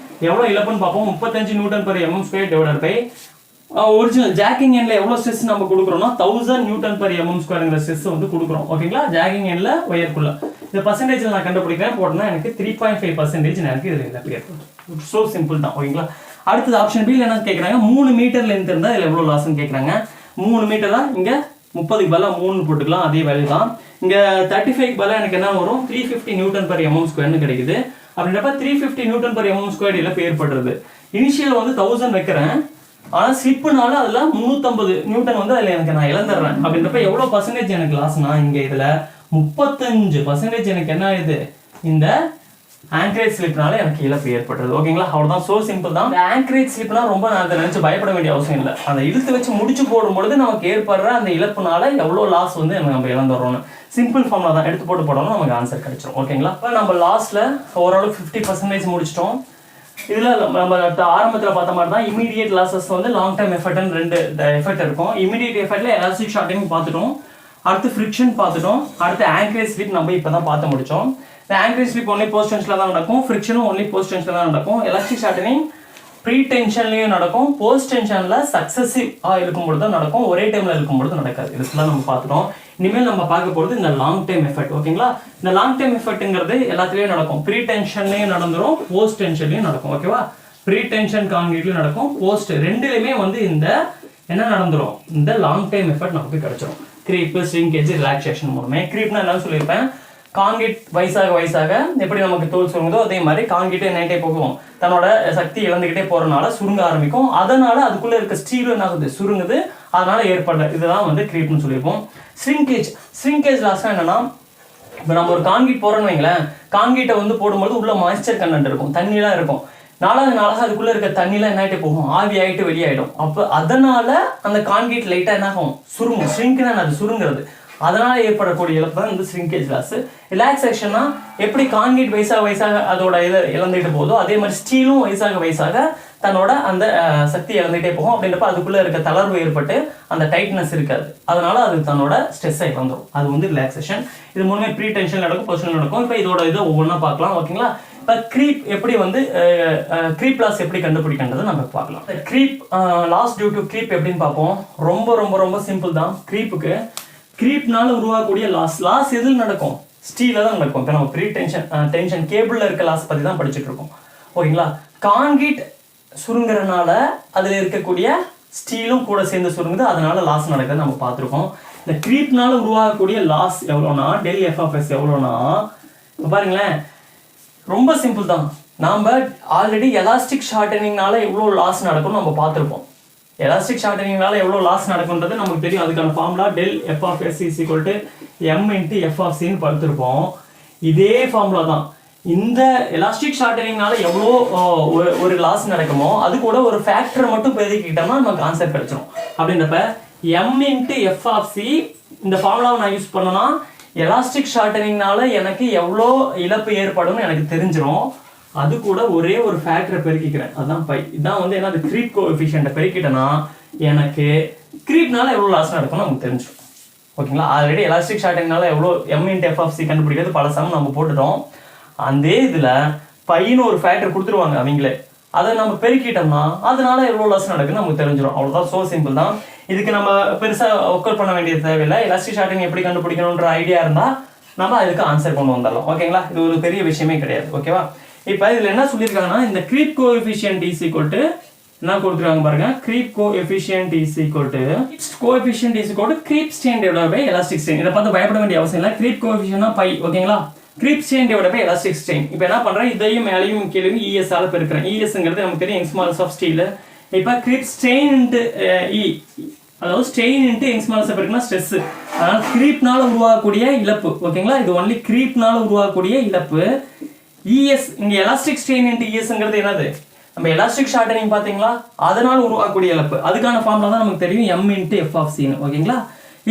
எவ்வளோ இழப்புன்னு பார்ப்போம். 35 Nm/mm² divided by original jogging எண்ட்ல எவ்வளோ ஸ்ட்ரெஸ் நம்ம கொடுக்குறோம்னா 1000 Nm/mm² ஸ்ட்ரெஸ் வந்து கொடுக்குறோம். ஓகேங்களா, ஜாக்கிங் எண்ட்ல ஒயருக்குள்ள இந்த பர்சன்டேஜில் நான் கண்டுபிடிக்கிறேன் போட்டோம்னா எனக்கு 3.5% எனக்கு இதில் இல்லை பேர். ஸோ சிம்பிள் தான். ஓகேங்களா, அடுத்தது ஆப்ஷன் பியில் என்ன கேட்குறாங்க, 3 மீட்டர் லென்த் இருந்தால் இதில் எவ்வளோ லாஸ்ன்னு கேட்குறாங்க. 3 மீட்டர் தான், இங்கே 30க்கு பதிலாக 3 போட்டுக்கலாம், அதே வேல்யூ தான். இங்கே 35க்கு பதிலாக எனக்கு என்ன வரும், 350 Nm/mm² கிடைக்குது. அப்படின்றப்ப 350 Nm/mm² இழப்பு ஏற்படுறது. இனிஷியல் வந்து 1000 வைக்கிறேன், ஆனால் ஸ்லிப்புனால அதில் 350 நியூட்டன் வந்து அதில் எனக்கு நான் இழந்துடுறேன். அப்படின்றப்ப எவ்வளோ பர்சன்டேஜ் எனக்கு லாஸ்னா, இங்கே இதில் 35% எனக்கு என்ன ஆகுது, இந்த ஆங்கரேஜ் ஸ்லிப்னால எனக்கு இழப்பு ஏற்படுறது. ஓகேங்களா, அவ்வளோதான். ஸோ சிம்பிள் தான். இந்த ஆங்கரேஜ் ஸ்லிப்னா ரொம்ப நான் அதை நினச்சி பயப்பட வேண்டிய அவசியம் இல்லை. அந்த இழுத்து வச்சு முடிச்சு போடும்பொழுது நமக்கு ஏற்படுற அந்த இழப்புனால எவ்வளோ லாஸ் வந்து நம்ம இழந்துடுறோம்னு சிம்பிள் ஃபார்ம்ல தான் எடுத்து போட்டு போடணும், நமக்கு ஆன்சர் கிடைச்சிடும். ஓகேங்களா, இப்போ நம்ம லாஸ்ட்ல ஓரளவுக்கு 50% முடிச்சிட்டோம். இதில் நம்ம ஆரம்பத்தில் பார்த்த மாதிரி தான் இமீடியட் லாஸஸ் வந்து லாங் டைம் எஃபெக்ட்னு 2 எஃபெக்ட் இருக்கும். இமீடியட் எஃபெக்ட்ல எலாஸ்டிக் ஷார்ட்டிங் பார்த்துட்டோம், அடுத்து ஃப்ரிக்ஷன் பார்த்துட்டோம், அடுத்து ஆங்கரேஜ் ஸ்லிப் நம்ம இப்போ தான் பார்த்து முடிச்சோம். இந்த ஆங்கரேஜ் ஸ்லிப் ஒன்லி போஸ்ட் டென்ஷனில் தான் நடக்கும், ஃப்ரிக்ஷனும் ஒன்லி போஸ்ட் டென்ஷனில் தான் நடக்கும். எலாஸ்டிக் ஷார்ட்டனிங் ப்ரீ டென்ஷன்லையும் நடக்கும், போஸ்ட் டென்ஷனில் சக்ஸசிவாக இருக்கும்பொழுது தான் நடக்கும், ஒரே டைமில் இருக்கும்பொழுது நடக்காது. இதெல்லாம் நம்ம பார்த்துட்டோம். இனிமேல் நம்ம பார்க்க போகிறது இந்த லாங் டைம் எஃபெக்ட். ஓகேங்களா, இந்த லாங் டைம் எஃபெக்ட்ங்கிறது எல்லாத்துலேயும் நடக்கும், ப்ரீ டென்ஷன்லையும் நடந்துடும், போஸ்ட் டென்ஷன்லையும் நடக்கும். ஓகேவா, ப்ரீ டென்ஷன் கான்கிரீட்லையும் நடக்கும், போஸ்ட் ரெண்டுலையுமே வந்து இந்த என்ன நடந்துடும், இந்த லாங் டைம் எஃபெக்ட் நமக்கு கிடைச்சிடும். க்ரீப், ஷ்ரிங்கேஜ், ரிலாக்ஸேஷன் மூலமே. க்ரீப்னா என்ன சொல்லியிருப்பேன், கான்கிரீட் வயசாக எப்படி நமக்கு தோல் சுருங்குதோ அதே மாதிரி கான்கிரீட் என்னைட்டே போகும், தன்னோட சக்தி இழந்துகிட்டே போறதுனால சுருங்க ஆரம்பிக்கும். அதனால அதுக்குள்ள இருக்க ஸ்டீல் என்ன ஆகுது, சுருங்குது, அதனால ஏற்படுற இதுதான் வந்து க்ரீப்னு சொல்லியிருப்போம். ஷ்ரிங்கேஜ் லாஸ்னா என்னன்னா, இப்போ நம்ம ஒரு கான்கிரீட் போறோம்னு வைங்களேன், கான்கிரீட்டை வந்து போடும்போது உள்ள மாய்ஸ்சர் கண்டென்ட் இருக்கும், தண்ணிலாம் இருக்கும். நாளாக அதுக்குள்ள இருக்க தண்ணிலாம் என்ன ஆகிட்டே போகும், ஆவி ஆகிட்டு வெளியாயிடும். அப்போ அதனால அந்த கான்கிரீட் லைட்டா என்ன ஆகும், சுருங்கும். ஷ்ரிங்க்னா அது சுருங்குறது, அதனால ஏற்படக்கூடிய இழப்பு தான் இந்த ஷ்ரிங்கேஜ் லாஸ். ரிலாக்ஸேஷன்னா எப்படி கான்கிரீட் வயசாக அதோட இதை இழந்துட்டு போதோ அதே மாதிரி ஸ்டீலும் வயசாக தன்னோட அந்த சக்தி இழந்துகிட்டே போகும். அப்படின்றப்ப அதுக்குள்ள இருக்க தளர்வு ஏற்பட்டு அந்த டைட்னஸ் இருக்காது, அதனால அது தன்னோட ஸ்ட்ரெஸ்ஸை இழந்துடும். அது வந்து ரிலாக்ஸேஷன். இது மூலமே ப்ரீ டென்ஷன் நடக்கும், பொசிஷன் நடக்கும். இப்போ இதோட இதை ஒவ்வொன்றா பார்க்கலாம். ஓகேங்களா, இப்போ க்ரீப் எப்படி வந்து க்ரீப் லாஸ் எப்படி கண்டுபிடிக்கின்றதை நம்ம பார்க்கலாம். Creep loss due to creep எப்படின்னு பார்ப்போம். ரொம்ப ரொம்ப ரொம்ப சிம்பிள் தான். க்ரீப்னால உருவாகக்கூடிய லாஸ் எதில் நடக்கும், ஸ்டீல தான் நடக்கும். இப்போ நம்ம ப்ரீ டென்ஷன் கேபிளில் இருக்க லாஸ் பற்றி தான் படிச்சுட்டு இருக்கோம். ஓகேங்களா, கான்கிரீட் சுருங்குறதுனால அதில் இருக்கக்கூடிய ஸ்டீலும் கூட சேர்ந்து சுருங்குது, அதனால லாஸ் நடக்குது நம்ம பார்த்துருக்கோம். இந்த க்ரீப்னால உருவாகக்கூடிய லாஸ் எவ்வளோனா, டெல் எஃப்எஃப்எஸ் எவ்வளோனா, இப்போ பாருங்களேன், ரொம்ப சிம்பிள் தான். நாம் ஆல்ரெடி எலாஸ்டிக் ஷார்ட்டனிங்னால எவ்வளோ லாஸ் நடக்கும்னு நம்ம பார்த்துருப்போம். எலாஸ்டிக் ஷார்ட்டனிங்னால எவ்வளோ லாஸ் நடக்குன்றது நமக்கு தெரியும். அதுக்கான formula del FFS is equal to M into எஃப்எஃப்சின்னு பார்த்துருப்போம். இதே ஃபார்முலா தான். இந்த எலாஸ்டிக் ஷார்ட்டனிங்னால எவ்வளோ ஒரு லாஸ் நடக்குமோ அது கூட ஒரு ஃபேக்டரை மட்டும் பெருக்கிக்கிட்டோம்னா நமக்கு ஆன்சர் கிடைச்சிடும். அப்படின்றப்ப எம் இன்ட்டு எஃப்எஃப்சி இந்த ஃபார்முலாவை நான் யூஸ் பண்ணனா எலாஸ்டிக் ஷார்ட்டனிங்னால எனக்கு எவ்வளோ இழப்பு ஏற்படும்னு எனக்கு தெரிஞ்சிடும். அது கூட ஒரே ஒரு ஃபேக்டரை பெருக்கிக்கிறேன், அதுதான் பை. இதான் வந்து என்ன, க்ரீப் கோஎஃபிஷியன்ட்டை பெருக்கிட்டேன்னா எனக்கு க்ரீப்னால எவ்வளோ லாஸ் நடக்கும்னு நமக்கு தெரிஞ்சிடும். ஓகேங்களா, ஆல்ரெடி எலாஸ்டிக் ஷார்ட்டனிங்னால எவ்வளோ எம் இன்ட்டு எஃப்எஃப்சி கண்டுபிடிக்கிறது பல சம் நம்ம போட்டுட்டோம். அந்த இதில் பையனு ஒரு ஃபேக்டர் கொடுத்துருவாங்க அவங்களே, அதை நம்ம பெருக்கிட்டோம்னா அதனால எவ்வளோ லாஸ் நடக்குன்னு நமக்கு தெரிஞ்சிடும். அவ்வளோதான். ஸோ சிம்பிள் தான். இதுக்கு நம்ம பெருசாக ஒர்க் பண்ண வேண்டியது தேவையில்லை. எலாஸ்டிக் ஷார்ட்டனிங் எப்படி கண்டுபிடிக்கணுன்ற ஐடியா இருந்தால் நம்ம அதுக்கு ஆன்சர் கொண்டு வந்துடலாம். ஓகேங்களா, இது ஒரு பெரிய விஷயமே கிடையாது. ஓகேவா, இப்போ இதில் என்ன சொல்லியிருக்காங்கன்னா, இந்த creep coefficient is equal to என்ன கொடுத்துருக்காங்க பாருங்க, creep coefficient is equal to creep strain divided by elastic strain. இதை பார்த்து பயப்பட வேண்டிய அவசியம் இல்லை. க்ரீப் கோஎஃபிஷியன்ட்னா பை. ஓகேங்களா, creep strain divided by elastic strain. இப்போ என்ன பண்ணுறேன், இதையும் மேலையும் கீழே ES ஆல பெருக்கிறேன். ESங்கிறது நமக்கு தெரியும், யங்ஸ்மால்ஸ் ஆஃப் ஸ்டீல். இப்போ க்ரீப் ஸ்ட்ரெயின் இன்ட்டு E, அதாவது ஸ்ட்ரெயின் இன்ட்டு யங்ஸ்மால்ஸ் பெருக்குனா ஸ்ட்ரெஸ். அதனால க்ரீப்னால உருவாகக்கூடிய இழப்பு. ஓகேங்களா, இது ஒன்லி க்ரீப்னால உருவாகக்கூடிய இழப்பு. ES இங்க எலாஸ்டிக் ஸ்ட்ரெயின் இன்டு ESங்கிறது என்னது, நம்ம எலாஸ்டிக் ஷார்ட்டனிங் பாத்தீங்களா, அதனால உருவாகக்கூடிய இழப்பு. அதுக்கான ஃபார்முலா தான் நமக்கு தெரியும், M இன்டு F(c). ஓகேங்களா,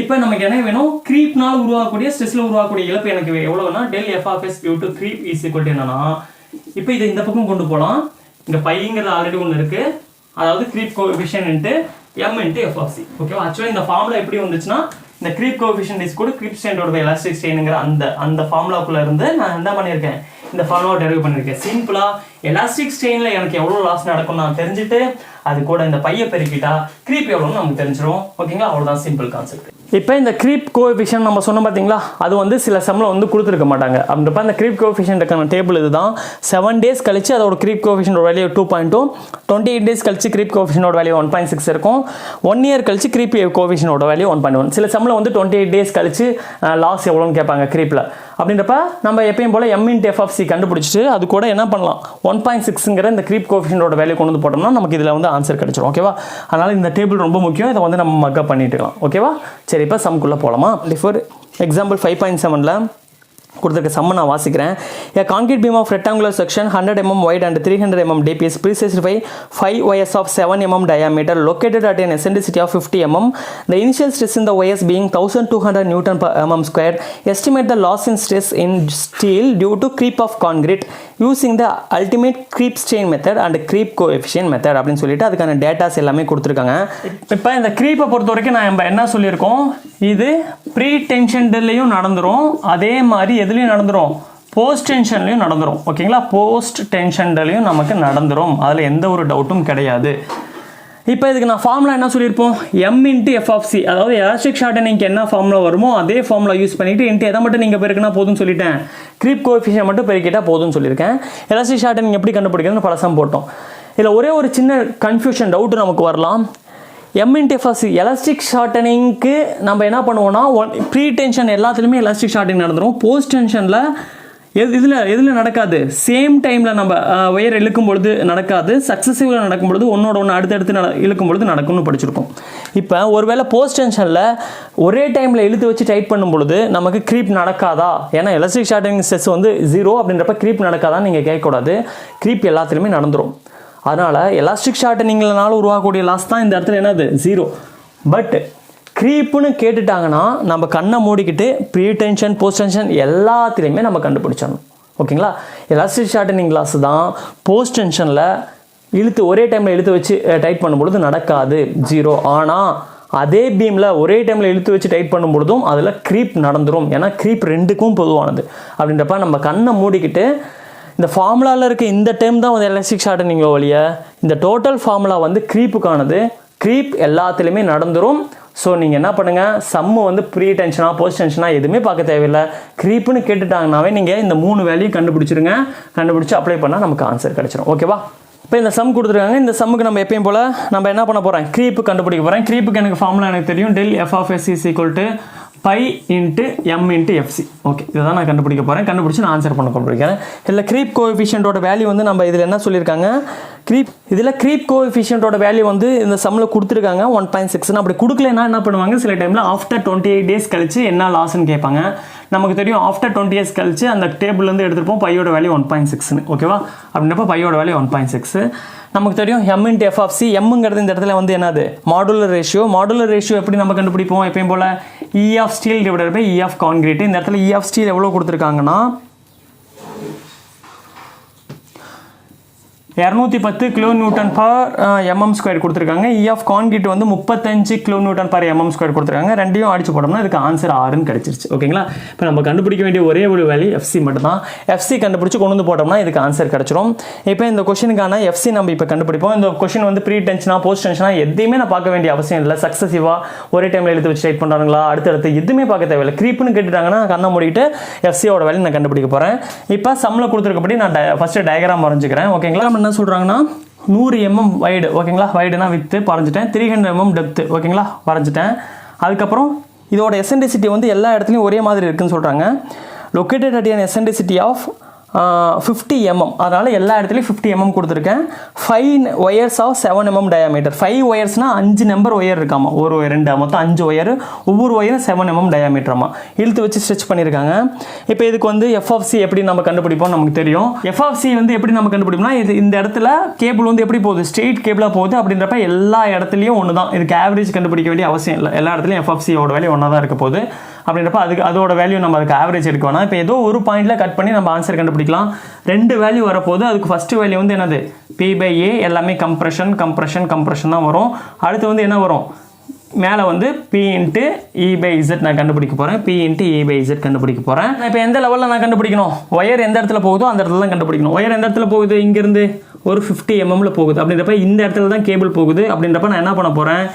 இப்போ நமக்கு என்ன வேணும், க்ரீப்னால உருவாகக்கூடிய ஸ்ட்ரெஸ்ல உருவாகக்கூடிய இழப்பு எனக்கு எவ்வளவுனா del F(s) due to creep is equal to என்னன்னா, இப்போ இதை இந்த பக்கம் கொண்டு போகலாம். இங்க பைங்கிறது ஆல்ரெடி ஒன்று இருக்கு, அதாவது creep coefficient into M into F(c). ஓகேவா, ஆக்சுவலா இந்த ஃபார்முலா எப்படி வந்துச்சுன்னா, இந்த க்ரீப் கோஎஃபிஷியன்ட் இஸ் கூட க்ரீப் ஸ்ட்ரெயின் பை எலாஸ்டிக் ஸ்ட்ரெயின்ங்கிற அந்த ஃபார்முலாக்குள்ள இருந்து நான் என்ன பண்ணியிருக்கேன், இந்த ஃபார்முலா டெரைவ் பண்ணியிருக்கேன். சிம்பிளா எலாஸ்டிக் ஸ்ட்ரெயினில் எனக்கு எவ்வளோ லாஸ் நடக்கும் நான் தெரிஞ்சுட்டு அது கூட இந்த பையை பெருக்கிட்டா க்ரீப் எவ்வளோன்னு நமக்கு தெரிஞ்சிடும். ஓகேங்களா, அவ்வளோதான் சிம்பிள் கான்செப்ட். இப்போ இந்த க்ரீப் கோஎஃபிஷியன்ட் நம்ம சொன்னோம் பார்த்தீங்களா, அது வந்து சில செம்மில் வந்து கொடுத்துருக்க மாட்டாங்க. அப்படின்றப்ப அந்த க்ரீப் கோஎஃபிஷியன்ட்டுக்கான டேபிள் இதுதான். 7 days கழிச்சு அதோட க்ரீப் கோஎஃபிஷியன்ட் வேல்யூ 2.2, 28 days கழிச்சு க்ரீப் கோஎஃபிஷியன்ட் வேல்யூ 1.6 இருக்கும். 1 year கழிச்சு க்ரீப் கோஎஃபிஷியன்ட் வேல்யூ 1.1. சில செம்மில் வந்து 28 days கழிச்சு லாஸ் எவ்வளோன்னு கேட்பாங்க க்ரீப்பில். அப்படின்றப்ப நம்ம எப்பயும் போல் m/f(c) கண்டுபிடிச்சிட்டு அது கூட என்ன பண்ணலாம், 1.6ங்கிற இந்த க்ரீப் கோஎஃபிஷியன்ட்டோட வேல்யூ கொண்டு வந்து போட்டோம்னா நமக்கு இதில் வந்து ஆன்சர் கிடைச்சிடும். ஓகேவா, அதனால் இந்த டேபிள் ரொம்ப முக்கியம். இதை வந்து நம்ம மக்கப் பண்ணிட்டுக்கலாம். ஓகேவா, சரி இப்போ சம்குள்ளே போகலாமா. ஃபார் எக்ஸாம்பிள் 5.7ல் கொடுத்துருக்க சம்ம நான் வாசிக்கிறேன். A concrete beam of rectangular section 100 mm wide and 300 mm deep is prestressed by 5 wires of 7 mm diameter located at an eccentricity of 50 mm. The initial stress in the wires being 1200 Newton per mm squared. Estimate the loss in stress in steel due to creep of concrete using the ultimate creep strain method and creep coefficient method அப்படின்னு சொல்லிட்டு அதுக்கான datas எல்லாமே கொடுத்துருக்காங்க. இப்போ இந்த க்ரீப்பை பொறுத்த வரைக்கும் நம்ம என்ன சொல்லியிருக்கோம், இது ப்ரீ டென்ஷன்லையும் நடந்துடும், அதே மாதிரி எதுலையும் நடந்துடும், போஸ்ட் டென்ஷன்லையும் நடந்துடும். ஓகேங்களா, போஸ்ட் டென்ஷன்லையும் நமக்கு நடந்துடும், அதில் எந்த ஒரு டவுட்டும் கிடையாது. இப்போ இதுக்கு நான் ஃபார்முலா என்ன சொல்லியிருப்போம், m/f(c), அதாவது எலாஸ்டிக் ஷார்ட்டனிங்க்கு என்ன ஃபார்முலா வருமோ அதே ஃபார்முலா யூஸ் பண்ணிவிட்டு இன்ட்டு எதை மட்டும் நீங்கள் பெருக்கினா போதும்னு சொல்லிட்டேன், க்ரீப் கோஎஃபிஷியன்ட் மட்டும் பெருக்கிட்டால் போதும்னு சொல்லியிருக்கேன். எலாஸ்டிக் ஷார்ட்டனிங் எப்படி கண்டுபிடிக்கிறதுன்னு பலசம் போட்டோம். இதில் ஒரே ஒரு சின்ன கன்ஃபியூஷன் டவுட்டு நமக்கு வரலாம். m/f(c) எலாஸ்டிக் ஷார்ட்டனிங்க்கு நம்ம என்ன பண்ணுவோம்னா, ப்ரீ டென்ஷன் எல்லாத்துலேயுமே எலாஸ்டிக் ஷார்ட்டனிங் நடந்துடும். போஸ்ட் டென்ஷனில் எதில் நடக்காது, சேம் டைமில் நம்ம ஒயர் இழுக்கும் பொழுது நடக்காது, சக்ஸஸிவில் நடக்கும் பொழுது ஒன்னோட ஒன்று அடுத்தடுத்து இழுக்கும் பொழுது நடக்கும்னு படிச்சிருக்கோம். இப்போ ஒருவேளை போஸ்ட் டென்ஷனில் ஒரே டைமில் இழுத்து வச்சு டைட் பண்ணும் பொழுது நமக்கு க்ரீப் நடக்காதா, ஏன்னா எலாஸ்டிக் ஷார்ட்டனிங் ஸ்ட்ரெஸ் வந்து 0 அப்படின்றப்ப க்ரீப் நடக்காதான்னு நீங்கள் கேட்கக்கூடாது. க்ரீப் எல்லாத்துலேயுமே நடந்துடும். அதனால் எலாஸ்டிக் ஷார்ட்டனிங்னால உருவாகக்கூடிய லாஸ் தான் இந்த இடத்துல என்னது 0. பட் க்ரீப்புன்னு கேட்டுட்டாங்கன்னா நம்ம கண்ணை மூடிக்கிட்டு ப்ரீ டென்ஷன் போஸ்ட் டென்ஷன் எல்லாத்துலேயுமே நம்ம கண்டுபிடிச்சிடணும். ஓகேங்களா, எலாஸ்டிக் ஷார்ட்டனிங் லாஸ் தான் போஸ்ட் டென்ஷனில் ஒரே டைமில் இழுத்து வச்சு டைட் பண்ணும்பொழுது நடக்காது 0. ஆனால் அதே பீமில் ஒரே டைமில் இழுத்து வச்சு டைட் பண்ணும் பொழுதும் அதில் க்ரீப் நடந்துடும். ஏன்னா க்ரீப் ரெண்டுக்கும் பொதுவானது. அப்படின்றப்ப நம்ம கண்ணை மூடிக்கிட்டு இந்த ஃபார்முலாவில் இருக்க இந்த டைம் தான் வந்து எலாஸ்டிக் ஷார்ட்டனிங் வழிய இந்த டோட்டல் ஃபார்முலா வந்து க்ரீப்புக்கானது. க்ரீப் எல்லாத்துலேயுமே நடந்துடும். ஸோ நீங்கள் என்ன பண்ணுங்கள், சம்மு வந்து ப்ரீ டென்ஷனாக போஸ்ட் டென்ஷனாக எதுவுமே பார்க்க தேவையில்லை. க்ரீப்புன்னு கேட்டுட்டாங்கனாவே நீங்கள் இந்த 3 வேல்யூ கண்டுபிடிச்சிருங்க. கண்டுபிடிச்சி அப்ளை பண்ணால் நமக்கு ஆன்சர் கிடச்சிடும். ஓகேவா, இப்போ இந்த சம் கொடுத்துருக்காங்க. இந்த சம்முக்கு நம்ம எப்பயும் போல் நம்ம என்ன பண்ண போகிறோம், க்ரீப்பு கண்டுபிடிக்க போகிறேன். க்ரீப்புக்கு எனக்கு ஃபார்முலா எனக்கு தெரியும், del(f(s) = π × m/fc. ஓகே, இதை தான் நான் கண்டுபிடிக்க போகிறேன். கண்டுபிடிச்சி நான் ஆன்சர் பண்ண கண்டுபிடிக்கிறேன். இல்லை க்ரீப் கோஎஃபிஷியன்ட்டோட வேல்யூ வந்து நம்ம இதில் என்ன சொல்லியிருக்காங்க, க்ரீப் கோஎஃபிஷியன்ட்டோட வேல்யூ வந்து இந்த சம்மில் கொடுத்துருக்காங்க 1.6. அப்படி கொடுக்கலன்னா என்ன பண்ணுவாங்க, சில டைமில் ஆஃப்டர் 28 days கழிச்சு என்ன லாஸ்ன்னு கேட்பாங்க. நமக்கு தெரியும் ஆஃப்டர் 20 years கழிச்சு அந்த டேபிள்லேருந்து எடுத்துருப்போம் பையோட வேல்யூ 1.6ன்னு. ஓகேவா, அப்படின்றப்ப பையோட வேல்யூ 1.6. நமக்கு தெரியும் m/f(c), எம்ங்கிறது இந்த இடத்துல வந்து என்னது, மாடுலர் ரேஷியோ. மாடுலர் ரேஷியோ எப்படி நம்ம கண்டுபிடிப்போம், எப்பயும் போல் E of steel divided by E of concrete. இந்த இடத்துல E of steel எவ்வளோ கொடுத்துருக்காங்கன்னா 210 kN/mm² கொடுத்துருக்காங்க. E of concrete வந்து 35 kN/mm² கொடுத்துருக்காங்க. ரெண்டையும் அடிச்சு போட்டோம்னா இதுக்கு ஆன்சர் 6ன்னு கிடச்சிருச்சு. ஓகேங்களா, இப்போ நம்ம கண்டுபிடிக்க வேண்டிய ஒரே ஒரு வேல்யூ FC மட்டும்தான். FC கண்டுபிடிச்சி கொண்டு வந்து போட்டோம்னா இதுக்கு ஆன்சர் கிடச்சிரும். இப்போ இந்த கொஷனுக்கான FC நம்ம இப்போ கண்டுபிடிப்போம். இந்த கொஷின் வந்து ப்ரீ டென்ஷனாக போஸ்ட் டென்ஷனாக எதையுமே நான் பார்க்க வேண்டிய அவசியம் இல்லை. சக்ஸஸிவாக ஒரே டைமில் எடுத்து வச்சு டைட் பண்ணுறாங்களா அடுத்தடுத்து எதுவுமே பார்க்க தேவையில்லை. க்ரீப்புன்னு கேட்டுட்டாங்கன்னா கண்ணை மூடிட்டு FCயோட வேல்யூ நான் கண்டுபிடிக்க போகிறேன். இப்போ சம்மில் கொடுத்துருக்கப்படி நான் ஃபஸ்ட்டு டயக்ராம் வரைஞ்சிக்கிறேன். ஓகேங்களா, என்ன சொல்கிறாங்கன்னா 100 mm வைடு. ஓகேங்களா, வைடுனா வித்து வரைஞ்சிட்டேன். 300 mm depth. ஓகேங்களா, வரைஞ்சிட்டேன். அதுக்கப்புறம் இதோட எசென்ட்ரிசிட்டி வந்து எல்லா இடத்துலையும் ஒரே மாதிரி இருக்குன்னு சொல்கிறாங்க. Located at an eccentricity of 50 mm. அதனால் எல்லா இடத்துலையும் 50 mm கொடுத்துருக்கேன். 5 wires of 7 mm diameter. 5 wiresனால் 5 number wire இருக்காமா, ஒரு 2 மொத்தம் 5 ஒயர், ஒவ்வொரு ஒயரும் 7 mm diameterமா இழுத்து வச்சு ஸ்ட்ரெச் பண்ணியிருக்காங்க. இப்போ இதுக்கு வந்து f(c) எப்படி நம்ம கண்டுபிடிப்போம் நமக்கு தெரியும். f(c) வந்து எப்படி நம்ம கண்டுபிடிப்போம்னா, இது இந்த இடத்துல கேபிள் வந்து எப்படி போகுது, ஸ்ட்ரெயிட் கேபிளாக போகுது. அப்படின்றப்ப எல்லா இடத்துலையும் ஒன்று தான். இதுக்கு ஆவரேஜ் கண்டுபிடிக்க வேண்டிய அவசியம் இல்லை. எல்லா இடத்துலையும் f(c)யோட வேல்யூ ஒன்றா தான் இருக்க போகுது. அப்படின்றப்ப அதோட வேல்யூ நம்ம அதுக்கு ஆவரேஜ் எடுக்க வேணாம். இப்போ ஏதோ ஒரு பாயிண்டில் கட் பண்ணி நம்ம ஆன்சர் கண்டுபிடிக்கலாம். 2 வேல்யூ வரப்போகுது. அதுக்கு ஃபஸ்ட்டு வேல்யூ வந்து என்னது, P/A. எல்லாமே கம்ப்ரெஷன் தான் வரும். அடுத்து வந்து என்ன வரும், மேலே வந்து P into E by Z நான் கண்டுபிடிக்க போகிறேன். P into E by Z கண்டுபிடிக்க போகிறேன். இப்போ எந்த லெவலில் நான் கண்டுபிடிக்கணும்? ஒயர் எந்த இடத்துல போகுதோ அந்த இடத்துல தான் கண்டுபிடிக்கணும். ஒயர் எந்த இடத்துல போகுது? இங்கேருந்து ஒரு 50 mmல போகுது. அப்படின்றப்ப இந்த இடத்துல தான் கேபிள் போகுது. அப்படின்றப்ப நான் என்ன பண்ண போகிறேன்?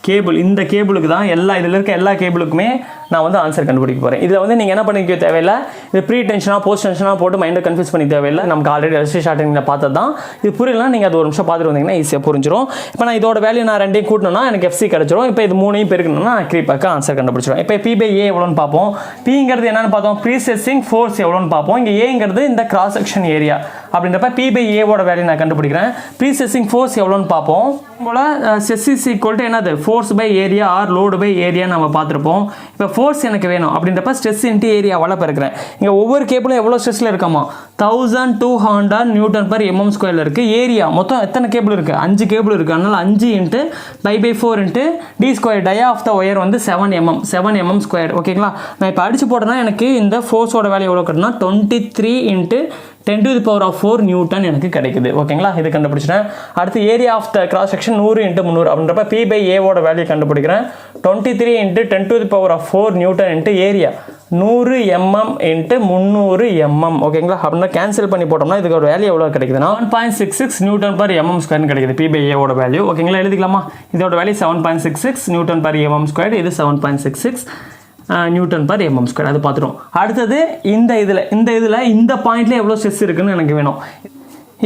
கேபிள், இந்த கேபிளுக்கு தான் இதில் இருக்க எல்லா கேபிளுக்குமே நான் வந்து ஆன்சர் கண்டுபிடிக்க போகிறேன். இதில் வந்து நீங்கள் என்ன பண்ணிக்க தேவையில்லை, இது ப்ரீ டென்ஷனாக போஸ்ட் டென்ஷனாக போட்டு மைண்டை கன்ஃபியூஸ் பண்ணி தேவையில்லை. நமக்கு ஆல்ரெடி ரெஜிஸ்ட்ரேஷன் ஷார்ட்டிங்கில் பார்த்தது தான். இது புரியலாம், நீங்கள் அது ஒரு நிமிஷம் பார்த்துட்டு வந்தீங்கன்னா ஈஸியாக புரிஞ்சிடும். இப்போ நான் இதோட வேல்யூ நான் ரெண்டையும் கூட்டணும்னா எனக்கு FC கிடச்சிரும். இப்போ இது மூணையும் பெருக்கணும்னா நான் க்ரீப்பாக்கு ஆன்சர் கண்டுபிடிச்சிடும். இப்போ P பை A எவ்வளோன்னு பார்ப்போம். Pங்கிறது என்னென்னு பார்த்தோம், ப்ரீஸ்ட்ரெஸ்ஸிங் ஃபோர்ஸ் எவ்வளோன்னு பார்ப்போம். இங்கே Aங்கிறது இந்த கிராஸ் செக்ஷன் ஏரியா. அப்படின்றப்ப P பை Aவோட வேல்யூ நான் கண்டுபிடிக்கிறேன். ப்ரீஸ்ட்ரெஸ்ஸிங் ஃபோர்ஸ் எவ்வளோன்னு பார்ப்போம். போல் ஸ்ட்ரெஸ் இஸ் ஈக்குவல் டு என்னது, force by area or load by area நம்ம பார்த்துருப்போம். இப்போ ஃபோர்ஸ் எனக்கு வேணும். அப்படின்றப்ப ஸ்ட்ரெஸ் இன்ட்டு ஏரியாவால் பெருக்கிறேன். இங்கே ஒவ்வொரு கேபிளும் எவ்வளோ ஸ்ட்ரெஸ்ஸில் இருக்காமா, 1200 நியூட்டன் பர் mm ஸ்கொயரில் இருக்குது. ஏரியா மொத்தம் எத்தனை கேபிள் இருக்குது? 5 கேபிள் இருக்குது. அதனால் 5 into pi by 4 into D square. Dia of the wire வந்து 7 mm ஸ்கொயர். ஓகேங்களா? நான் இப்போ அடிச்சு போட்டேன்னா எனக்கு இந்த ஃபோர்ஸோட வேல்யூ எவ்வளோ கிடைக்குன்னா 23 into 10 to the power of 4 newton எனக்கு கிடைக்குது. ஓகேங்களா? இது கண்டுபிடிச்சிட்டேன். அடுத்து area of the cross section 100 into 300. அப்படின்றப்ப P பை Aவோட வேல்யூ கண்டுபிடிக்கிறேன். 23 into 10 to the power of 4 newton into area 100 mm into 300 mm. ஓகேங்களா? அப்படின்னா கேன்சல் பண்ணி போட்டோம்னா இதுக்கு ஒரு வேல்யூ எவ்வளோ கிடைக்குதுன்னா 1.66 நியூட்டன் பர் mm ஸ்கொயர்னு கிடைக்குது. P பை Aவோட வேல்யூ. ஓகேங்களா? எழுதிக்கலாமா? இதோட value 7.66 newton per mm square. இது 7.66 நியூட்டன் பர் mm ஸ்கொயர். அது பார்த்துட்டோம். அடுத்தது இந்த இந்த பாயிண்ட்ல எவ்வளோ ஸ்ட்ரெஸ் இருக்குன்னு எனக்கு வேணும்.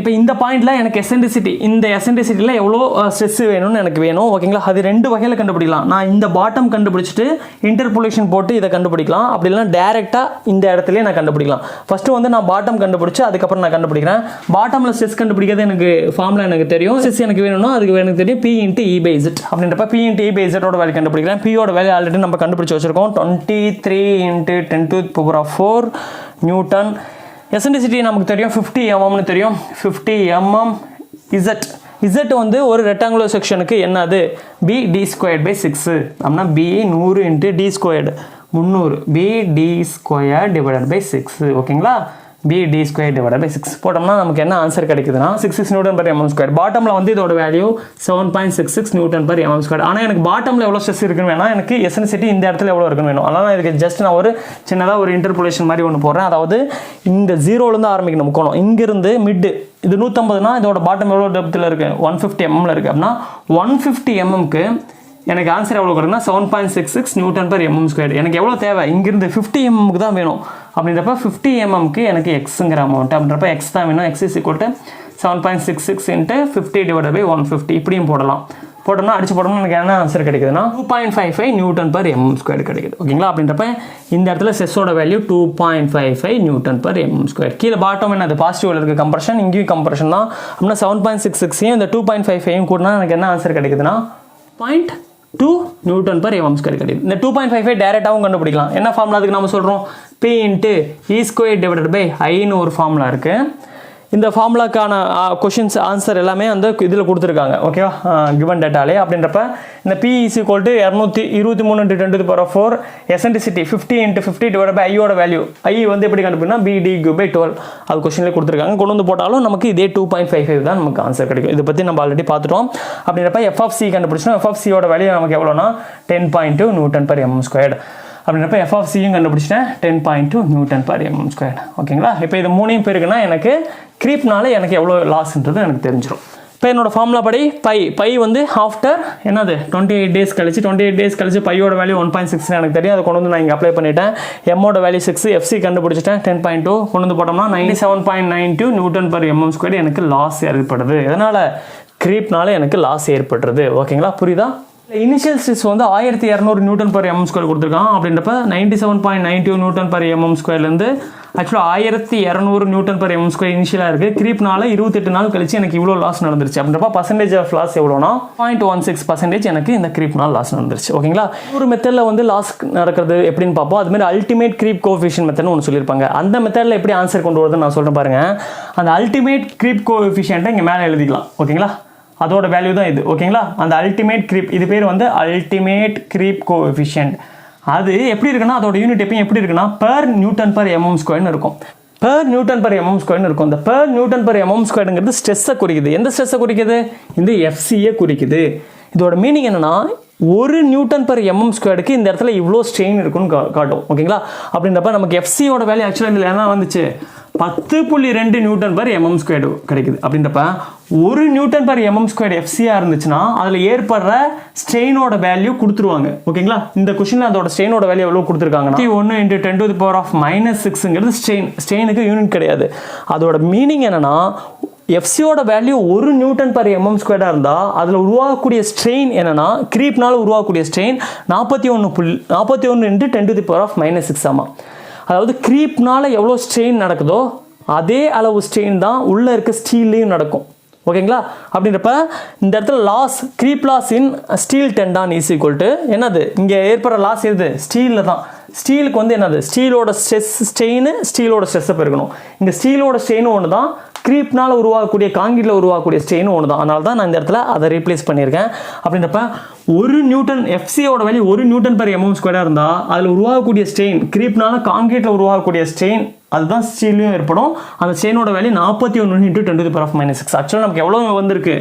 இப்போ இந்த பாயிண்டில் எனக்கு எசென்ட்ரிசிட்டியில் எவ்வளோ ஸ்ட்ரெஸ் வேணும்னு எனக்கு வேணும். ஓகேங்களா? அது ரெண்டு வகையில் கண்டுபிடிக்கலாம். நான் இந்த பாட்டம் கண்டுபிடிச்சிட்டு இன்டர்போலேஷன் போட்டு இதை கண்டுபிடிக்கலாம். அப்படி இல்லைனா டேரெக்டாக இந்த இடத்துலேயே நான் கண்டுபிடிக்கலாம். ஃபஸ்ட்டு வந்து நான் பாட்டம் கண்டுபிடிச்சி அதுக்கப்புறம் நான் கண்டுபிடிக்கிறேன். பாட்டமில் ஸ்ட்ரெஸ் கண்டுபிடிக்கிறது எனக்கு ஃபார்முலா எனக்கு தெரியும். ஸ்ட்ரெஸ் எனக்கு வேணும்னா அதுக்கு எனக்கு தெரியும் P into E by Z. அப்படின்றப்ப P into E by Z value கண்டுபிடிக்கிறேன். Pயோட வேல்யூ ஆல்ரெடி நம்ம கண்டுபிடிச்சி வச்சிருக்கோம். 23 into 10 to the power of 4 newton. Eccentricity நமக்கு தெரியும் 50 mmனு தெரியும். 50 mm Z வந்து ஒரு ரெக்டாங்குலர் செக்ஷனுக்கு என்னது, B d ஸ்கொயர்ட் பை 6. அப்படின்னா B 100 into D squared 300. B d square divided by 6. ஓகேங்களா? B d square divided by 6 போட்டோம்னா நமக்கு என்ன ஆன்சர் கிடைக்குதுன்னா 66 நியூட்டன் பர் mm ஸ்கொயர். பாட்டமில் வந்து இதோட value 7.66 newton per mm square. ஆனால் எனக்கு பாட்டமில் எவ்வளோ ஸ்ட்ரெஸ் இருக்குன்னு வேணா, எனக்கு எசென்ட்ரிசிட்டி இந்த இடத்துல எவ்வளோ இருக்குன்னு வேணும். அதனால் நான் இதுக்கு ஜஸ்ட் நான் ஒரு சின்னதாக ஒரு இன்டர்போலேஷன் மாதிரி ஒன்று போடுறேன். அதாவது இந்த 0லேருந்து ஆரம்பிக்கணும் முக்கணும். இங்கிருந்து மிட்டு இது 150னா இதோட பாட்டம் எவ்வளோ டெப்த்தில் இருக்குது, 150 mmல இருக்குது. அப்படின்னா 150 mmக்கு எனக்கு ஆன்சர் எவ்வளோ கிடைக்குன்னா 7.66 நியூட்டன் பர் mm ஸ்கொயர். எனக்கு எவ்வளோ தேவை, இங்கிருந்து 50 mmக்கு தான் வேணும். அப்படின்றப்ப 50 mmக்கு எனக்கு எக்ஸுங்கிற அமௌண்ட். அப்படின்றப்ப எக்ஸ் தான் வேணும். X is equal to 7.66 into 50 divided by 150. இப்படியும் போட்டோம்னா அடிச்சு போட்டோம்னா எனக்கு என்ன ஆன்சர் கிடைக்குதுன்னா 2.55 நியூட்டன் பர் mm ஸ்கொயர் கிடைக்குது. ஓகேங்களா? அப்படின்றப்ப இந்த இடத்துல செஸ்ஸோட value 2.55 newton per mm square. கீழே பாட்டம் என்னது, பாசிட்டிவ்ல இருக்க கம்ப்ரஷன், இங்கேயும் கம்ப்ரஷன் தான். அப்படின்னா 7.66 இந்த 2.55 கூடனா எனக்கு என்ன ஆன்சர் கிடைக்குதுன்னா 0.2 நியூட்டன் பர் mm ஸ்கொயர் கிடைக்குது. இந்த 2.55 டேரெக்டாகவும் கண்டுபிடிக்கலாம். என்ன ஃபார்முலா அதுக்கு நம்ம சொல்கிறோம், P into E square divided by ஐன்னு ஒரு ஃபார்முலா இருக்குது. இந்த ஃபார்முலாக்கான கொஷின்ஸ் ஆன்சர் எல்லாமே அந்த இதில் கொடுத்துருக்காங்க. ஓகேவா? கிவன் டேட்டாலே. அப்படின்றப்ப இந்த P is equal to 223 into 10 to the power of 4 eccentricity 50 into 50 divide by ஐயோட வேல்யூ. ஐ வந்து எப்படி கண்டுபிடினா B d cube by 12. அது கொஷின்லேயே கொடுத்துருக்காங்க. கொண்டு வந்து போட்டாலும் நமக்கு இதே 2.55 தான் நமக்கு ஆன்சர் கிடைக்கும். இதை பற்றி நம்ம ஆல்ரெடி பார்த்துட்டோம். அப்படின்றப்ப FC கண்டுபிடிச்சோம். FCயோட வேல்யூ நமக்கு எவ்வளோனா 10.2 நியூட்டன் பர் mm ஸ்கொயர். அப்படின்றப்ப FCயும் கண்டுபிடிச்சிட்டேன் 10.2 நியூட்டன் பர் mm ஸ்கொயர். ஓகேங்களா? இப்போ இது மூணையும் பேருக்குன்னா எனக்கு க்ரீப்னால எனக்கு எவ்வளோ லாஸ்ன்றது எனக்கு தெரிஞ்சிடும். இப்போ என்னோட ஃபார்முலா படி பை வந்து ஆஃப்டர் என்னது 28 டேஸ் கழிச்சு பையோட வேல்யூ 1.6 எனக்கு தெரியும். அதை கொண்டு வந்து நான் இங்கே அப்ளை பண்ணிட்டேன். எம்மோட வேல்யூ 6, FC கண்டுபிடிச்சிட்டேன் 10.2. கொண்டு வந்து போட்டோம்னா 97.92 நியூட்டன் பர் mm ஸ்கொயர் எனக்கு லாஸ் ஏற்படுது. எதனால், க்ரீப்னால எனக்கு லாஸ் ஏற்படுறது. ஓகேங்களா? புரியுதா? இனிஷியல் ஸ்ட்ரெஸ் வந்து 1200 நியூட்டன் பர் mm ஸ்கொயர் கொடுத்துருக்கான். அப்படின்றப்ப 97.92 நியூட்டன் பர் mm ஸ்கொயர்லேருந்து ஆக்சுவலாக 1200 நியூட்டன் பர் mm ஸ்கொயர் இனிஷியலாக இருக்குது. க்ரீப்னால 28 நாள் கழிச்சு எனக்கு இவ்வளோ லாஸ் நடந்துருச்சு. அப்படின்றப்ப பர்சன்டேஜ் ஆஃப் லாஸ் எவ்வளோனா 0.16% எனக்கு இந்த க்ரீப்னால் லாஸ் நடந்துருச்சு. ஓகேங்களா? ஒரு மெத்தடில் வந்து லாஸ் நடக்கிறது எப்படின்னு பார்ப்போம். அதுமாதிரி அல்டிமேட் க்ரீப் கோஎஃபிஷியன்ட் மெத்தட்னு ஒன்று சொல்லியிருப்பாங்க. அந்த மெத்தடில் எப்படி ஆன்சர் கொண்டு வருதுன்னு நான் சொல்கிறேன் பாருங்கள். அந்த அல்டிமேட் க்ரீப் கோஎஃபிஷியன்ட்டை இங்கே மேலே எழுதிக்கலாம். ஓகேங்களா? அதோட வேல்யூ தான் இது. ஓகேங்களா? அந்த அல்டிமேட் க்ரீப், இது பேர் வந்து அல்டிமேட் க்ரீப் கோஎஃபிஷியன்ட். அது எப்படி இருக்குன்னா அதோட யூனிட் எப்பயும் எப்படி இருக்குன்னா பெர் நியூட்டன் பர் mm ஸ்கொயர்னு இருக்கும். பெர் நியூட்டன் பர் mm ஸ்கொயர்னு இருக்கும். இந்த பெர் நியூட்டன் பர் mm ஸ்கொயர்ங்கிறது ஸ்ட்ரெஸ்ஸை குறிக்குது. எந்த ஸ்ட்ரெஸ்ஸை குறிக்குது? இந்த FCயை குறிக்குது. இதோட மீனிங் என்னன்னா ஒரு நியூட்டன் பர் எம்எம் ஸ்கொயருக்கு இந்த இடத்துல இவ்வளோ ஸ்ட்ரெயின் இருக்குன்னு காட்டும். ஓகேங்களா? அப்படின்றப்ப நமக்கு எஃப்சியோட வேல்யூ ஆக்சுவலாக இதில் என்ன வந்துச்சு, 10.2 நியூட்டன் பர் எம்எம் ஸ்கொயர் கிடைக்குது. அப்படின்றப்ப ஒரு நியூட்டன் பர் எம்எம் ஸ்கொயர் எஃப்சியாக இருந்துச்சுன்னா அதில் ஏற்படுற ஸ்ட்ரெயினோட வேல்யூ கொடுத்துருவாங்க. ஓகேங்களா? இந்த கொஸ்டினில் அதோட ஸ்ட்ரெயினோட வேல்யூ எவ்வளோ கொடுத்துருக்காங்கன்னா 1 × 10⁻⁻6ங்கிறது ஸ்ட்ரெயினுக்கு யூனிட் கிடையாது. அதோட மீனிங் என்னன்னா எஃப்சியோட வேல்யூ ஒரு நியூட்டன் பர் எம்எம் ஸ்கொயராக இருந்தால் அதில் உருவாகக்கூடிய ஸ்ட்ரெயின் என்னன்னா கிரீப்னால உருவாகக்கூடிய ஸ்ட்ரெயின் 41 × 10⁻⁻6 ஆமாம். அதாவது கிரீப்னால எவ்வளோ ஸ்ட்ரெயின் நடக்குதோ அதே அளவு ஸ்ட்ரெயின் தான் உள்ளே இருக்க ஸ்டீல்லையும் நடக்கும். ஓகேங்களா? அப்படின்றப்ப இந்த இடத்துல loss creep loss in steel tendon is equal to என்னது, இங்கே ஏற்படுற லாஸ் எது, ஸ்டீலில் தான். ஸ்டீலுக்கு வந்து என்னது, ஸ்டீலோட ஸ்ட்ரெயின் ஸ்டீலோட ஸ்ட்ரெஸ்ஸை பெருக்கணும். இங்கே ஸ்டீலோட ஸ்ட்ரெயினும் ஒன்று தான், கிரீப்னால் உருவாகக்கூடிய காங்கிரீட்டில் உருவாகக்கூடிய ஸ்ட்ரெயினும் ஒன்று தான். அதனால தான் நான் இந்த இடத்துல அதை ரீப்ளேஸ் பண்ணியிருக்கேன். அப்படின்றப்ப ஒரு நியூட்டன் எஃப்சியோட வேல்யூ ஒரு நியூட்டன் பர் எம்எம் ஸ்கொயராக இருந்தால் அதில் உருவாகக்கூடிய ஸ்ட்ரெயின் கிரீப்னால காங்கிரீட்டில் உருவாகக்கூடிய ஸ்ட்ரெயின் அதுதான் ஸ்டீல்லையும் ஏற்படும். அந்த ஸ்ட்ரெயினோட வேல்யூ 41 × 10⁻⁻6. ஆக்சுவலாக நமக்கு எவ்வளோ வந்திருக்கு,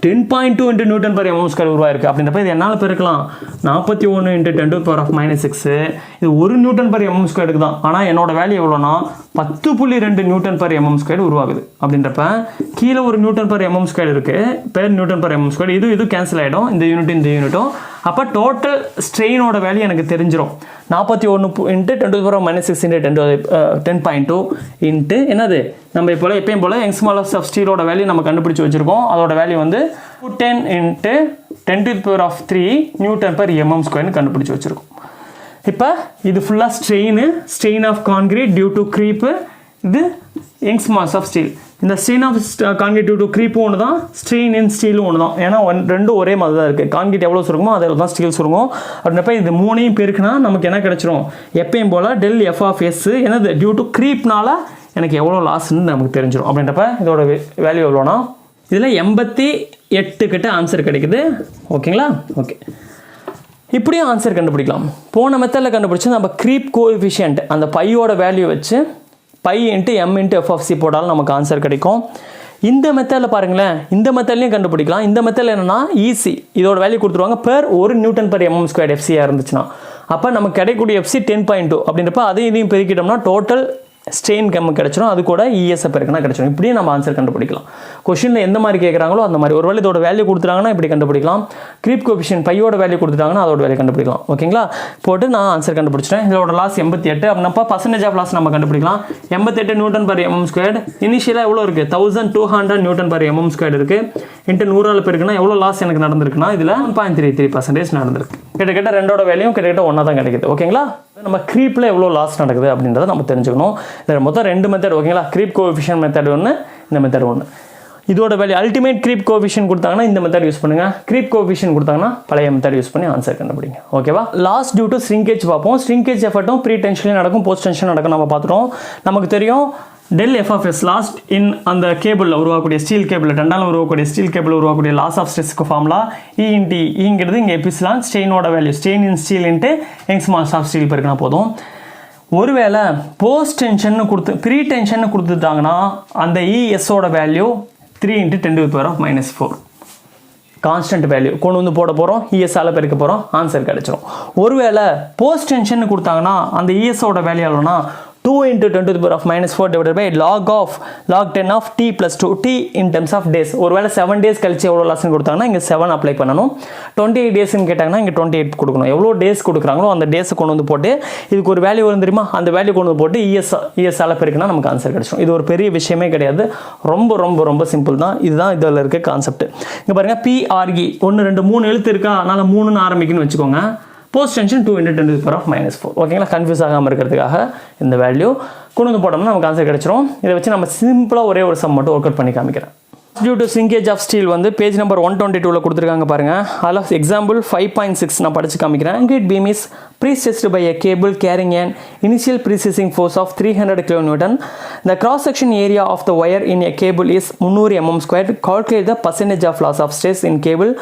10.2 நியூட்டன் பர் எம்எம் ஸ்கொயர் உருவாயிருக்கு. அப்படின்றப்ப இது என்னால் பெருக்கலாம் 41 × 10⁻⁻6. இது ஒரு நியூட்டன் பர் எம்எம் ஸ்கொயருக்கு தான். ஆனால் என்னோட வேல்யூ எவ்வளோனா 10.2 நியூட்டன் பர் எம்எம் ஸ்கொயர் உருவாகுது. அப்படின்றப்ப கீழே ஒரு நியூட்டன் பர் எம்எம் ஸ்கொயர் இருக்குது, per Newton per MM square. இது கேன்சல் ஆகிடும், இந்த யூனிட்டும். அப்போ டோட்டல் ஸ்ட்ரெயினோட வேல்யூ எனக்கு தெரிஞ்சிடும். 41 × 10⁻⁻6 × 10.2 இன்ட்டு என்னது, நம்ம இப்போ எப்பயும் போல் யங்ஸ் மாடல்ஸ் ஆஃப் ஸ்டீலோட வேல்யூ நம்ம கண்டுபிடிச்சி வச்சுருக்கோம். அதோட வேல்யூ வந்து 10 × 10⁻³ நியூட்டன் பர் எம்எம் ஸ்கொயர்னு கண்டுபிடிச்சி வச்சுருக்கோம். இப்போ இது ஃபுல்லாக strain of concrete due to creep. இது யங்ஸ் மாடல்ஸ் ஆஃப் ஸ்டீல். இந்த strain of concrete due to க்ரீப்பும் ஒன்று தான், ஸ்ட்ரெயின் இன் ஸ்டீலும் ஒன்று தான். ஏன்னா ரெண்டும் ஒரே மாதிரி தான் இருக்குது. கான்கிரீட் எவ்வளோ சுருங்குமோ அதில் தான் ஸ்டீல் சுருங்கும். அப்படின்றப்ப இது மூணையும் பெருக்குனா நமக்கு என்ன கிடைச்சிரும், எப்பயும் போல் del f(s) என்னது டியூ டு க்ரீப்னால எனக்கு எவ்வளோ லாஸ்ன்னு நமக்கு தெரிஞ்சிடும். அப்படின்றப்ப இதோட வேல்யூ எவ்வளோனா இதில் 88 கிட்ட ஆன்சர் கிடைக்குது. ஓகேங்களா? ஓகே, இப்படியும் ஆன்சர் கண்டுபிடிக்கலாம். போன மெத்தடில் கண்டுபிடிச்சி நம்ம க்ரீப் கோஎஃபிஷியன்ட் அந்த பையோட வேல்யூ வச்சு π × m × f(c) போட்டாலும் நமக்கு ஆன்சர் கிடைக்கும். இந்த மெத்தடில் பாருங்களேன், இந்த மெத்தட்லையும் கண்டுபிடிக்கலாம். இந்த மெத்தடில் என்னன்னா ஈஸி, இதோட வேல்யூ கொடுத்துருவாங்க பெர் ஒரு நியூட்டன் பர் எம்எம் ஸ்கொயர் எஃப்சியாக இருந்துச்சுன்னா. அப்போ நமக்கு கிடைக்கக்கூடிய எஃப்சி 10.2. அப்படின்றப்ப அதையும் இதையும் பெருக்கிட்டோம்னா டோட்டல் ஸ்ட்ரெயின் கிடைச்சிடும். அது கூட இஎஸ்ஐ பெருக்கினா கிடைச்சிடும். இப்படியே நம்ம ஆன்சர் கண்டுபிடிக்கலாம். கொஷினில் எந்த மாதிரி கேட்குறாங்களோ அந்த மாதிரி. ஒரு வேளை இதோட வேல்யூ கொடுத்துட்டாங்கன்னா இப்படி கண்டுபிடிக்கலாம். க்ரீப் கோஎஃபிஷியன்ட் பையோட வேல்யூ கொடுத்துட்டாங்கன்னா அதோட வேல்யூ கண்டுபிடிக்கலாம். ஓகேங்களா? போட்டு நான் ஆன்சர் கண்டுபிடிச்சிட்டேன். இதோட லாஸ் 88. அப்படின்னப்பா பர்சன்டேஜ் ஆஃப் லாஸ் நம்ம கண்டுபிடிக்கலாம். 88 நியூட்டன் பர் எம்எம் ஸ்கொயர். இனிஷியலாக எவ்வளோ இருக்குது, 1200 நியூட்டன் பர் எம்எம் ஸ்கொயர் இருக்குது. இன்ட்டு 100 பெருக்குன்னா எவ்வளோ லாஸ் எனக்கு நடந்திருக்குன்னா இதில் 1.33% நடந்திருக்கு. கிட்டத்தட்ட ரெண்டோட வேல்யூ கிட்டத்தட்ட ஒன்றா தான் கிடைக்குது. ஓகேங்களா? நம்ம க்ரீப்பில் எவ்வளோ லாஸ் நடக்குது அப்படின்றத நம்ம தெரிஞ்சுக்கணும். இதில் மொத்தம் 2 மெத்தட். ஓகேங்களா? க்ரீப் கோஎஃபிஷியன்ட் மெத்தட் ஒன்று, இந்த மெத்தட் ஒன்று. இதோட வேல்யூ அல்டிமேட் க்ரீப் கோஎஃபிஷியன்ட் கொடுத்தாங்கன்னா இந்த மெத்தட் யூஸ் பண்ணுங்கள். க்ரீப் கோஎஃபிஷியன்ட் கொடுத்தாங்கன்னா பழைய மெத்தட் யூஸ் பண்ணி ஆன்சர் கண்டுபிடிங்க. ஓகேவா? லாஸ் டியூ டு ஷ்ரிங்கேஜ் பார்ப்போம். ஷ்ரிங்கேஜ் எஃபர்ட்டும் ப்ரீ டென்ஷன்லையும் நடக்கும், போஸ்ட் டென்ஷன் நடக்கும். நம்ம பார்த்துட்டோம். நமக்கு தெரியும் del f(s) லாஸ்ட் இன் அந்த கேபிளில் உருவாக்கக்கூடிய ஸ்டீல் கேபிளில் டெண்டால் உருவாக்கக்கூடிய ஸ்டீல் கேபிள் உருவாக்கக்கூடிய லாஸ் ஆஃப் ஸ்ட்ரெஸ்க்கு ஃபார்முலா E × Eங்கிறது இங்கே எபிசிலான் ஸ்ட்ரெயினோட value strain in steel into Young's modulus of steel பெருக்கினா போதும். ஒருவேளை போஸ்ட் டென்ஷன் ப்ரீ டென்ஷன் கொடுத்துட்டாங்கன்னா அந்த இஎஸோட வேல்யூ 3 × 10⁻⁻4 கான்ஸ்டன்ட் வேல்யூ கொண்டு வந்து போட போகிறோம். இஎஸ்ஆல பெருக்க போகிறோம், ஆன்சர் கிடைச்சிரும். ஒருவேளை போஸ்ட் டென்ஷன் கொடுத்தாங்கன்னா அந்த இஎஸோட வேல்யூ எவ்வளோனா 2 × 10⁻⁴ divided by log 10 of t plus 2 t in terms of days. ஒருவேளை 7 days கழிச்சு எவ்வளோ லாஸ்ன்னு கொடுத்தாங்கன்னா இங்கே 7 அப்ளை பண்ணணும். 28 டேஸ்ன்னு கேட்டாங்கன்னா இங்கே 28 கொடுக்கணும். எவ்வளோ டேஸ் கொடுக்குறாங்களோ அந்த டேஸை கொண்டு வந்து போட்டு இதுக்கு ஒரு வேல்யூ வரும் தெரியுமா, அந்த வேல்யூ கொண்டு வந்து போட்டு இஎஸ்ஆல பெருக்குனா நமக்கு ஆன்சர் கிடைச்சிடும். இது ஒரு பெரிய விஷயமே கிடையாது, ரொம்ப ரொம்ப ரொம்ப சிம்பிள் தான். இதுதான் இதில் இருக்க கான்செப்ட். இங்கே பாருங்கள், PRE 1 2 3 எழுத்து இருக்கா, அதனால் 3ன்னு ஆரம்பிக்குன்னு வச்சுக்கோங்க. Post tension 2 × 10⁻⁴. ஓகேங்களா? கன்ஃபியூஸ் ஆகாமல் இருக்கிறதுக்காக இந்த வேல்யூ கொண்டு வந்து போட்டோம்னா நமக்கு ஆன்சர் கிடைச்சிரும். இதை வச்சு நம்ம சிம்பிளாக ஒரே ஒரு சம் மட்டும் ஒர்க் அவுட் பண்ணி காமிக்கிறேன். Due to shrinkage of steel வந்து பேஜ் நம்பர் 122 கொடுத்துருக்காங்க பாருங்கள். அதில் எக்ஸாம்பிள் 5.6 நான் படித்து காமிக்கிறேன். Concrete beam is prestressed by a cable carrying an initial prestressing force of 300 kN. The cross section area of the wire in a cable is 300 mm². Calculate the percentage of loss of stress in cable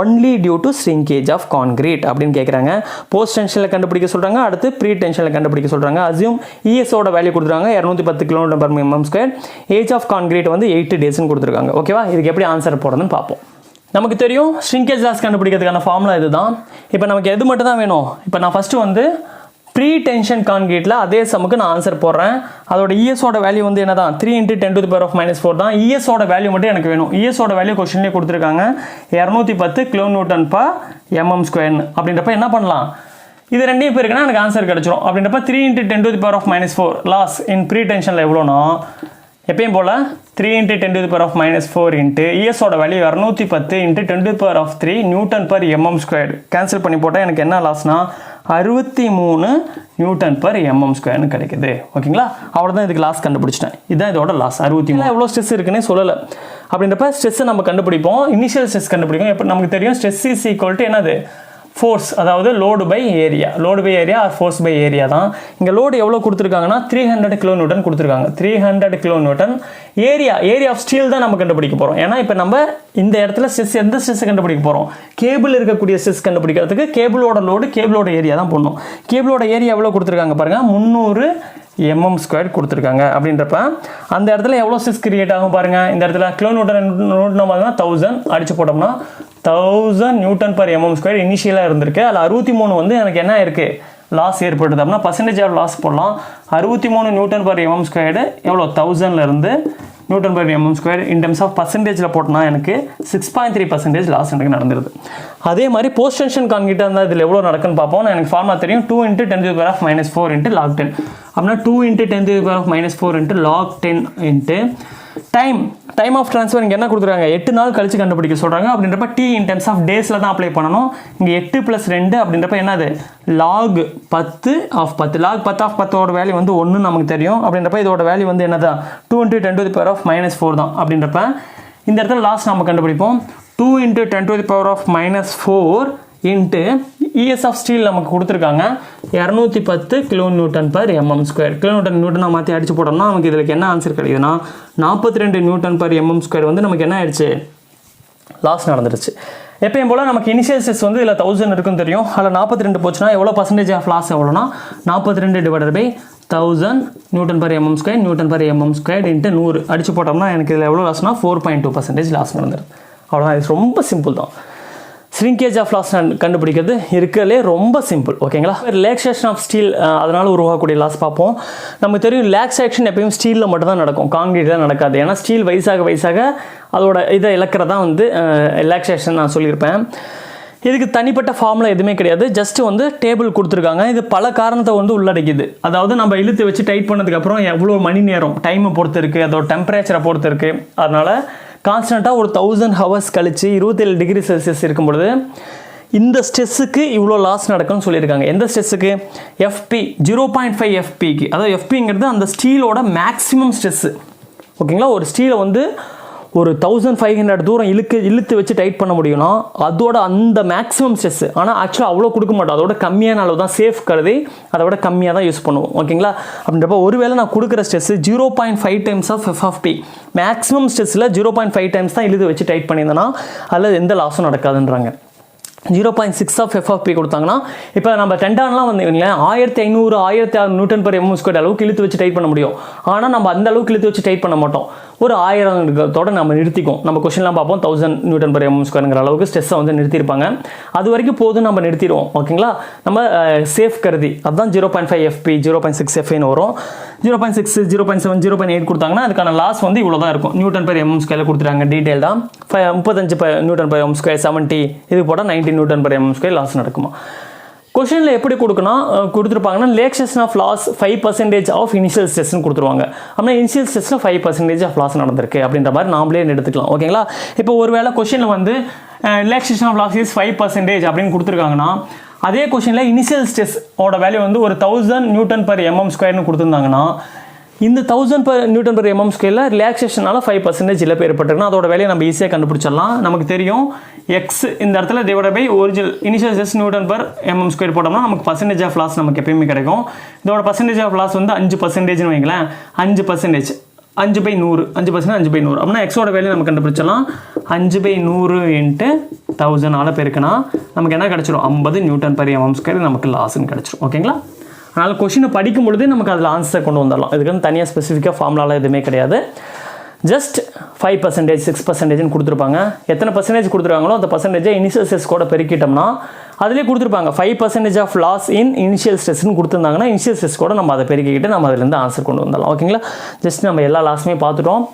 only due to shrinkage of concrete அப்படின்னு கேட்குறாங்க. Post டென்ஷனில் கண்டுபிடிக்க சொல்கிறாங்க, அடுத்து pre டென்ஷனில் கண்டுபிடிக்க சொல்கிறாங்க. Assume இஎஸோட value கொடுத்துருக்காங்க 210 kN/mm². ஏஜ் ஆஃப் கான்கிரீட் வந்து 8 டேஸ்ன்னு கொடுத்துருக்காங்க. ஓகேவா? இதுக்கு எப்படி ஆன்சர் போடுறதுன்னு பார்ப்போம். நமக்கு தெரியும் ஷ்ரிங்கேஜ் லாஸ் கண்டுபிடிக்கிறதுக்கான ஃபார்முலா இதுதான். இப்போ நமக்கு எது மட்டும் தான் வேணும்? இப்போ நான் ஃபஸ்ட்டு வந்து ப்ரீ டென்ஷன் கான்கிரீட்டில் அதே சமுக்கு நான் ஆன்சர் போடுறேன். அதோட இஎஸோட வேல்யூ வந்து என்ன தான்? 3 × 10⁻⁻⁴ தான். இஎஸோட வேல்யூ மட்டும் எனக்கு வேணும். இஎஸோட வேல்யூ கொஸ்டின்லேயே கொடுத்துருக்காங்க 210 kN/mm². அப்படின்றப்ப என்ன பண்ணலாம்? இது ரெண்டையும் பேருக்குன்னா எனக்கு ஆன்சர் கிடச்சிரும். அப்படின்றப்ப 3 × 10⁻⁻⁴ லாஸ் இன் ப்ரீ டென்ஷனில் எவ்வளோனா எப்பயும் போல் 3 × 10⁻⁻⁴ இன்ட்டு இஎஸோட வேல்யூ 210 × 10⁻³ Nm². கேன்சல் பண்ணி போட்டால் எனக்கு என்ன லாஸ்னா 63 Nm² கிடைக்குது. ஓகேங்களா? அவ்வளோதான் இதுக்கு லாஸ் கண்டுபிடிச்சிட்டேன். இதுதான் இதோட லாஸ் 63. எவ்வளோ ஸ்ட்ரெஸ் இருக்குன்னே சொல்லலை. அப்படின்றப்ப ஸ்ட்ரெஸ்ஸை நம்ம கண்டுபிடிப்போம். இனிஷியல் ஸ்ட்ரெஸ் கண்டுபிடிக்கும். இப்போ நமக்கு தெரியும் ஸ்ட்ரெஸ் இஸ் ஈக்குவல் டு என்னது? ஃபோர்ஸ், அதாவது load by area. Load by area or force by area தான். இங்கே லோடு எவ்வளோ கொடுத்துருக்காங்கன்னா 300 kN கொடுத்துருக்காங்க. 300 kN. ஏரியா ஆஃப் ஸ்டீல் தான் நம்ம கண்டுபிடிக்க போகிறோம். ஏன்னா இப்போ நம்ம இந்த இடத்துல ஸ்ட்ரெஸ் எந்த ஸ்ட்ரெஸ் கண்டுபிடிக்க போகிறோம்? கேபிள் இருக்கக்கூடிய ஸ்ட்ரெஸ் கண்டுபிடிக்கிறதுக்கு கேபிளோட லோடு கேபிளோட ஏரியா தான் போடணும். கேபிளோட ஏரியா எவ்வளோ கொடுத்துருக்காங்க பாருங்கள், 300 mm² கொடுத்துருக்காங்க. அப்படின்றப்ப அந்த இடத்துல எவ்வளோ ஸ்ட்ரெஸ் கிரியேட் ஆகும் பாருங்கள். இந்த இடத்துல கிலோமீட்டர் நம்ம 1000 அடிச்சு போட்டோம்னா 1000 Nm² இனிஷியலாக இருந்திருக்கு. அதில் 63 வந்து எனக்கு என்ன இருக்குது? லாஸ் ஏற்படுது. அப்படின்னா பர்சன்டேஜ் ஆஃப் லாஸ் போடலாம். 63 Nm/mm² எவ்வளோ? 1000லேருந்து Nm/mm² இன் டெர்ம்ஸ் ஆஃப் பர்சன்டேஜில் போட்டோம்னா எனக்கு 6.3% லாஸ் எனக்கு நடந்துருது. அதே மாதிரி போஸ்ட் டென்ஷன் கான்கிரீட்டாக இருந்தால் இதில் எவ்வளோ நடக்குன்னு பார்ப்போம். எனக்கு ஃபார்முலா தெரியும் 2 × 10⁻⁻⁴ × log10. அப்படின்னா 2 × 10⁻⁻⁴ × log10 into time of transfer இங்கே என்ன கொடுத்துருக்காங்க? 8 நாள் கழிச்சு கண்டுபிடிக்க சொல்கிறாங்க. அப்படின்றப்ப டி இன் டெர்ம்ஸ் ஆஃப் டேஸில் தான் அப்ளை பண்ணணும். இங்கே 8 + 2 அப்படின்றப்ப என்னது? log 10 of 10. log 10 ஆஃப் 10ஓட வேல்யூ வந்து 1 நமக்கு தெரியும். அப்படின்றப்ப இதோட வேல்யூ வந்து என்னதான்? 2 × 10⁻⁻⁴ தான். அப்படின்றப்ப இந்த இடத்துல லாஸ் நம்ம கண்டுபிடிப்போம். 2 × 10⁻⁴ இன்ட்டு இஎஸ் ஆஃப் ஸ்டீல் நமக்கு கொடுத்துருக்காங்க 210 kN/mm². கிலோமீட்டர் மாற்றி அடிச்சு போட்டோம்னா நமக்கு இதில் என்ன ஆன்சர் கிடைக்குதுன்னா 42 Nm² வந்து நமக்கு என்ன ஆயிடுச்சு? லாஸ் நடந்துருச்சு. எப்பயும் போல் நமக்கு இனிஷியல் ஸ்ட்ரெஸ் வந்து இதில் 1000 இருக்குன்னு தெரியும். அதில் 42 போச்சுன்னா எவ்வளோ பர்சன்டேஜ் ஆஃப் லாஸ் எவ்வளோனா 42 / 1000 Nm². Nm/mm² இன்ட்டு 100 அடிச்சு போட்டோம்னா எனக்கு இதில் எவ்வளோ லாஸ்னா 4.2% லாஸ் நடந்துருது. அவ்வளோதான். இது ரொம்ப சிம்பிள் தான். ஷ்ரிங்கேஜ் ஆஃப் லாஸ் கண்டுபிடிக்கிறது இருக்கிறதுலே ரொம்ப சிம்பிள். ஓகேங்களா? ரிலாக்ஸேஷன் ஆஃப் ஸ்டீல், அதனால் உருவாகக்கூடிய லாஸ் பார்ப்போம். நமக்கு தெரியும் ரிலாக்ஸேஷன் எப்பயும் ஸ்டீலில் மட்டும் தான் நடக்கும், கான்கிரீட்டில் நடக்காது. ஏன்னா ஸ்டீல் வயசாக அதோட இதை இழக்கிறதா வந்து ரிலாக்ஸேஷன் நான் சொல்லியிருப்பேன். இதுக்கு தனிப்பட்ட ஃபார்முலா எதுவுமே கிடையாது. ஜஸ்ட் வந்து டேபிள் கொடுத்துருக்காங்க. இது பல காரணத்தை வந்து உள்ளடக்கிது. அதாவது நம்ம இழுத்து வச்சு டைட் பண்ணதுக்கப்புறம் எவ்வளோ மணி நேரம் டைமை பொறுத்து இருக்குது, அதோட டெம்பரேச்சரை பொறுத்து இருக்குது. அதனால் கான்ஸ்டண்ட்டாக ஒரு 1000 ஹவர்ஸ் கழித்து 27°C இருக்கும் பொழுது இந்த ஸ்ட்ரெஸ்ஸுக்கு இவ்வளோ லாஸ் நடக்கும்னு சொல்லியிருக்காங்க. எந்த ஸ்ட்ரெஸ்ஸுக்கு? எஃப்பி 0.5 எஃப்பிக்கு. அதாவது எஃப்பிங்கிறது அந்த ஸ்டீலோட மேக்ஸிமம் ஸ்ட்ரெஸ்ஸு. ஓகேங்களா? ஒரு ஸ்டீலை வந்து ஒரு 1500 தூரம் இழுத்து வச்சு டைட் பண்ண முடியும்னா அதோட அந்த மேக்ஸிமம் ஸ்ட்ரெஸ்ஸு. ஆனால் ஆக்சுவலாக அவ்வளோ கொடுக்க மாட்டோம். அதோட கம்மியான அளவு தான் சேஃப் கருதி அதோட கம்மியாக தான் யூஸ் பண்ணுவோம். ஓகேங்களா? அப்படின்றப்ப ஒருவேளை நான் கொடுக்குற ஸ்ட்ரெஸ்ஸு 0.5 டைம்ஸ் ஆஃப் எஃப்எஃப்பி, மேக்ஸிமம் ஸ்ட்ரெஸ்ஸில் 0.5 டைம்ஸ் தான் இழுத்து வச்சு டைட் பண்ணியிருந்தேன்னா அதில் எந்த லாஸும் நடக்காதுன்றாங்க. 0.6 ஆஃப் எஃப்எஃப்பி கொடுத்தாங்கன்னா இப்போ நம்ம டெண்டான்லாம் வந்து 1500 1600 Nm² அளவுக்கு இழுத்து வச்சு டைட் பண்ண முடியும். ஆனால் நம்ம அந்த அளவுக்கு இழுத்து வச்சு டைட் பண்ண மாட்டோம். ஒரு 1000 நம்ம நிறுத்திக்கும். நம்ம கொஸ்டின்லாம் பார்ப்போம் 1000 Nm² அளவுக்கு ஸ்ட்ரெஸ்ஸை வந்து நிறுத்தியிருப்பாங்க. அது வரைக்கும் போதும் நம்ம நிறுத்திடுவோம். ஓகேங்களா? நம்ம சேஃப் கருதி அதுதான் 0.5 எஃப்பி 0.6 எஃப்ஐன்னு வரும். 0.6 0.7 0.8 கொடுத்தாங்கன்னா அதுக்கான லாஸ் வந்து இவ்வளோ தான் இருக்கும். Nm² கொடுத்துட்டாங்க. டீட்டெயில் தான் 35 Nm², 70 இது போட்டால் 90 Nm² லாஸ் நடக்குமா? கொஷனில் எப்படி கொடுத்துருப்பாங்கன்னா relaxation of loss 5% of initial ஸ்ட்ரெஸ்ன்னு கொடுத்துருவாங்க. ஆனால் இனிஷியல் ஸ்ட்ரெஸ்ஸில் 5% ஆஃப் லாஸ் நடந்திருக்கு அப்படின்ற மாதிரி நாமளே எடுத்துக்கலாம். ஓகேங்களா? இப்போ ஒருவேளை கொஷனில் வந்து ரிலாக்ஸேஷன் ஆஃப் லாஸ் இஸ் 5% அப்படின்னு கொடுத்துருக்காங்கன்னா அதே கொஷனில் இனிஷியல் ஸ்ட்ரெஸ்ஸோட வேல்யூ வந்து ஒரு 1000 Nm²ன்னு கொடுத்துருந்தாங்கன்னா இந்த 1000 Nm/mm² ரிலாக்ஸேஷனால 5% இழப்பு ஏற்பட்டிருக்குன்னா அதோட வேலையை நம்ம ஈஸியாக கண்டுபிடிச்சிடலாம். நமக்கு தெரியும் எக்ஸ் இந்த இடத்துல divide by original initial stress Nm/mm² போட்டோம்னா நமக்கு பர்சன்டேஜ் ஆஃப் லாஸ் நமக்கு எப்பயுமே கிடைக்கும். இதோட பர்சன்டேஜ் ஆஃப் லாஸ் வந்து 5%ன்னு வைங்களேன். 5% 5/100 5% 5/100 அப்படின்னா எக்ஸோட வேல்யூ நம்ம கண்டுபிடிச்சலாம். 5/100 × 1000 பெருக்குனா நமக்கு என்ன கிடைச்சிரும்? 50 Nm/mm² நமக்கு லாஸ்ன்னு கிடைச்சிரும். ஓகேங்களா? அதனால் கொஷினை படிக்கும் பொழுதே நமக்கு அதில் ஆன்சர் கொண்டு வந்துடலாம். இதுக்கு வந்து தனியாக ஸ்பெசிஃபிக்காக ஃபார்முலாலாம் எதுவுமே கிடையாது. ஜஸ்ட் 5% 6% கொடுத்துருப்பாங்க. எத்தனை பர்சன்டேஜ் கொடுத்துருக்காங்களோ அந்த பர்சன்டேஜை இனிஷியல் ஸ்ட்ரெஸ் கூட பெருக்கிட்டோம்னா அதிலே கொடுத்துருப்பாங்க 5% ஆஃப் லாஸ் இன் இனிஷியல் ஸ்ட்ரெஸ்ன்னு கொடுத்துருந்தாங்கன்னா இனிஷியல் ஸ்ட்ரெஸ் கூட நம்ம அதை பெருக்கிக்கிட்டு நம்ம அதிலேருந்து ஆன்சர் கொண்டு வந்துடலாம். ஓகேங்களா, ஜஸ்ட் நம்ம எல்லா லாஸுமே பார்த்துட்டோம்.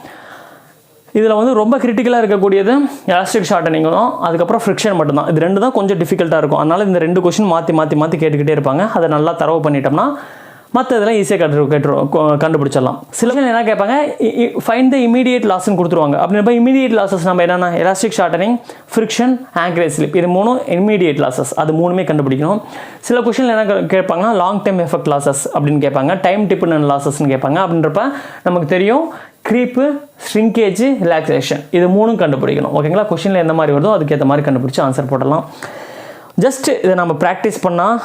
இதில் வந்து ரொம்ப கிரிட்டிக்கலாக இருக்கக்கூடியது எலாஸ்டிக் ஷார்ட்டனிங் தான், அதுக்கப்புறம் ஃப்ரிக்ஷன் மட்டும்தான். இது ரெண்டு தான் கொஞ்சம் டிஃபிகல்ட்டாக இருக்கும். அதனால் இந்த 2 கொஷின் மாற்றி கேட்டுக்கிட்டே இருப்பாங்க. அதை நல்லா தரவு பண்ணிட்டோம்னா மற்ற இதெல்லாம் ஈஸியாக கண்டுபிடிச்சிடலாம். சில பேர் என்ன கேட்பாங்க, ஃபைண்ட் த இமீடியட் லாஸ்ன்னு கொடுத்துருவாங்க. அப்படின்றப்ப இமீடியட் லாஸஸ் நம்ம என்னென்னா elastic shortening, friction, anchorage slip, இது 3 இமீடியட் லாஸஸ். அது 3மே கண்டுபிடிக்கணும். சில கொஷினில் என்ன கேட்பாங்கன்னா லாங் டைம் எஃபெக்ட் லாஸஸ் அப்படின்னு கேட்பாங்க, டைம் டிபெண்டன்ட் லாஸஸ்ன்னு கேட்பாங்க. அப்படின்றப்ப நமக்கு தெரியும் க்ரீப்பு, ஷ்ரிங்கேஜ், ரிலாக்ஸேஷன், இது 3ம் கண்டுபிடிக்கணும். ஓகேங்களா, கொஷினில் எந்த மாதிரி வருதோ அதுக்கேற்ற மாதிரி கண்டுபிடிச்சி ஆன்சர் போடலாம். ஜஸ்ட் இதை நம்ம ப்ராக்டிஸ் பண்ணால்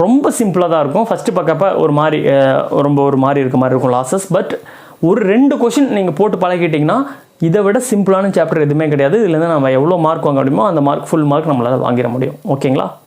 ரொம்ப சிம்பிளாக தான் இருக்கும். ஃபஸ்ட்டு பார்க்கப்ப ஒரு மாதிரி இருக்க மாதிரி இருக்கும் லாஸஸ். பட் ஒரு 2 கொஷின் நீங்கள் போட்டு பழகிட்டிங்கன்னா இதை விட சிம்பிளான சாப்டர் எதுவுமே கிடையாது. இதுலேருந்து நம்ம எவ்வளோ மார்க் வாங்க முடியுமோ அந்த மார்க் ஃபுல் மார்க் நம்மளால் வாங்கிட முடியும். ஓகேங்களா.